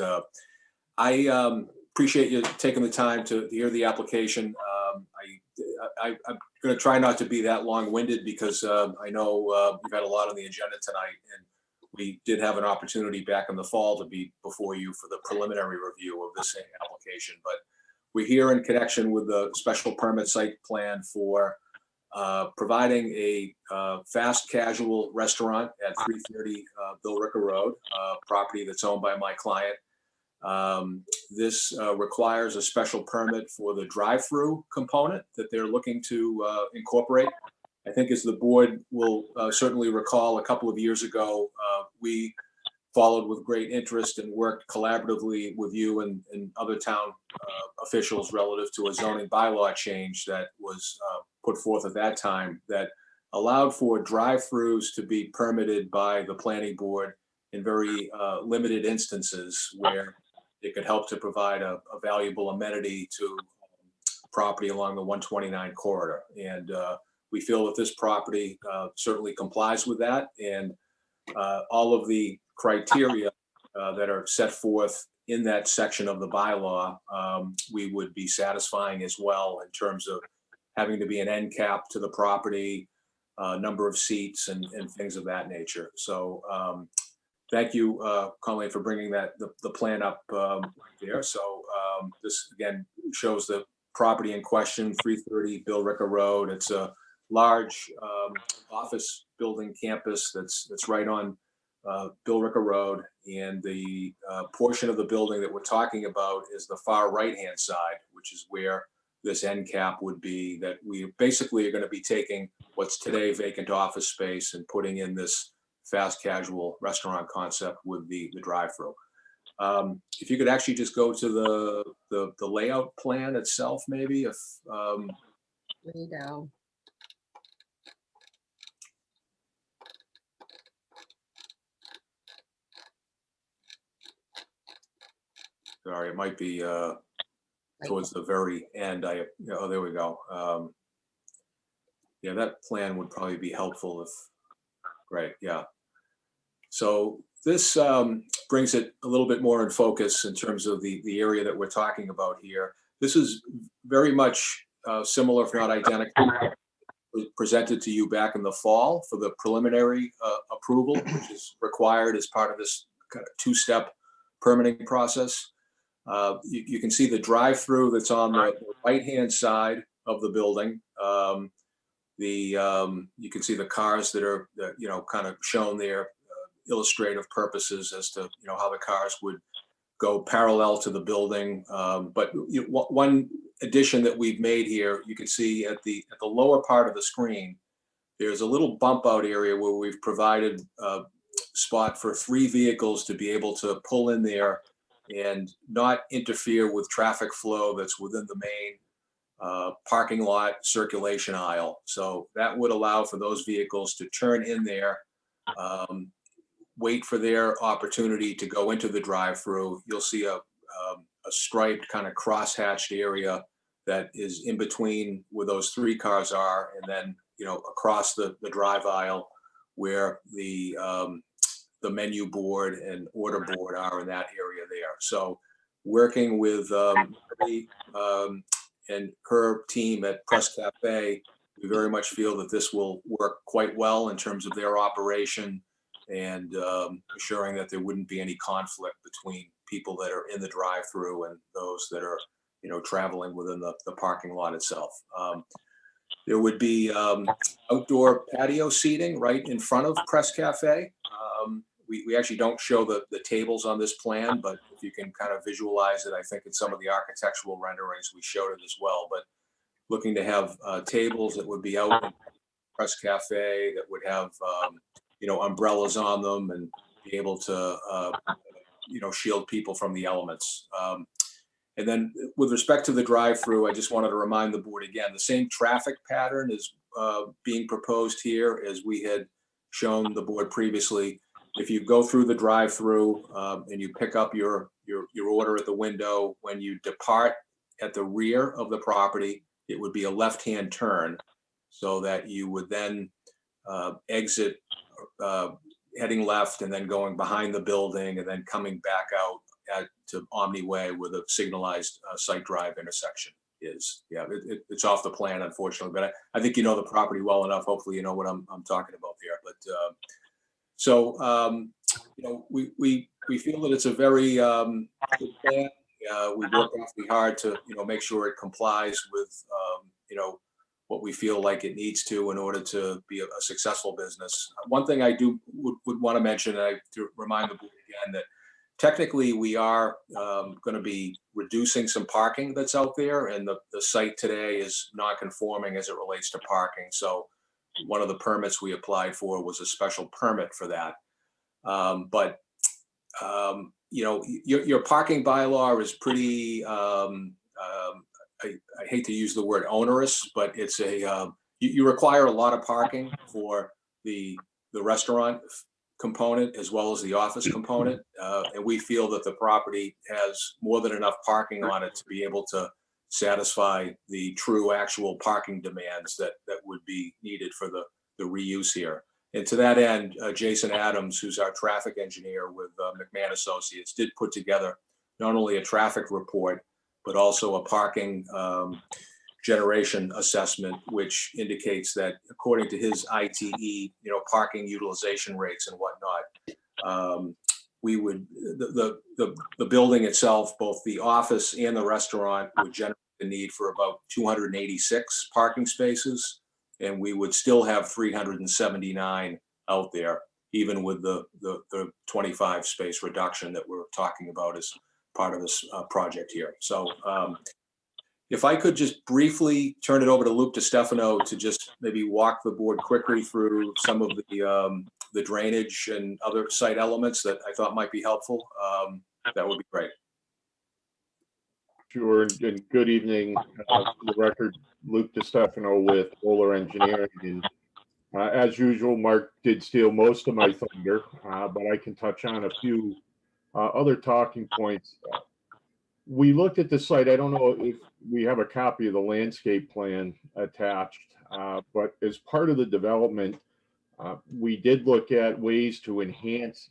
I appreciate you taking the time to hear the application. I'm going to try not to be that long-winded because I know we've had a lot on the agenda tonight, and we did have an opportunity back in the fall to be before you for the preliminary review of this application. But we're here in connection with the special permit site plan for providing a fast casual restaurant at 330 Billrica Road, property that's owned by my client. This requires a special permit for the drive-through component that they're looking to incorporate. I think as the board will certainly recall, a couple of years ago, we followed with great interest and worked collaboratively with you and other town officials relative to a zoning bylaw change that was put forth at that time that allowed for drive-throughs to be permitted by the planning board in very limited instances where it could help to provide a valuable amenity to property along the 129 corridor. And we feel that this property certainly complies with that. And all of the criteria that are set forth in that section of the bylaw, we would be satisfying as well in terms of having to be an end cap to the property, number of seats and things of that nature. So thank you, Colleen, for bringing the plan up there. So this again shows the property in question, 330 Billrica Road. It's a large office building campus that's right on Billrica Road, and the portion of the building that we're talking about is the far right-hand side, which is where this end cap would be. That we basically are going to be taking what's today vacant office space and putting in this fast casual restaurant concept with the drive-through. If you could actually just go to the layout plan itself, maybe if Way down. sorry, it might be towards the very end. Oh, there we go. Yeah, that plan would probably be helpful if, right, yeah. So this brings it a little bit more in focus in terms of the area that we're talking about here. This is very much similar, if not identical, presented to you back in the fall for the preliminary approval, which is required as part of this kind of two-step permitting process. You can see the drive-through that's on the right-hand side of the building. You can see the cars that are, kind of shown there, illustrative purposes as to, how the cars would go parallel to the building. But one addition that we've made here, you can see at the lower part of the screen, there's a little bump out area where we've provided a spot for 3 vehicles to be able to pull in there and not interfere with traffic flow that's within the main parking lot circulation aisle. So that would allow for those vehicles to turn in there, wait for their opportunity to go into the drive-through. You'll see a striped kind of cross-hatched area that is in between where those 3 cars are, and then across the drive aisle where the menu board and order board are in that area there. So working with Marie, and her team at Press Cafe, we very much feel that this will work quite well in terms of their operation and assuring that there wouldn't be any conflict between people that are in the drive-through and those that are, traveling within the parking lot itself. There would be outdoor patio seating right in front of Press Cafe. We actually don't show the tables on this plan, but if you can kind of visualize it, I think in some of the architectural renderings, we showed it as well. But looking to have tables that would be out in Press Cafe that would have, umbrellas on them and be able to, shield people from the elements. And then with respect to the drive-through, I just wanted to remind the board again, the same traffic pattern is being proposed here as we had shown the board previously. If you go through the drive-through and you pick up your order at the window, when you depart at the rear of the property, it would be a left-hand turn, so that you would then exit heading left and then going behind the building and then coming back out to Omni Way where the signalized site drive intersection is. Yeah, it's off the plan, unfortunately, but I think you know the property well enough. Hopefully you know what I'm talking about there. But you know, we feel that it's a very good plan. We work awfully hard to, you know, make sure it complies with, you know, what we feel like it needs to in order to be a successful business. One thing I would want to mention, and to remind the board again, that technically we are going to be reducing some parking that's out there, and the site today is non-conforming as it relates to parking. So one of the permits we applied for was a special permit for that. You know, your parking bylaw is pretty, I hate to use the word onerous, but it's you require a lot of parking for the restaurant component as well as the office component. And we feel that the property has more than enough parking on it to be able to satisfy the true actual parking demands that would be needed for the reuse here. And to that end, Jason Adams, who's our traffic engineer with McMahon Associates, did put together not only a traffic report, but also a parking generation assessment, which indicates that according to his ITE, you know, parking utilization rates and whatnot, we would, the building itself, both the office and the restaurant, would generate the need for about 286 parking spaces. And we would still have 379 out there, even with the 25 space reduction that we're talking about as part of this project here. So if I could just briefly turn it over to Luke DiStefano to just maybe walk the board quickly through some of the drainage and other site elements that I thought might be helpful, that would be great. Sure, and good evening. For the record, Luke DiStefano with Bowler Engineering. And as usual, Mark did steal most of my thunder, but I can touch on a few other talking points. We looked at the site. I don't know if we have a copy of the landscape plan attached, but as part of the development, we did look at ways to enhance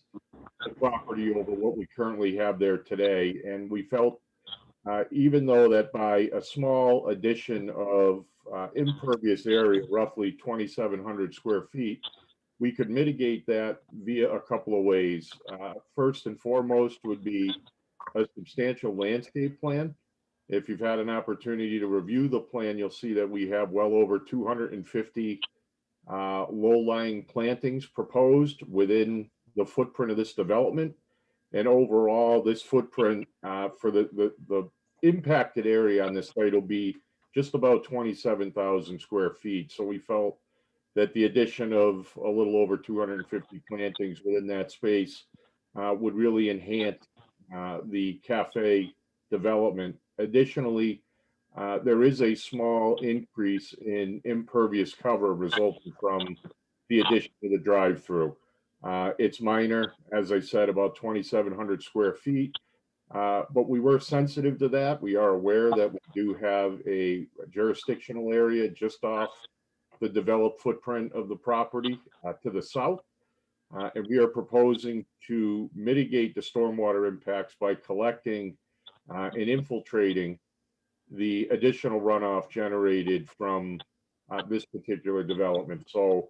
the property over what we currently have there today. And we felt even though that by a small addition of impervious area, roughly 2,700 square feet, we could mitigate that via a couple of ways. First and foremost would be a substantial landscape plan. If you've had an opportunity to review the plan, you'll see that we have well over 250 low-lying plantings proposed within the footprint of this development. And overall, this footprint for the impacted area on this site will be just about 27,000 square feet. So we felt that the addition of a little over 250 plantings within that space would really enhance the cafe development. Additionally, there is a small increase in impervious cover resulting from the addition to the drive-through. It's minor, as I said, about 2,700 square feet, but we were sensitive to that. We are aware that we do have a jurisdictional area just off the developed footprint of the property to the south. And we are proposing to mitigate the stormwater impacts by collecting and infiltrating the additional runoff generated from this particular development. So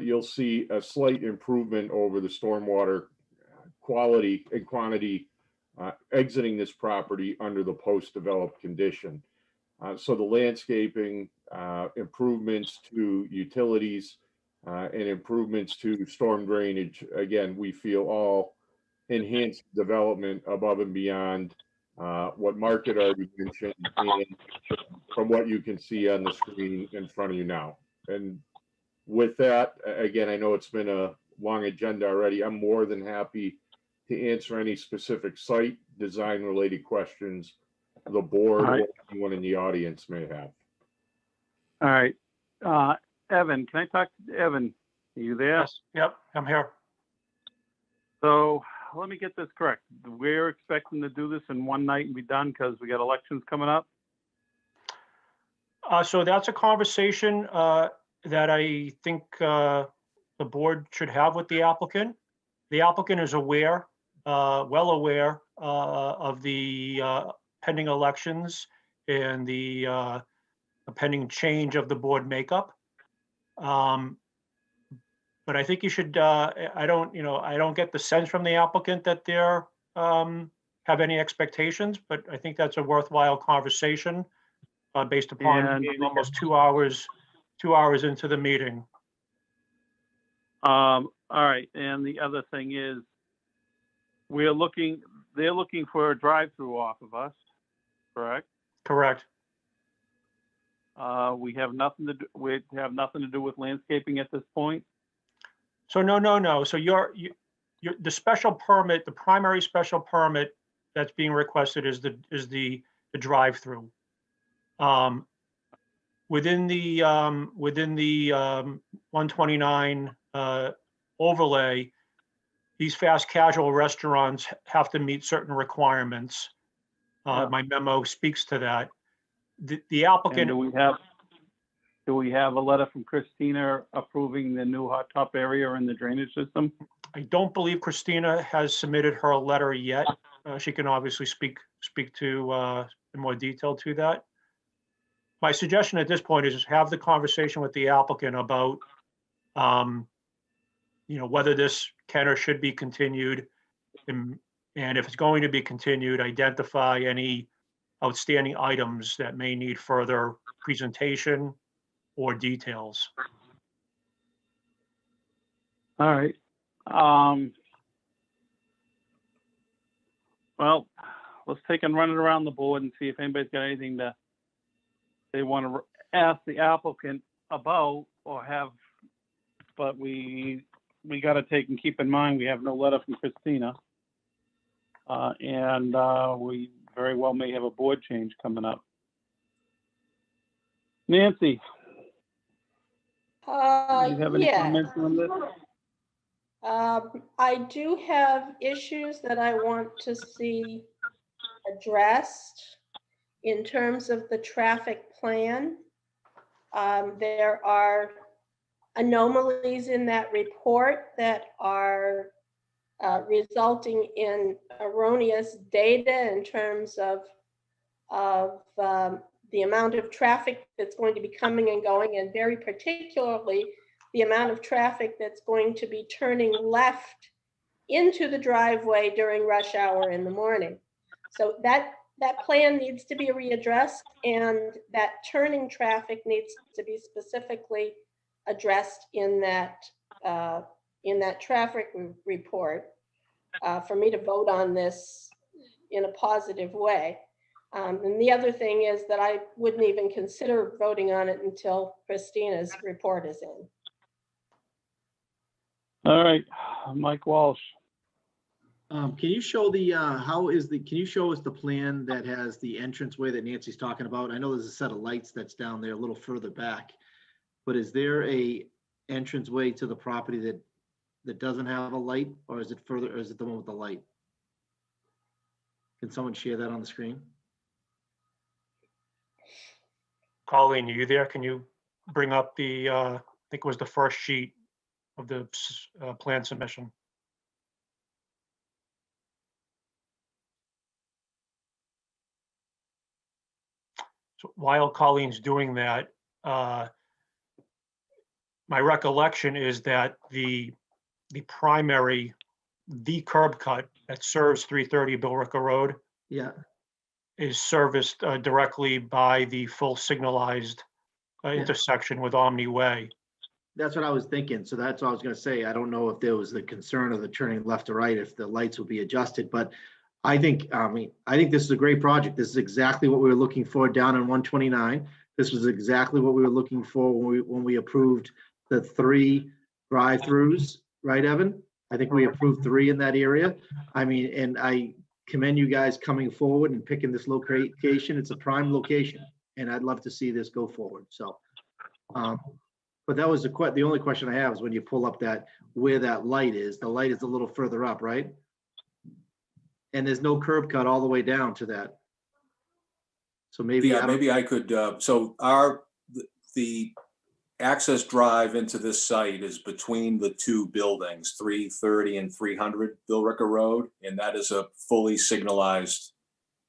you'll see a slight improvement over the stormwater quality and quantity exiting this property under the post-developed condition. So the landscaping, improvements to utilities, and improvements to storm drainage, again, we feel all enhanced development above and beyond what Mark had already mentioned and from what you can see on the screen in front of you now. And with that, again, I know it's been a long agenda already. I'm more than happy to answer any specific site design related questions the board or anyone in the audience may have. All right. Evan, can I talk to Evan? You there? Yes, yep, I'm here. So let me get this correct. We're expecting to do this in one night and be done because we got elections coming up. So that's a conversation that I think the board should have with the applicant. The applicant is aware, well aware of the pending elections and the pending change of the board makeup. But I think you should, I don't get the sense from the applicant that they're have any expectations, but I think that's a worthwhile conversation based upon And- being almost 2 hours into the meeting. All right, and the other thing is, they're looking for a drive-through off of us, correct? Correct. We have nothing to do with landscaping at this point. So no. So the special permit, the primary special permit that's being requested is the drive-through. Within the 129 overlay, these fast casual restaurants have to meet certain requirements. My memo speaks to that. The applicant. And do we have a letter from Christina approving the new hot top area in the drainage system? I don't believe Christina has submitted her letter yet. She can obviously speak to in more detail to that. My suggestion at this point is have the conversation with the applicant about, whether this can or should be continued, and if it's going to be continued, identify any outstanding items that may need further presentation or details. All right. Well, let's take and run it around the board and see if anybody's got anything that they want to ask the applicant about or have, but we got to take and keep in mind, we have no letter from Christina. And we very well may have a board change coming up. Nancy, do you have any Yeah. comments on this? I do have issues that I want to see addressed in terms of the traffic plan. There are anomalies in that report that are resulting in erroneous data in terms of the amount of traffic that's going to be coming and going, and very particularly the amount of traffic that's going to be turning left into the driveway during rush hour in the morning. So that plan needs to be readdressed, and that turning traffic needs to be specifically addressed in that traffic report for me to vote on this in a positive way. And the other thing is that I wouldn't even consider voting on it until Christina's report is in. All right, Mike Walsh. Can you show can you show us the plan that has the entranceway that Nancy's talking about? I know there's a set of lights that's down there a little further back, but is there a entranceway to the property that doesn't have a light, or is it further, or is it the one with the light? Can someone share that on the screen? Colleen, are you there? Can you bring up the, I think it was the first sheet of the plan submission? So while Colleen's doing that, my recollection is that the primary, the curb cut that serves 330 Billrica Road Yeah. is serviced directly by the full signalized intersection with Omni Way. That's what I was thinking. So that's what I was going to say. I don't know if there was the concern of the turning left or right, if the lights will be adjusted, but I think this is a great project. This is exactly what we were looking for down in 129. This was exactly what we were looking for when we approved the 3 drive-throughs, right, Evan? I think we approved 3 in that area. I mean, and I commend you guys coming forward and picking this location. It's a prime location, and I'd love to see this go forward. So But that was the only question I have is when you pull up where that light is, the light is a little further up, right? And there's no curb cut all the way down to that. So maybe, Yeah, maybe I could, so the access drive into this site is between the two buildings, 330 and 300 Billrica Road, and that is a fully signalized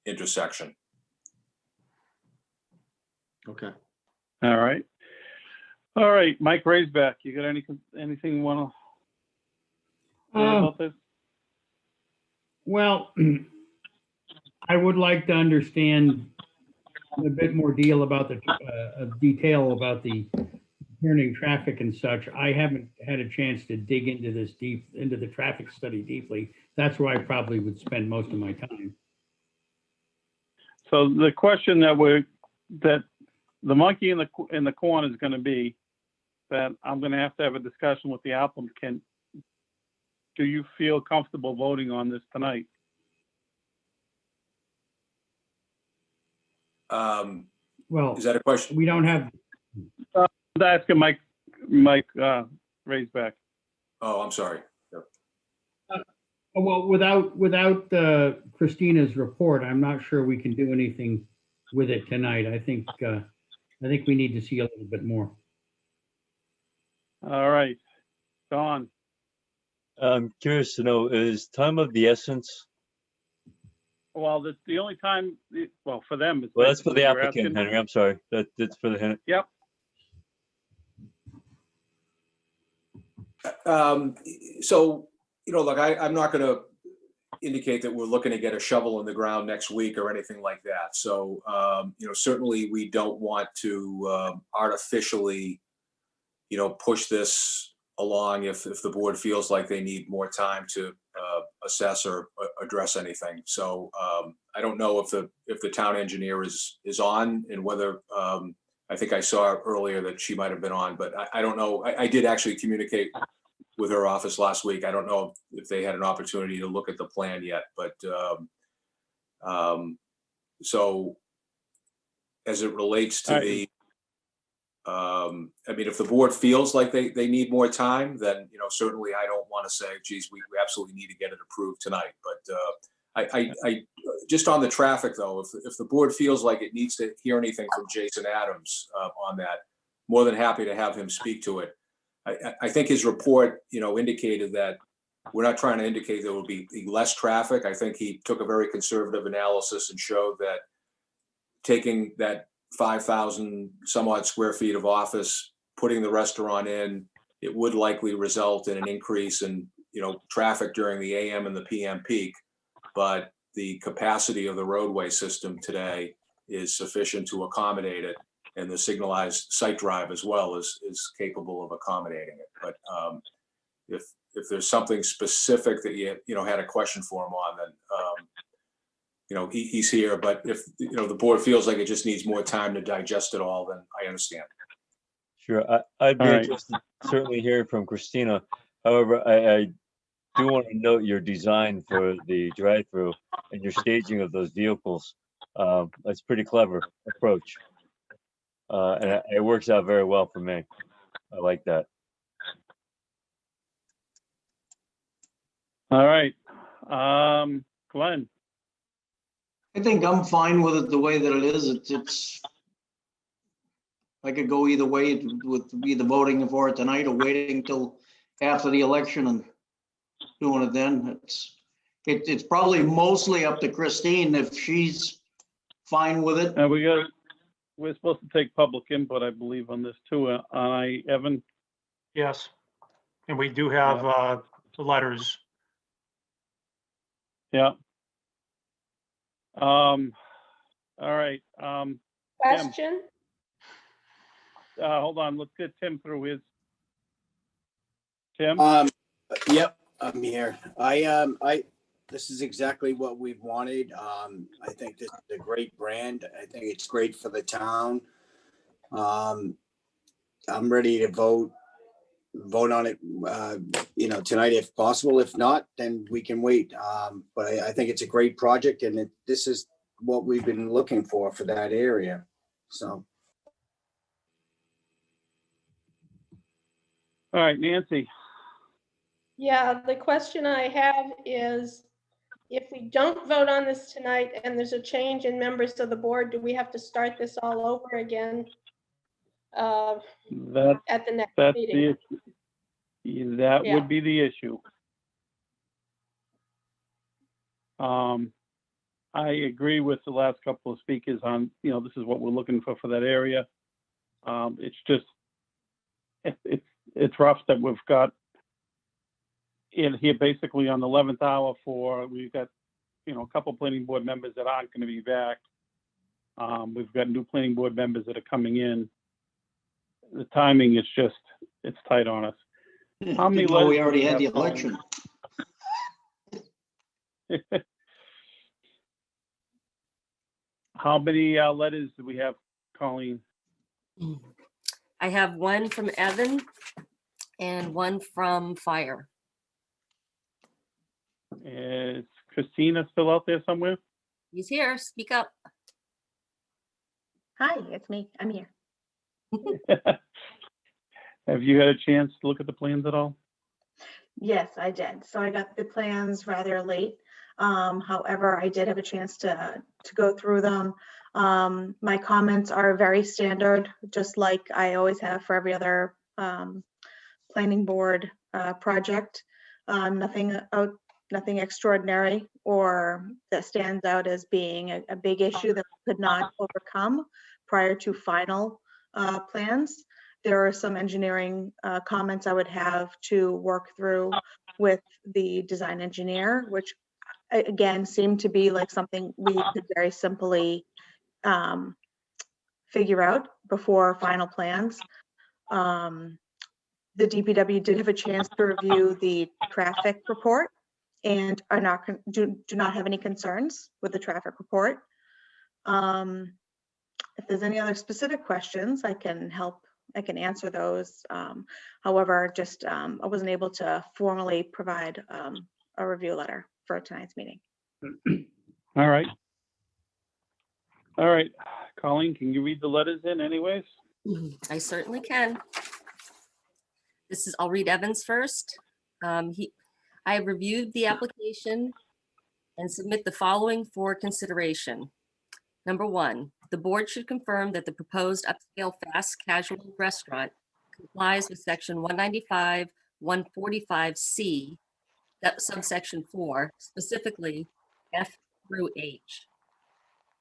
intersection. Okay. All right. All right, Mike Raisback, you got anything you want to say about this? Well, I would like to understand a bit more detail about the turning traffic and such. I haven't had a chance to dig into the traffic study deeply. That's where I probably would spend most of my time. So the question that the monkey in the corn is going to be that I'm going to have a discussion with the applicant. Do you feel comfortable voting on this tonight? Well, is that a question? We don't have. That's Mike Raisback. Oh, I'm sorry. Yep. Well, without Christina's report, I'm not sure we can do anything with it tonight. I think we need to see a little bit more. All right, Don. I'm curious to know, is time of the essence? Well, that's the only time. Well, for them. Well, that's for the you're applicant, asking. Henry. I'm sorry. That's for the. Yep. So, look, I'm not going to indicate that we're looking to get a shovel in the ground next week or anything like that. So, certainly we don't want to artificially, push this along if the board feels like they need more time to assess or address anything. So I don't know if the town engineer is on, and whether I think I saw earlier that she might have been on, but I don't know. I did actually communicate with her office last week. I don't know if they had an opportunity to look at the plan yet, but so as it relates to the, if the board feels like they need more time, then, certainly I don't want to say, geez, we absolutely need to get it approved tonight. But I just on the traffic though, if the board feels like it needs to hear anything from Jason Adams on that, more than happy to have him speak to it. I think his report, indicated that we're not trying to indicate there will be less traffic. I think he took a very conservative analysis and showed that taking that 5,000 some odd square feet of office, putting the restaurant in, it would likely result in an increase in, traffic during the AM and the PM peak. But the capacity of the roadway system today is sufficient to accommodate it. And the signalized site drive as well is capable of accommodating it. But if there's something specific that you had a question for him on, then he's here. But if the board feels like it just needs more time to digest it all, then I understand. Sure, I'd be interested certainly hearing from Christina. However, I do want to note your design for the drive-through and your staging of those vehicles. That's a pretty clever approach. And it works out very well for me. I like that. All right. Glenn. I think I'm fine with it the way that it is. It's I could go either way with either voting for it tonight or waiting till after the election and doing it then. It's probably mostly up to Christine if she's fine with it. And we're supposed to take public input, I believe, on this too. Evan? Yes. And we do have the letters. Yeah. All right. Question? Tim, hold on. Let's get Tim through his. Tim? Yep, I'm here. This is exactly what we've wanted. I think this is a great brand. I think it's great for the town. I'm ready to vote on it, tonight if possible. If not, then we can wait. But I think it's a great project, and this is what we've been looking for that area. So. All right, Nancy. Yeah, the question I have is, if we don't vote on this tonight and there's a change in members of the board, do we have to start this all over again? That, At the next that's meeting? that Yeah. would be the issue. I agree with the last couple of speakers on, this is what we're looking for that area. It's just, it's rough that we've got in here basically on the 11th hour we've got, a couple planning board members that aren't going to be back. We've got new planning board members that are coming in. The timing is just, it's tight on us. How many Didn't know we letters do already had have, the Colleen? election. How many letters do we have, Colleen? I have one from Evan and one from Fire. Is Christina still out there somewhere? He's here. Speak up. Hi, it's me. I'm here. Have you had a chance to look at the plans at all? Yes, I did. So I got the plans rather late. However, I did have a chance to go through them. My comments are very standard, just like I always have for every other planning board project. Nothing extraordinary or that stands out as being a big issue that we could not overcome prior to final plans. There are some engineering comments I would have to work through with the design engineer, which again seemed to be like something we could very simply figure out before final plans. The DPW did have a chance to review the traffic report and do not have any concerns with the traffic report. If there's any other specific questions, I can answer those. However, just I wasn't able to formally provide a review letter for tonight's meeting. All right. All right, Colleen, can you read the letters in anyways? I certainly can. I'll read Evans first. I have reviewed the application and submit the following for consideration. Number one, the board should confirm that the proposed upscale fast casual restaurant complies with section 195, 145C, subsection 4, specifically F through H.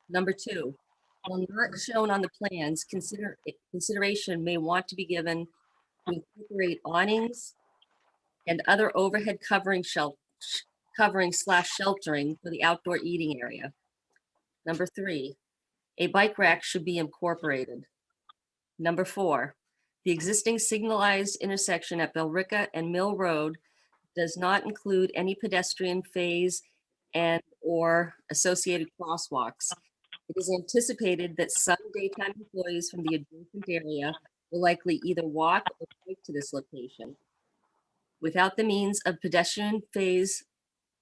Number two, while not shown on the plans, consideration may want to be given to incorporate awnings and other overhead covering / sheltering for the outdoor eating area. Number three, a bike rack should be incorporated. Number four, the existing signalized intersection at Billerica and Mill Road does not include any pedestrian phase and/or associated crosswalks. It is anticipated that some daytime employees from the adjacent area will likely either walk or bike to this location. Without the means of pedestrian phase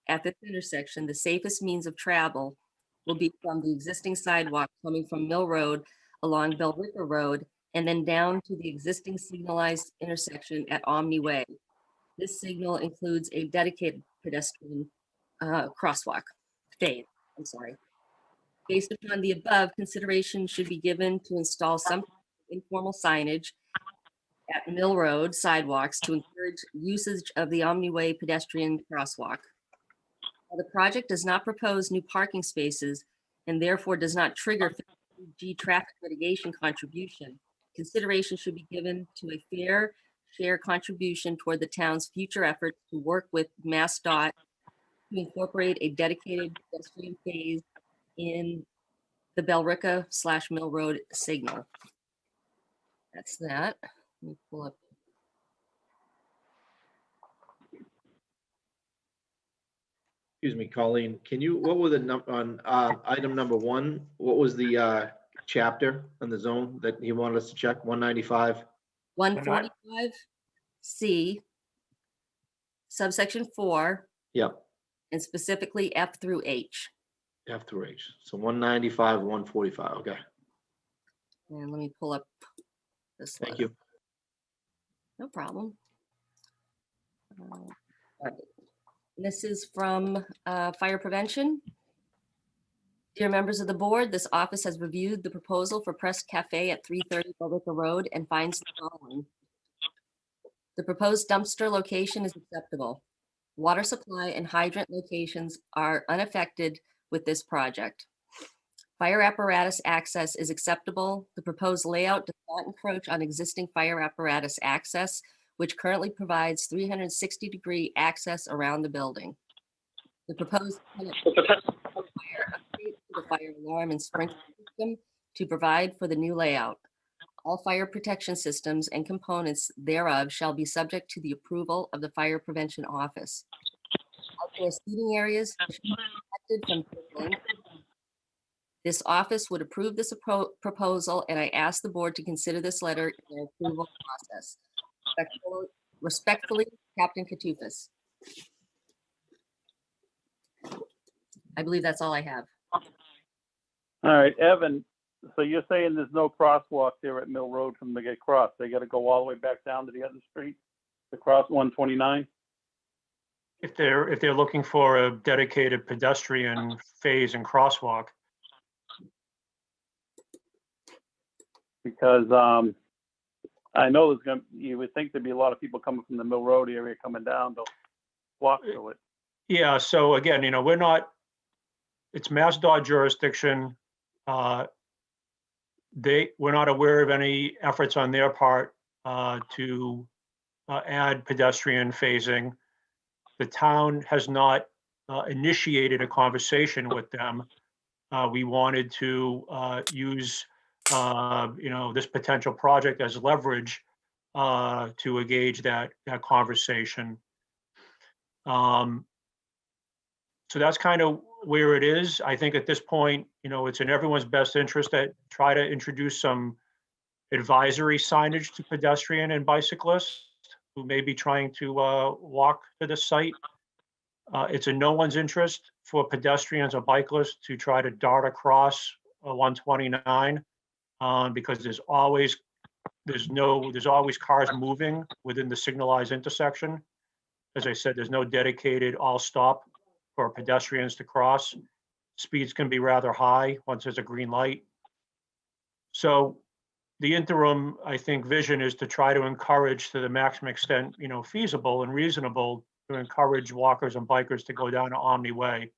at this intersection, the safest means of travel will be from the existing sidewalk coming from Mill Road along Billerica Road and then down to the existing signalized intersection at Omni Way. This signal includes a dedicated pedestrian crosswalk phase. Based upon the above, consideration should be given to install some informal signage at Mill Road sidewalks to encourage usage of the Omni Way pedestrian crosswalk. While the project does not propose new parking spaces and therefore does not trigger G traffic mitigation contribution, consideration should be given to a fair share contribution toward the town's future efforts to work with MassDOT to incorporate a dedicated pedestrian phase in the Billerica / Mill Road signal. That's that. Let me pull up. Excuse me, Colleen, what were the on item number 1? What was the chapter on the zone that he wanted us to check? 195? 145C, subsection 4. Yep. And specifically F through H. F through H. So 195, 145. Okay. And let me pull up this. Thank you. No problem. All right. This is from Fire Prevention. Dear members of the board, this office has reviewed the proposal for Press Cafe at 330 Billrica Road and finds the following. The proposed dumpster location is acceptable. Water supply and hydrant locations are unaffected with this project. Fire apparatus access is acceptable. The proposed layout does not encroach on existing fire apparatus access, which currently provides 360-degree access around the building. The proposed tenant fire update to the fire alarm and sprinkler system to provide for the new layout. All fire protection systems and components thereof shall be subject to the approval of the Fire Prevention Office. Outdoor seating areas should be protected from trickling. This office would approve this proposal, and I ask the board to consider this letter in their approval process. Respectfully, Captain Katufis. I believe that's all I have. All right, Evan, so you're saying there's no crosswalk there at Mill Road from the get cross? They gotta go all the way back down to the other street, to cross 129? If they're looking for a dedicated pedestrian phase and crosswalk. Because I know you would think there'd be a lot of people coming from the Mill Road area coming down to walk through it. Yeah, so again, it's MassDOT jurisdiction. We're not aware of any efforts on their part to add pedestrian phasing. The town has not initiated a conversation with them. We wanted to use this potential project as leverage to engage that conversation. So that's kind of where it is. I think at this point, it's in everyone's best interest to try to introduce some advisory signage to pedestrian and bicyclists who may be trying to walk to the site. It's in no one's interest for pedestrians or bicyclists to try to dart across 129 because there's always cars moving within the signalized intersection. As I said, there's no dedicated all stop for pedestrians to cross. Speeds can be rather high once there's a green light. So the interim, I think, vision is to try to encourage to the maximum extent, feasible and reasonable to encourage walkers and bikers to go down to Omni Way.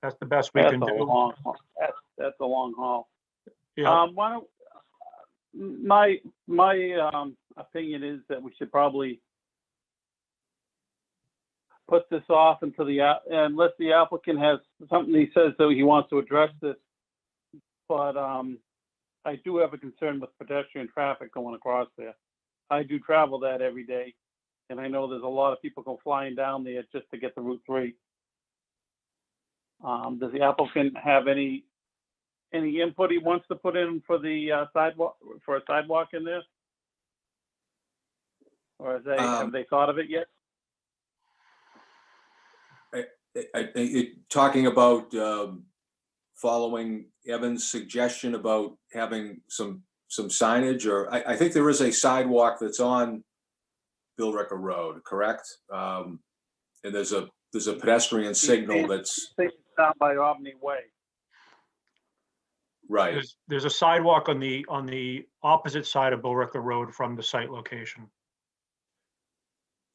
That's the best we can do. That's a long haul. Yeah. My opinion is that we should probably put this off until unless the applicant has something he says that he wants to address this. But I do have a concern with pedestrian traffic going across there. I do travel that every day, and I know there's a lot of people go flying down there just to get to Route 3. Does the applicant have any input he wants to put in for the sidewalk, for a sidewalk in there? Or have they thought of it yet? Talking about following Evan's suggestion about having some signage, or I think there is a sidewalk that's on Billrica Road, correct? And there's a pedestrian signal that's down by Omni Way. Right. There's a sidewalk on the opposite side of Billrica Road from the site location.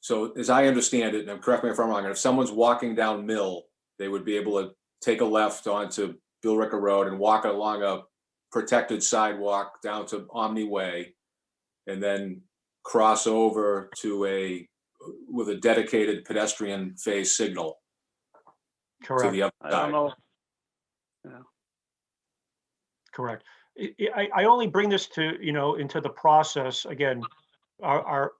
So as I understand it, and correct me if I'm wrong, if someone's walking down Mill, they would be able to take a left onto Billrica Road and walk along a protected sidewalk down to Omni Way, and then cross over to with a dedicated pedestrian phase signal. Correct. To the other side. I don't know. Yeah. Correct. I only bring this to, into the process, again,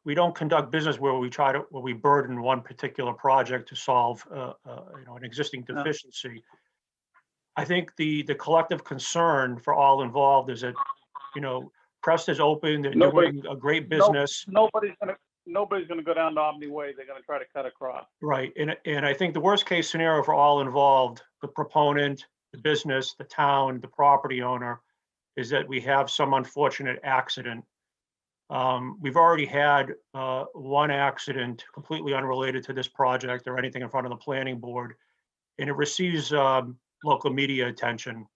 we don't conduct business where we burden one particular project to solve, an existing deficiency. I think the collective concern for all involved is that, Prest is open, they're doing a great business. Nobody's gonna go down to Omni Way. They're gonna try to cut across. Right, and I think the worst case scenario for all involved, the proponent, the business, the town, the property owner, is that we have some unfortunate accident We've already had one accident completely unrelated to this project or anything in front of the planning board, and it receives local media attention.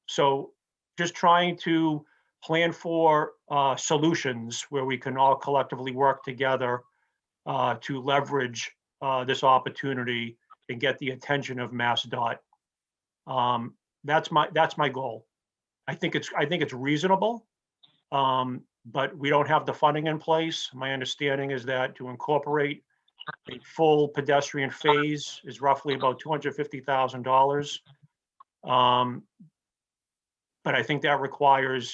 So just trying to plan for solutions where we can all collectively work together to leverage this opportunity and get the attention of MassDOT. That's my goal. I think it's reasonable, but we don't have the funding in place. My understanding is that to incorporate a full pedestrian phase is roughly about $250,000. But I think that requires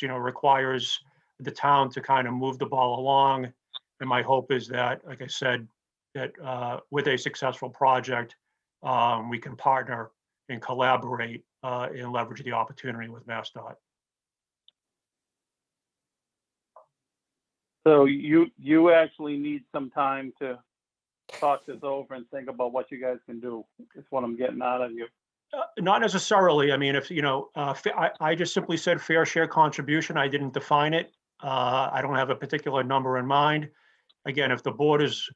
the town to kind of move the ball along. And my hope is that, like I said, that with a successful project, we can partner and collaborate and leverage the opportunity with MassDOT. So you actually need some time to talk this over and think about what you guys can do. Is what I'm getting out of you. Not necessarily. I mean, if I just simply said fair share contribution. I didn't define it. I don't have a particular number in mind. Again, if the board's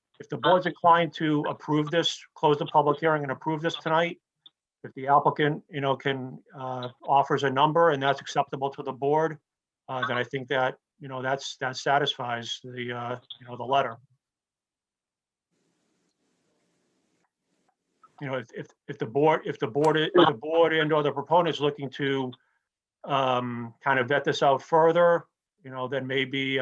inclined to approve this, close the public hearing and approve this tonight. If the applicant, can offers a number and that's acceptable to the board, then I think that that satisfies the the letter. If the board and or the proponent is looking to kind of vet this out further, then maybe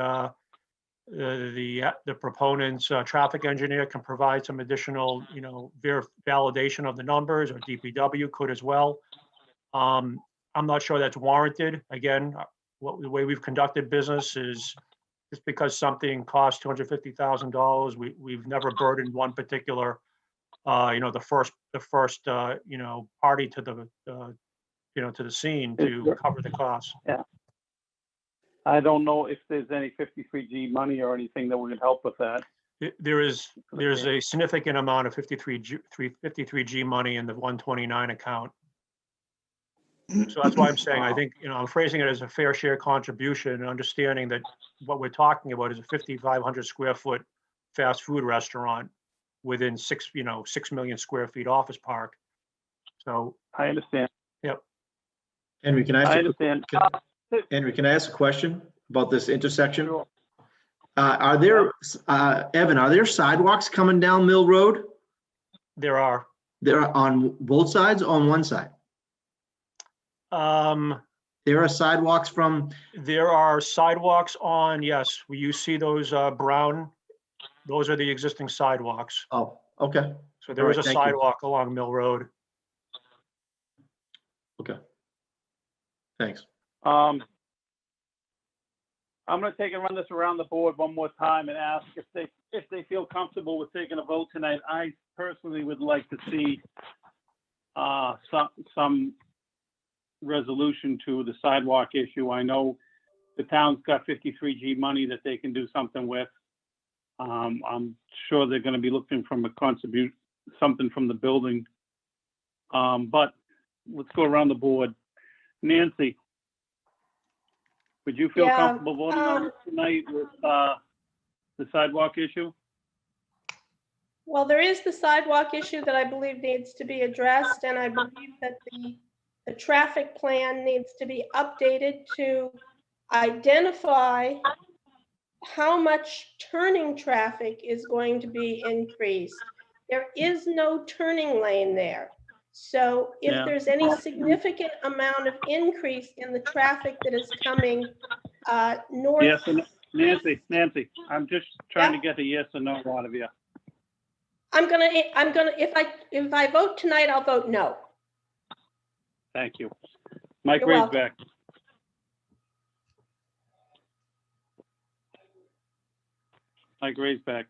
the proponent's traffic engineer can provide some additional, validation of the numbers, or DPW could as well. I'm not sure that's warranted. Again, the way we've conducted business is just because something costs $250,000, we've never burdened one particular, the first party to the, to the scene to cover the costs. Yeah. I don't know if there's any 53G money or anything that would help with that. There's a significant amount of 53G money in the 129 account. So that's why I'm saying, I think, I'm phrasing it as a fair share contribution and understanding that what we're talking about is a 5,500 square foot fast food restaurant within 6 million square feet office park. So I understand. Yep. Henry, can I understand. Henry, can I ask a question about this intersection? Sure. Are there, Evan, are there sidewalks coming down Mill Road? There are. There are on both sides, or on one side? There are sidewalks from. There are sidewalks on, yes. You see those brown, those are the existing sidewalks. Oh, okay. So there is a sidewalk along Mill Road. Okay. Thanks. I'm going to take and run this around the board one more time and ask if they feel comfortable with taking a vote tonight. I personally would like to see some resolution to the sidewalk issue. I know the town's got 53G money that they can do something with. I'm sure they're going to be looking from something from the building. But let's go around the board. Nancy, would you feel comfortable voting on this tonight with the sidewalk issue? Well, there is the sidewalk issue that I believe needs to be addressed, and I believe that the traffic plan needs to be updated to identify how much turning traffic is going to be increased. There is no turning lane there. So if there's any significant amount of increase in the traffic that is coming north. Yes, Nancy, I'm just trying to get a yes or no out of you. I'm gonna, if I vote tonight, I'll vote no. Thank you. Mike You're welcome. Raisback. Mike Raisback.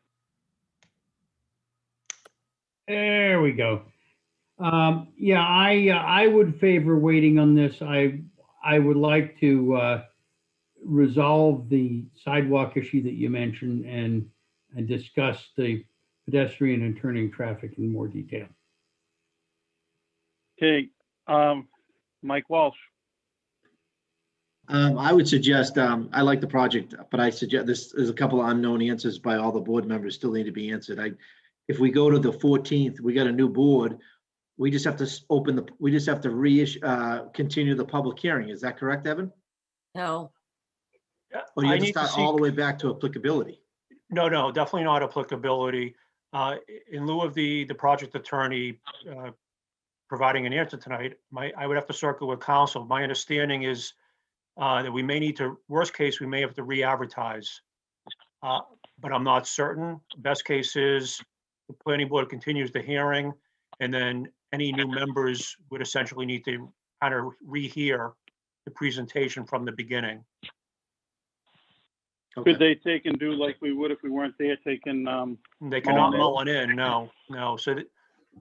There we go. Yeah, I would favor waiting on this. I would like to resolve the sidewalk issue that you mentioned and discuss the pedestrian and turning traffic in more detail. Okay, Mike Walsh. I would suggest, I like the project, but I suggest there's a couple of unknown answers by all the board members still need to be answered. If we go to the 14th, we got a new board. We just have to we just have to continue the public hearing. Is that correct, Evan? No, Or do you I have to need to start all seek- the way back to applicability? No, definitely not applicability. In lieu of the project attorney providing an answer tonight, I would have to circle with counsel. My understanding is that we may need to, worst case, we may have to re-advertise. But I'm not certain. Best case is the planning board continues the hearing, and then any new members would essentially need to kind of rehear the presentation from the beginning. Could they take and do like we would if we weren't there, taking, They cannot Mull mull it in, no. So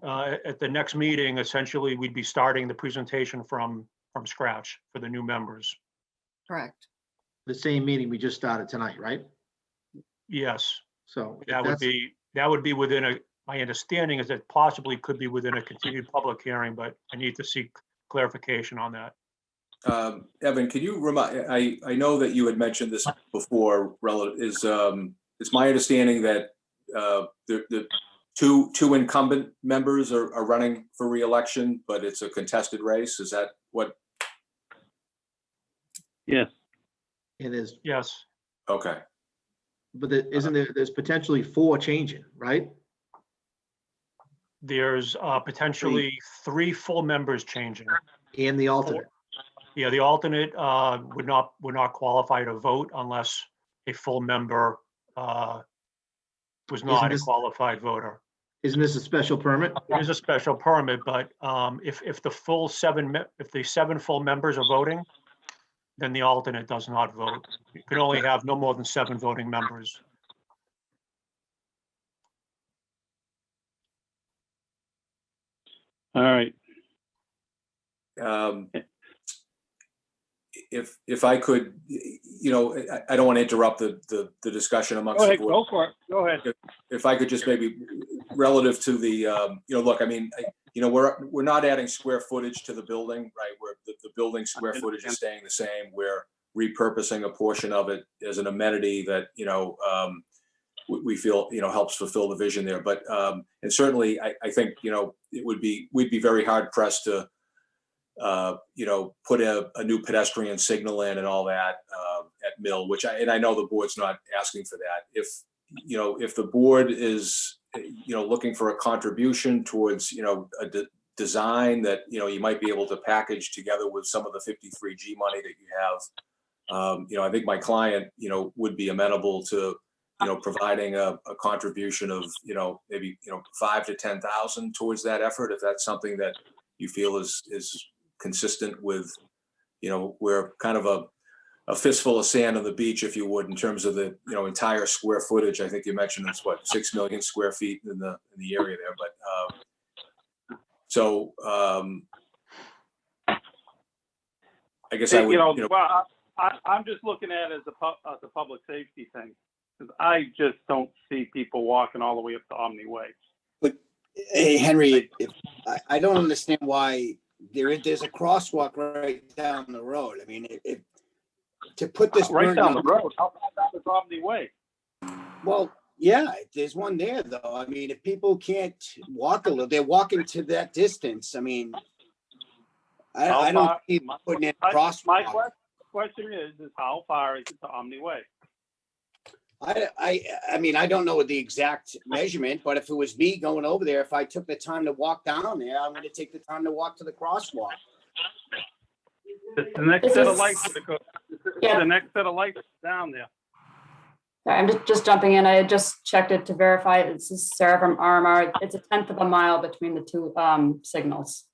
at the next meeting, essentially, we'd be starting the presentation from scratch for the new members. correct. The same meeting we just started tonight, right? Yes, So if that would be within my understanding is that possibly could be within a continued public hearing, but I need to seek clarification on that. Evan, can you remind, I know that you had mentioned this before, it's my understanding that the two incumbent members are running for re-election, but it's a contested race. Is that what? Yes. It is. Yes. Okay. But there's potentially 4 changing, right? There's potentially 3 full members changing. And the alternate. Yeah, the alternate would not qualify to vote unless a full member was not a qualified voter. Isn't this a special permit? It is a special permit, but if the 7 full members are voting, then the alternate does not vote. You can only have no more than 7 voting members. All right. If I could, I don't want to interrupt the discussion amongst Go the ahead, board. go for it. Go ahead. If I could just maybe relative to the, look, I mean, we're not adding square footage to the building, right? Where the building square footage is staying the same. We're repurposing a portion of it as an amenity that, we feel, helps fulfill the vision there. But, and certainly I think, we'd be very hard pressed to, put a new pedestrian signal in and all that at Mill, which I know the board's not asking for that. If the board is, looking for a contribution towards, a design that, you might be able to package together with some of the 53G money that you have, I think my client, would be amenable to, providing a contribution of, maybe, 5 to 10,000 towards that effort, if that's something that you feel is consistent with, we're kind of a fistful of sand on the beach, if you would, in terms of the, entire square footage. I think you mentioned it's 6 million square feet in the area there, but so I guess I would, well, I'm just looking at it as a public safety thing, because I just don't see people walking all the way up to Omni Way. But hey, Henry, I don't understand why there's a crosswalk right down the road. I mean, to put this Right burden down on- the road. How far down is Omni Way? Well, yeah, there's one there though. I mean, if people can't walk a little, they're walking to that distance. I mean, I don't see putting in a crosswalk. My question is how far is it to Omni Way? I mean, I don't know the exact measurement, but if it was me going over there, if I took the time to walk down there, I'm going to take the time to walk to the crosswalk. It's the next set of lights. The next set of lights down there. Sorry, I'm just jumping in. I had just checked it to verify. This is Sarah from RMR. It's a 1/10 of a mile between the 2 signals.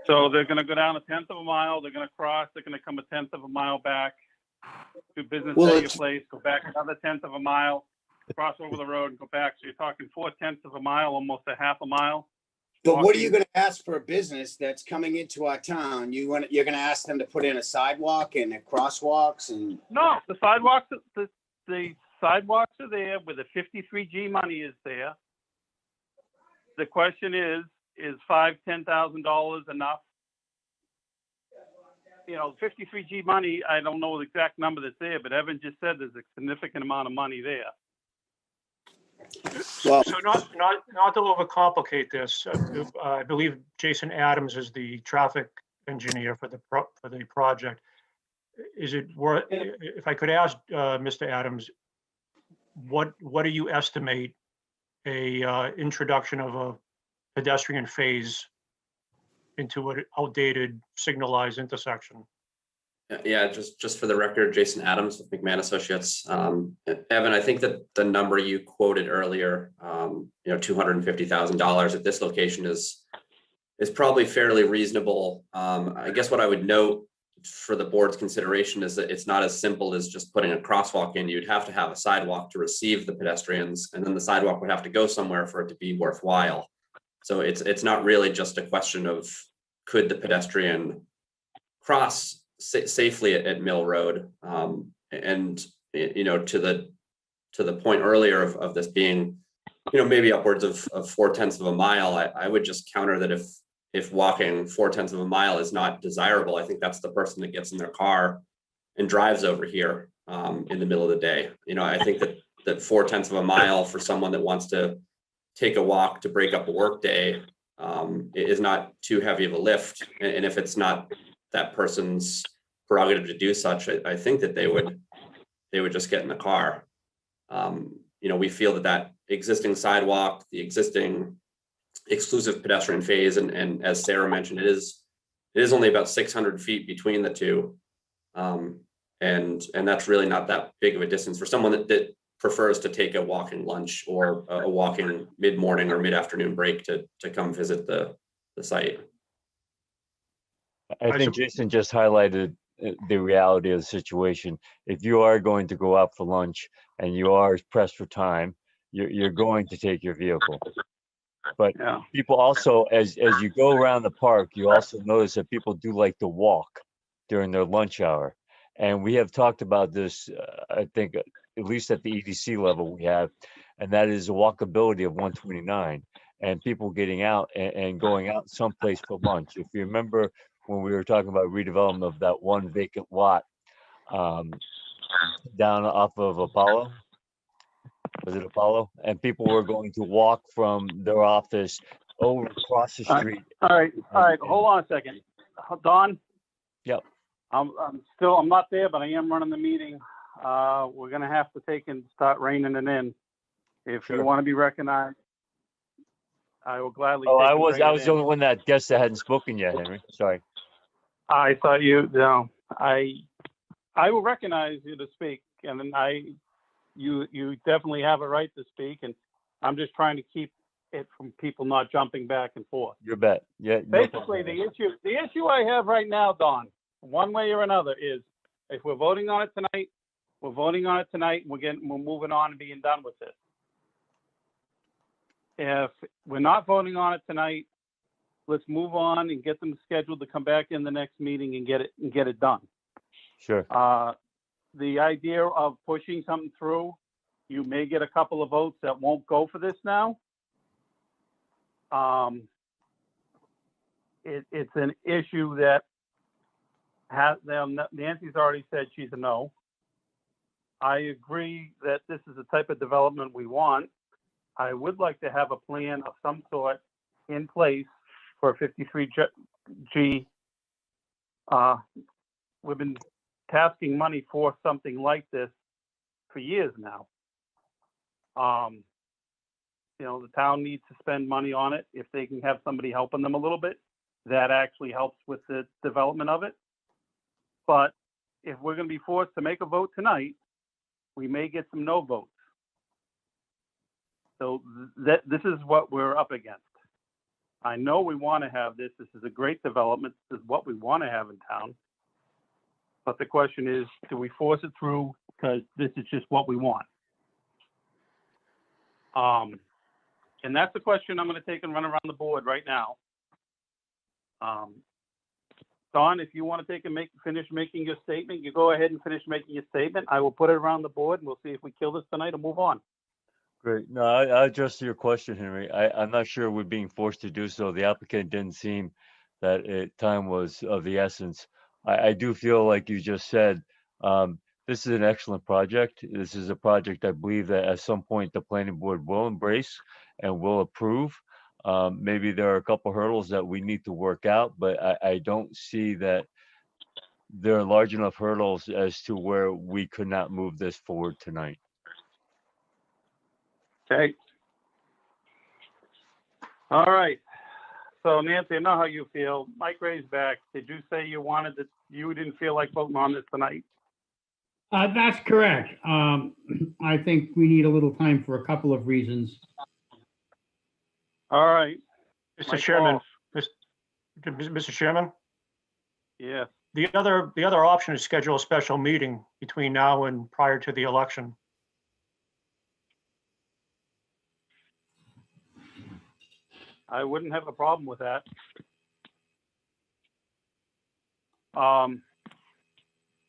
So they're going to go down a 1/10 of a mile. They're going to cross. They're going to come a 1/10 of a mile back to Business Area Place. Go back another 1/10 of a mile. Cross over the road and go back. So you're talking 4/10 of a mile, almost a half a mile. But what are you going to ask for a business that's coming into our town? You're going to ask them to put in a sidewalk and crosswalks and No, the sidewalks. The sidewalks are there where the 53G money is there. The question is $5,000, $10,000 enough? 53G money, I don't know the exact number that's there, but Evan just said there's a significant amount of money there. Well, So not to overcomplicate this, I believe Jason Adams is the traffic engineer for the project. Is it worth, if I could ask Mr. Adams, what do you estimate a introduction of a pedestrian phase into an outdated signalized intersection? Yeah, just for the record, Jason Adams with McMahon Associates. Evan, I think that the number you quoted earlier, $250,000 at this location is probably fairly reasonable. I guess what I would note for the board's consideration is that it's not as simple as just putting a crosswalk in. You'd have to have a sidewalk to receive the pedestrians, and then the sidewalk would have to go somewhere for it to be worthwhile. So it's not really just a question of could the pedestrian cross safely at Mill Road, and to the point earlier of this being maybe upwards of 4/10 of a mile. I would just counter that if walking 4/10 of a mile is not desirable, I think that's the person that gets in their car and drives over here in the middle of the day. I think that 4/10 of a mile for someone that wants to take a walk to break up a work day is not too heavy of a lift. And if it's not that person's prerogative to do such, I think that they would just get in the car. We feel that existing sidewalk, the existing exclusive pedestrian phase, and as Sarah mentioned, it is only about 600 feet between the two. And that's really not that big of a distance for someone that prefers to take a walking lunch or a walking mid-morning or mid-afternoon break to come visit the site. I think Jason just highlighted the reality of the situation. If you are going to go out for lunch and you are pressed for time, you're going to take your vehicle. But people also, as you go around the park, you also notice that people do like to walk during their lunch hour. And we have talked about this, I think, at least at the EDC level we have, and that is the walkability of 129 and people getting out and going out someplace for lunch. If you remember when we were talking about redevelopment of that one vacant lot down off of Apollo, was it Apollo? And people were going to walk from their office over across the street. All right. Hold on a second. Don? Yep. I'm not there, but I am running the meeting. We're gonna have to take and start reining it in. If you want to be recognized, I will gladly. Oh, I was the only one that guessed that hadn't spoken yet, Henry. Sorry. I thought I will recognize you to speak, and then you definitely have a right to speak, and I'm just trying to keep it from people not jumping back and forth. You bet. Yeah. Basically, the issue I have right now, Don, one way or another, is if we're voting on it tonight, we're voting on it tonight, and we're moving on and being done with this. If we're not voting on it tonight, let's move on and get them scheduled to come back in the next meeting and get it done. Sure. The idea of pushing something through, you may get a couple of votes that won't go for this now. It's an issue that Nancy's already said she's a no. I agree that this is the type of development we want. I would like to have a plan of some sort in place for 53G. We've been tasking money for something like this for years now. The town needs to spend money on it. If they can have somebody helping them a little bit, that actually helps with the development of it. But if we're going to be forced to make a vote tonight, we may get some no votes. So this is what we're up against. I know we want to have this. This is a great development. This is what we want to have in town. But the question is, do we force it through because this is just what we want? And that's the question I'm going to take and run around the board right now. Don, if you want to take and finish making your statement, you go ahead and finish making your statement. I will put it around the board and we'll see if we kill this tonight and move on. Great. No, I addressed your question, Henry. I'm not sure we're being forced to do so. The applicant didn't seem that time was of the essence. I do feel like you just said, this is an excellent project. This is a project I believe that at some point the planning board will embrace and will approve. Maybe there are a couple hurdles that we need to work out, but I don't see that there are large enough hurdles as to where we could not move this forward tonight. Okay. All right. So Nancy, I know how you feel. Mike Ray's back. Did you say you didn't feel like voting on this tonight? That's correct. I think we need a little time for a couple of reasons. All right. Mr. Mike Chairman, Paul. Mr. Chairman, Yeah. the other option is schedule a special meeting between now and prior to the election. I wouldn't have a problem with that.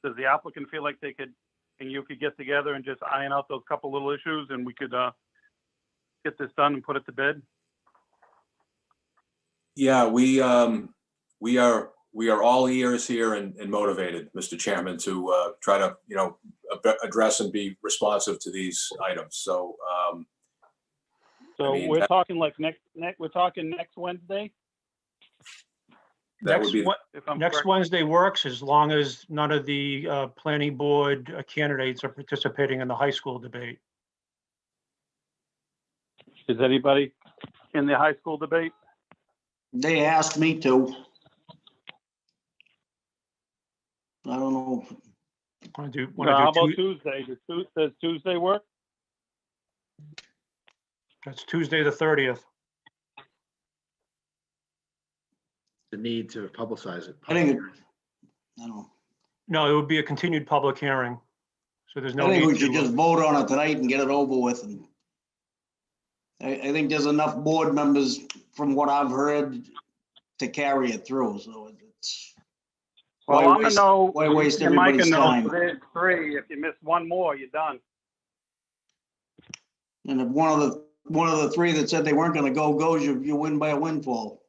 Does the applicant feel like they could, and you could get together and just iron out those couple little issues and we could get this done and put it to bed? Yeah, we are all ears here and motivated, Mr. Chairman, to try to, address and be responsive to these items. So, So I mean, we're talking like we're talking next Wednesday? that would be, Next Wednesday works as long as none of the planning board candidates are participating in the high school debate. Is anybody in the high school debate? They asked me to. I don't know. How about Tuesday? Does Tuesday work? That's Tuesday, the 30th. The need to publicize it. I think, I don't know. No, it would be a continued public hearing. So there's no I think need we should to. just vote on it tonight and get it over with. And I think there's enough board members, from what I've heard, to carry it through. So it's. Well, I want to know. Why waste and Mike everybody's knows time? there's 3. If you miss one more, you're done. And if one of the 3 that said they weren't gonna goes, you win by a windfall.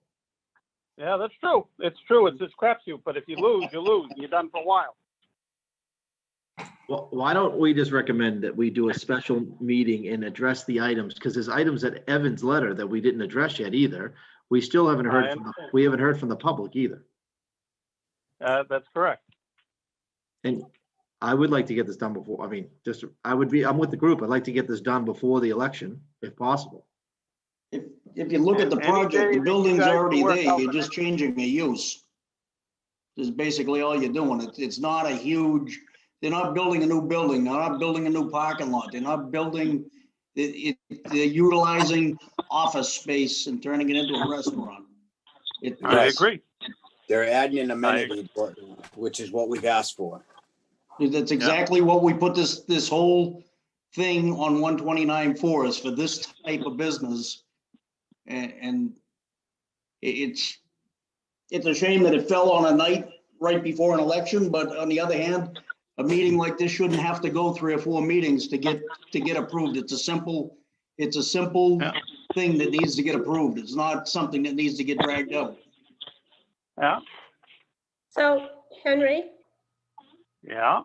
Yeah, that's true. It's true. It's just crapshoot. But if you lose, you lose. You're done for a while. Well, why don't we just recommend that we do a special meeting and address the items? Because there's items at Evan's letter that we didn't address yet either. We still haven't heard we haven't heard from the public either. That's correct. And I would like to get this done before, I'm with the group. I'd like to get this done before the election, if possible. If you look at the project, the building's already there. You're just changing the use. Is basically all you're doing. It's not a huge, they're not building a new building. They're not building a new parking lot. They're not building, they're utilizing office space and turning it into a restaurant. I agree. They're adding an amenity, which is what we've asked for. That's exactly what we put this whole thing on 129 for, is for this type of business. And it's a shame that it fell on a night right before an election, but on the other hand, a meeting like this shouldn't have to go 3 or 4 meetings to get approved. It's a simple thing that needs to get approved. It's not something that needs to get dragged out. Yeah. So, Henry, Yeah.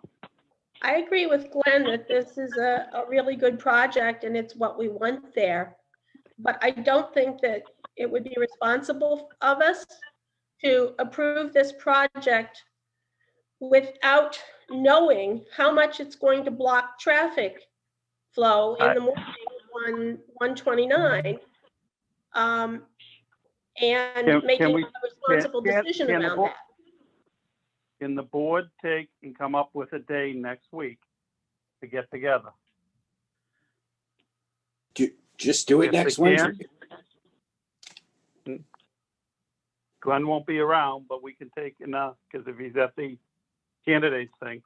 I agree with Glenn that this is a really good project and it's what we want there. But I don't think that it would be responsible of us to approve this project without knowing how much it's going to block traffic flow in the morning on 129. And making a responsible decision around that. Can the board take and come up with a day next week to get together? Just do it next Wednesday. Glenn won't be around, but we can take enough because if he's at the candidates thing.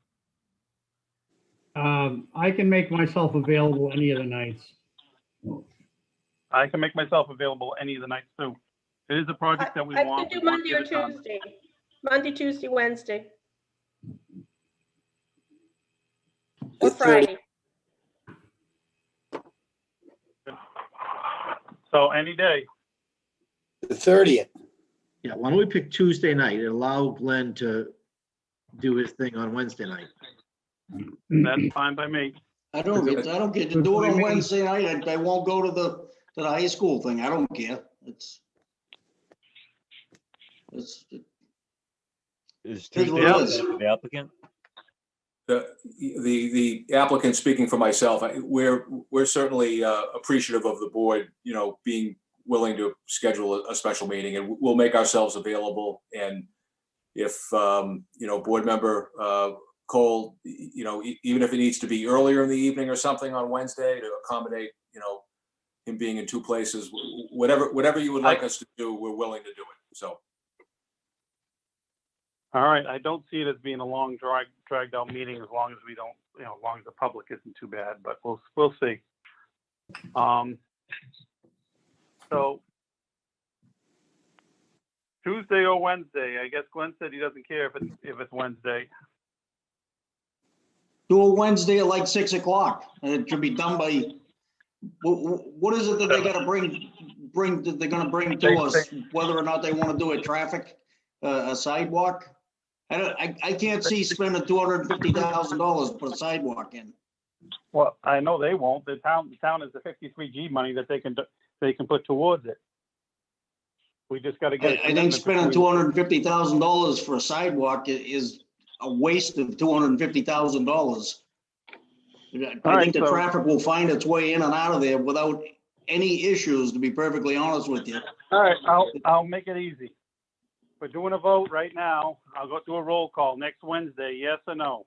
I can make myself available any of the nights. I can make myself available any of the nights too. It is a project that we I want. can do Monday or Tuesday. Monday, Tuesday, Wednesday. Or Friday. So any day. The 30th. Yeah, why don't we pick Tuesday night and allow Glenn to do his thing on Wednesday night. That's fine by me. I don't get to do it on Wednesday night. I won't go to the high school thing. I don't care. It's Is Here's Tuesday what it okay is. for the applicant? The applicant, speaking for myself, we're certainly appreciative of the board, being willing to schedule a special meeting, and we'll make ourselves available. And if, board member Cole, even if it needs to be earlier in the evening or something on Wednesday to accommodate, him being in two places, whatever you would like us to do, we're willing to do it. So. All right, I don't see it as being a long dragged out meeting as long as we don't, as long as the public isn't too bad, but we'll see. So Tuesday or Wednesday, I guess Glenn said he doesn't care if it's Wednesday. do a Wednesday at like 6 o'clock, and it should be done by. What is it that they got to bring? That they're going to bring to us, whether or not they want to do a traffic, a sidewalk. I can't see spending $250,000 to put a sidewalk in. Well, I know they won't. The town is the 53G money that they can put towards it. We just got to get. I think spending $250,000 for a sidewalk is a waste of $250,000. I think the traffic will find its way in and out of there without any issues, to be perfectly honest with you. All right, I'll make it easy. We're doing a vote right now. I'll go through a roll call next Wednesday. Yes or no?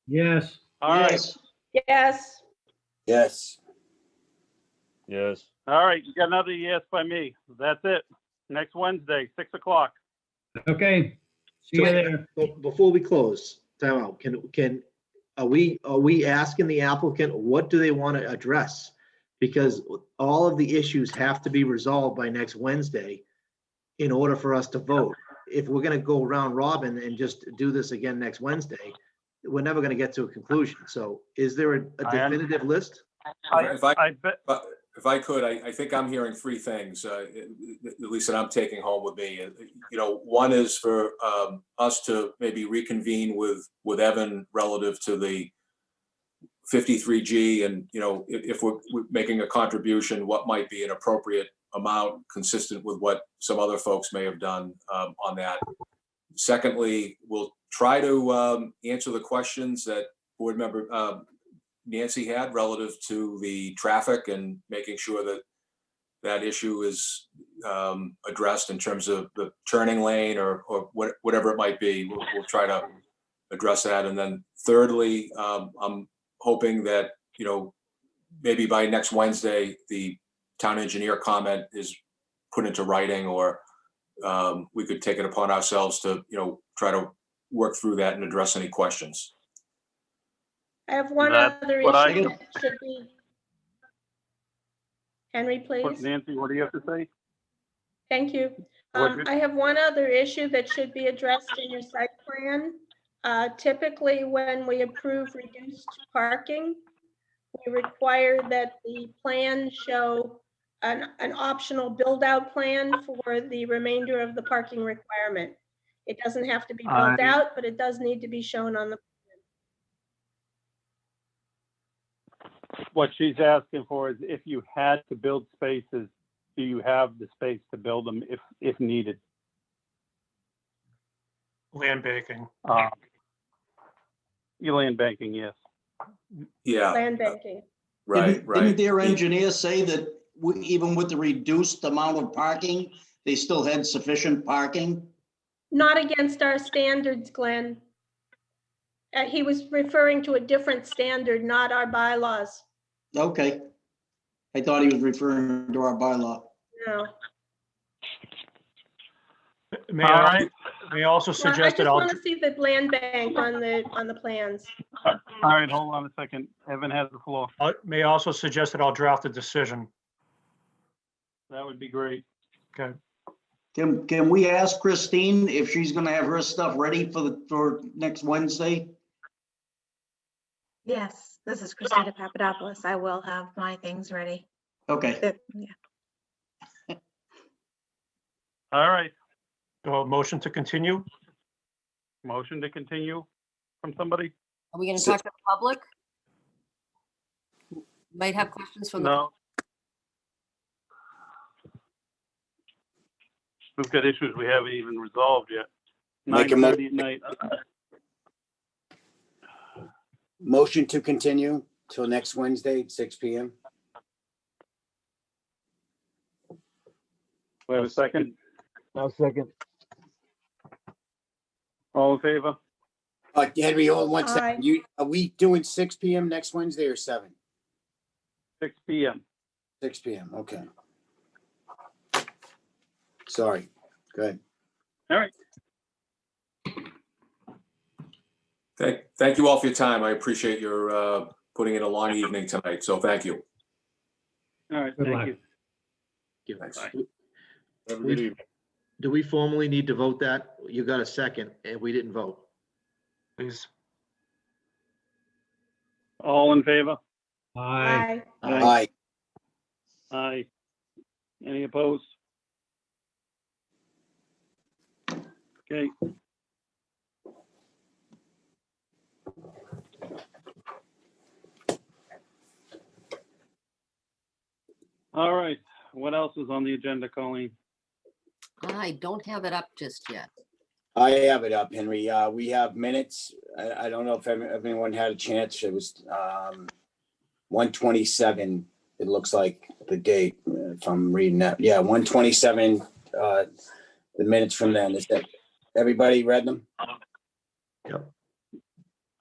Yes. All right. Yes. Yes. Yes. All right, you got another yes by me. That's it. Next Wednesday, 6 o'clock. Okay. See you there. Before we close, time out. Are we asking the applicant, what do they want to address? Because all of the issues have to be resolved by next Wednesday in order for us to vote. If we're going to go round robin and just do this again next Wednesday, we're never going to get to a conclusion. So is there a definitive list? If I could, I think I'm hearing three things, at least that I'm taking home with me. One is for us to maybe reconvene with Evan relative to the 53G, and if we're making a contribution, what might be an appropriate amount consistent with what some other folks may have done on that. Secondly, we'll try to answer the questions that board member Nancy had relative to the traffic and making sure that that issue is addressed in terms of the turning lane or whatever it might be. We'll try to address that. And then thirdly, I'm hoping that, maybe by next Wednesday, the town engineer comment is put into writing, or we could take it upon ourselves to, try to work through that and address any questions. I have one other issue that should be. Henry, please. Nancy, what do you have to say? Thank you. I have one other issue that should be addressed in your site plan. Typically, when we approve reduced parking, we require that the plan show an optional build-out plan for the remainder of the parking requirement. It doesn't have to be built out, but it does need to be shown on the. What she's asking for is if you had to build spaces, do you have the space to build them if needed? Land banking. Land banking, yes. Yeah. Land banking. Right. Didn't their engineer say that even with the reduced amount of parking, they still had sufficient parking? Not against our standards, Glenn. He was referring to a different standard, not our bylaws. Okay. I thought he was referring to our bylaw. No. May I also Well, I suggest just that want to see the land bank on the plans. All right, hold on a second. Evan has the floor. may I also suggest that I'll draft a decision. That would be great. Okay. Can we ask Christine if she's gonna have her stuff ready for next Wednesday? Yes, this is Christina Papadopoulos. I will have my things ready. Okay. Yeah. All right. Motion to continue? motion to continue from somebody? Are we gonna talk to the public? Might have questions from the. No. We've got issues we haven't even resolved yet. Make a 9:30 at night. Motion to continue till next Wednesday at 6 PM. We have a second. I'll second. All in favor? Henry, hold on one Aye. second. Are we doing 6 PM next Wednesday or 7? 6 PM. 6 PM, okay. Sorry, good. All right. Thank you all for your time. I appreciate your putting in a long evening tonight, so thank you. All right, Good thank luck. you. Thanks. Have a good evening. Do we formally need to vote that? You got a second and we didn't vote. Please. All in favor? Aye. Aye. Aye. Any opposed? Okay. All right, what else is on the agenda, Colleen? I don't have it up just yet. I have it up, Henry. We have minutes. I don't know if everyone had a chance. It was 127. It looks like the date, if I'm reading that. Yeah, 127, the minutes from then. Is that, everybody read them?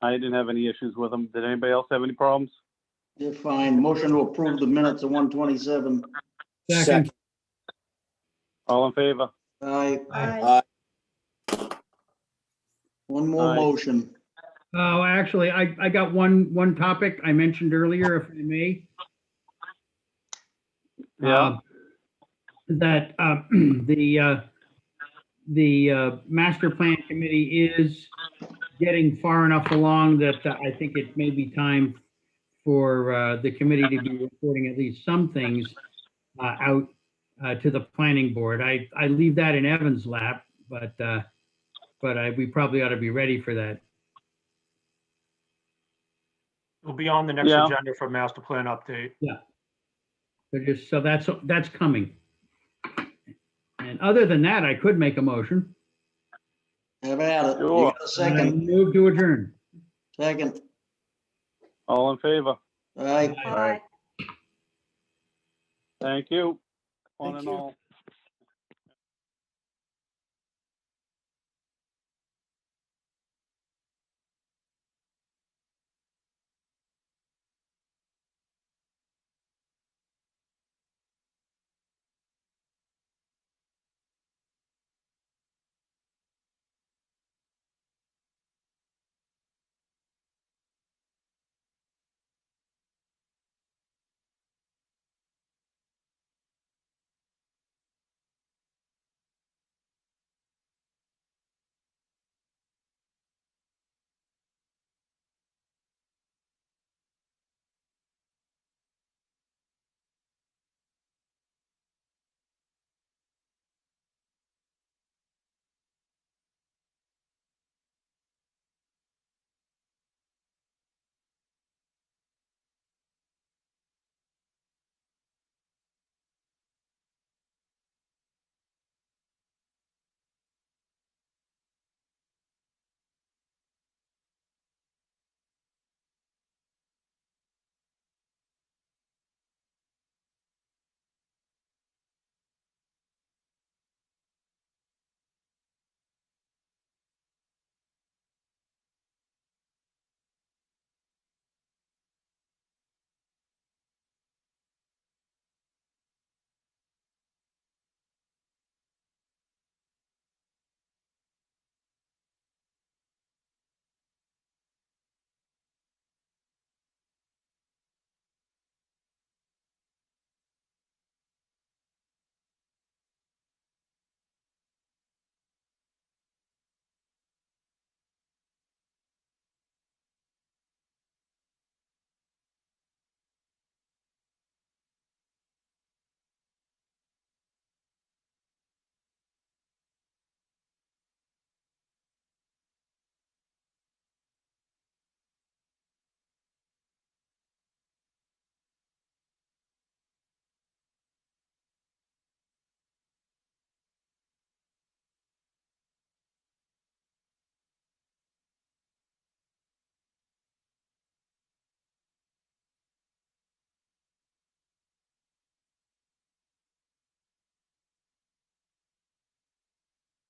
I didn't have any issues with them. Did anybody else have any problems? They're fine. Motion to approve the minutes of 127. Second. All in favor? Aye. Aye. One more Aye. motion. Oh, actually, I got one topic I mentioned earlier, if I may. Yeah. That the master plan committee is getting far enough along that I think it may be time for the committee to be reporting at least some things out to the planning board. I leave that in Evan's lap, but we probably ought to be ready for that. It'll be on the next Yeah. agenda for master plan update. Yeah. So that's coming. And other than that, I could make a motion. Have at it. You Sure. got a second? Move to adjourn. Second. All in favor? Aye. Aye. Thank you. One Thank and you. all.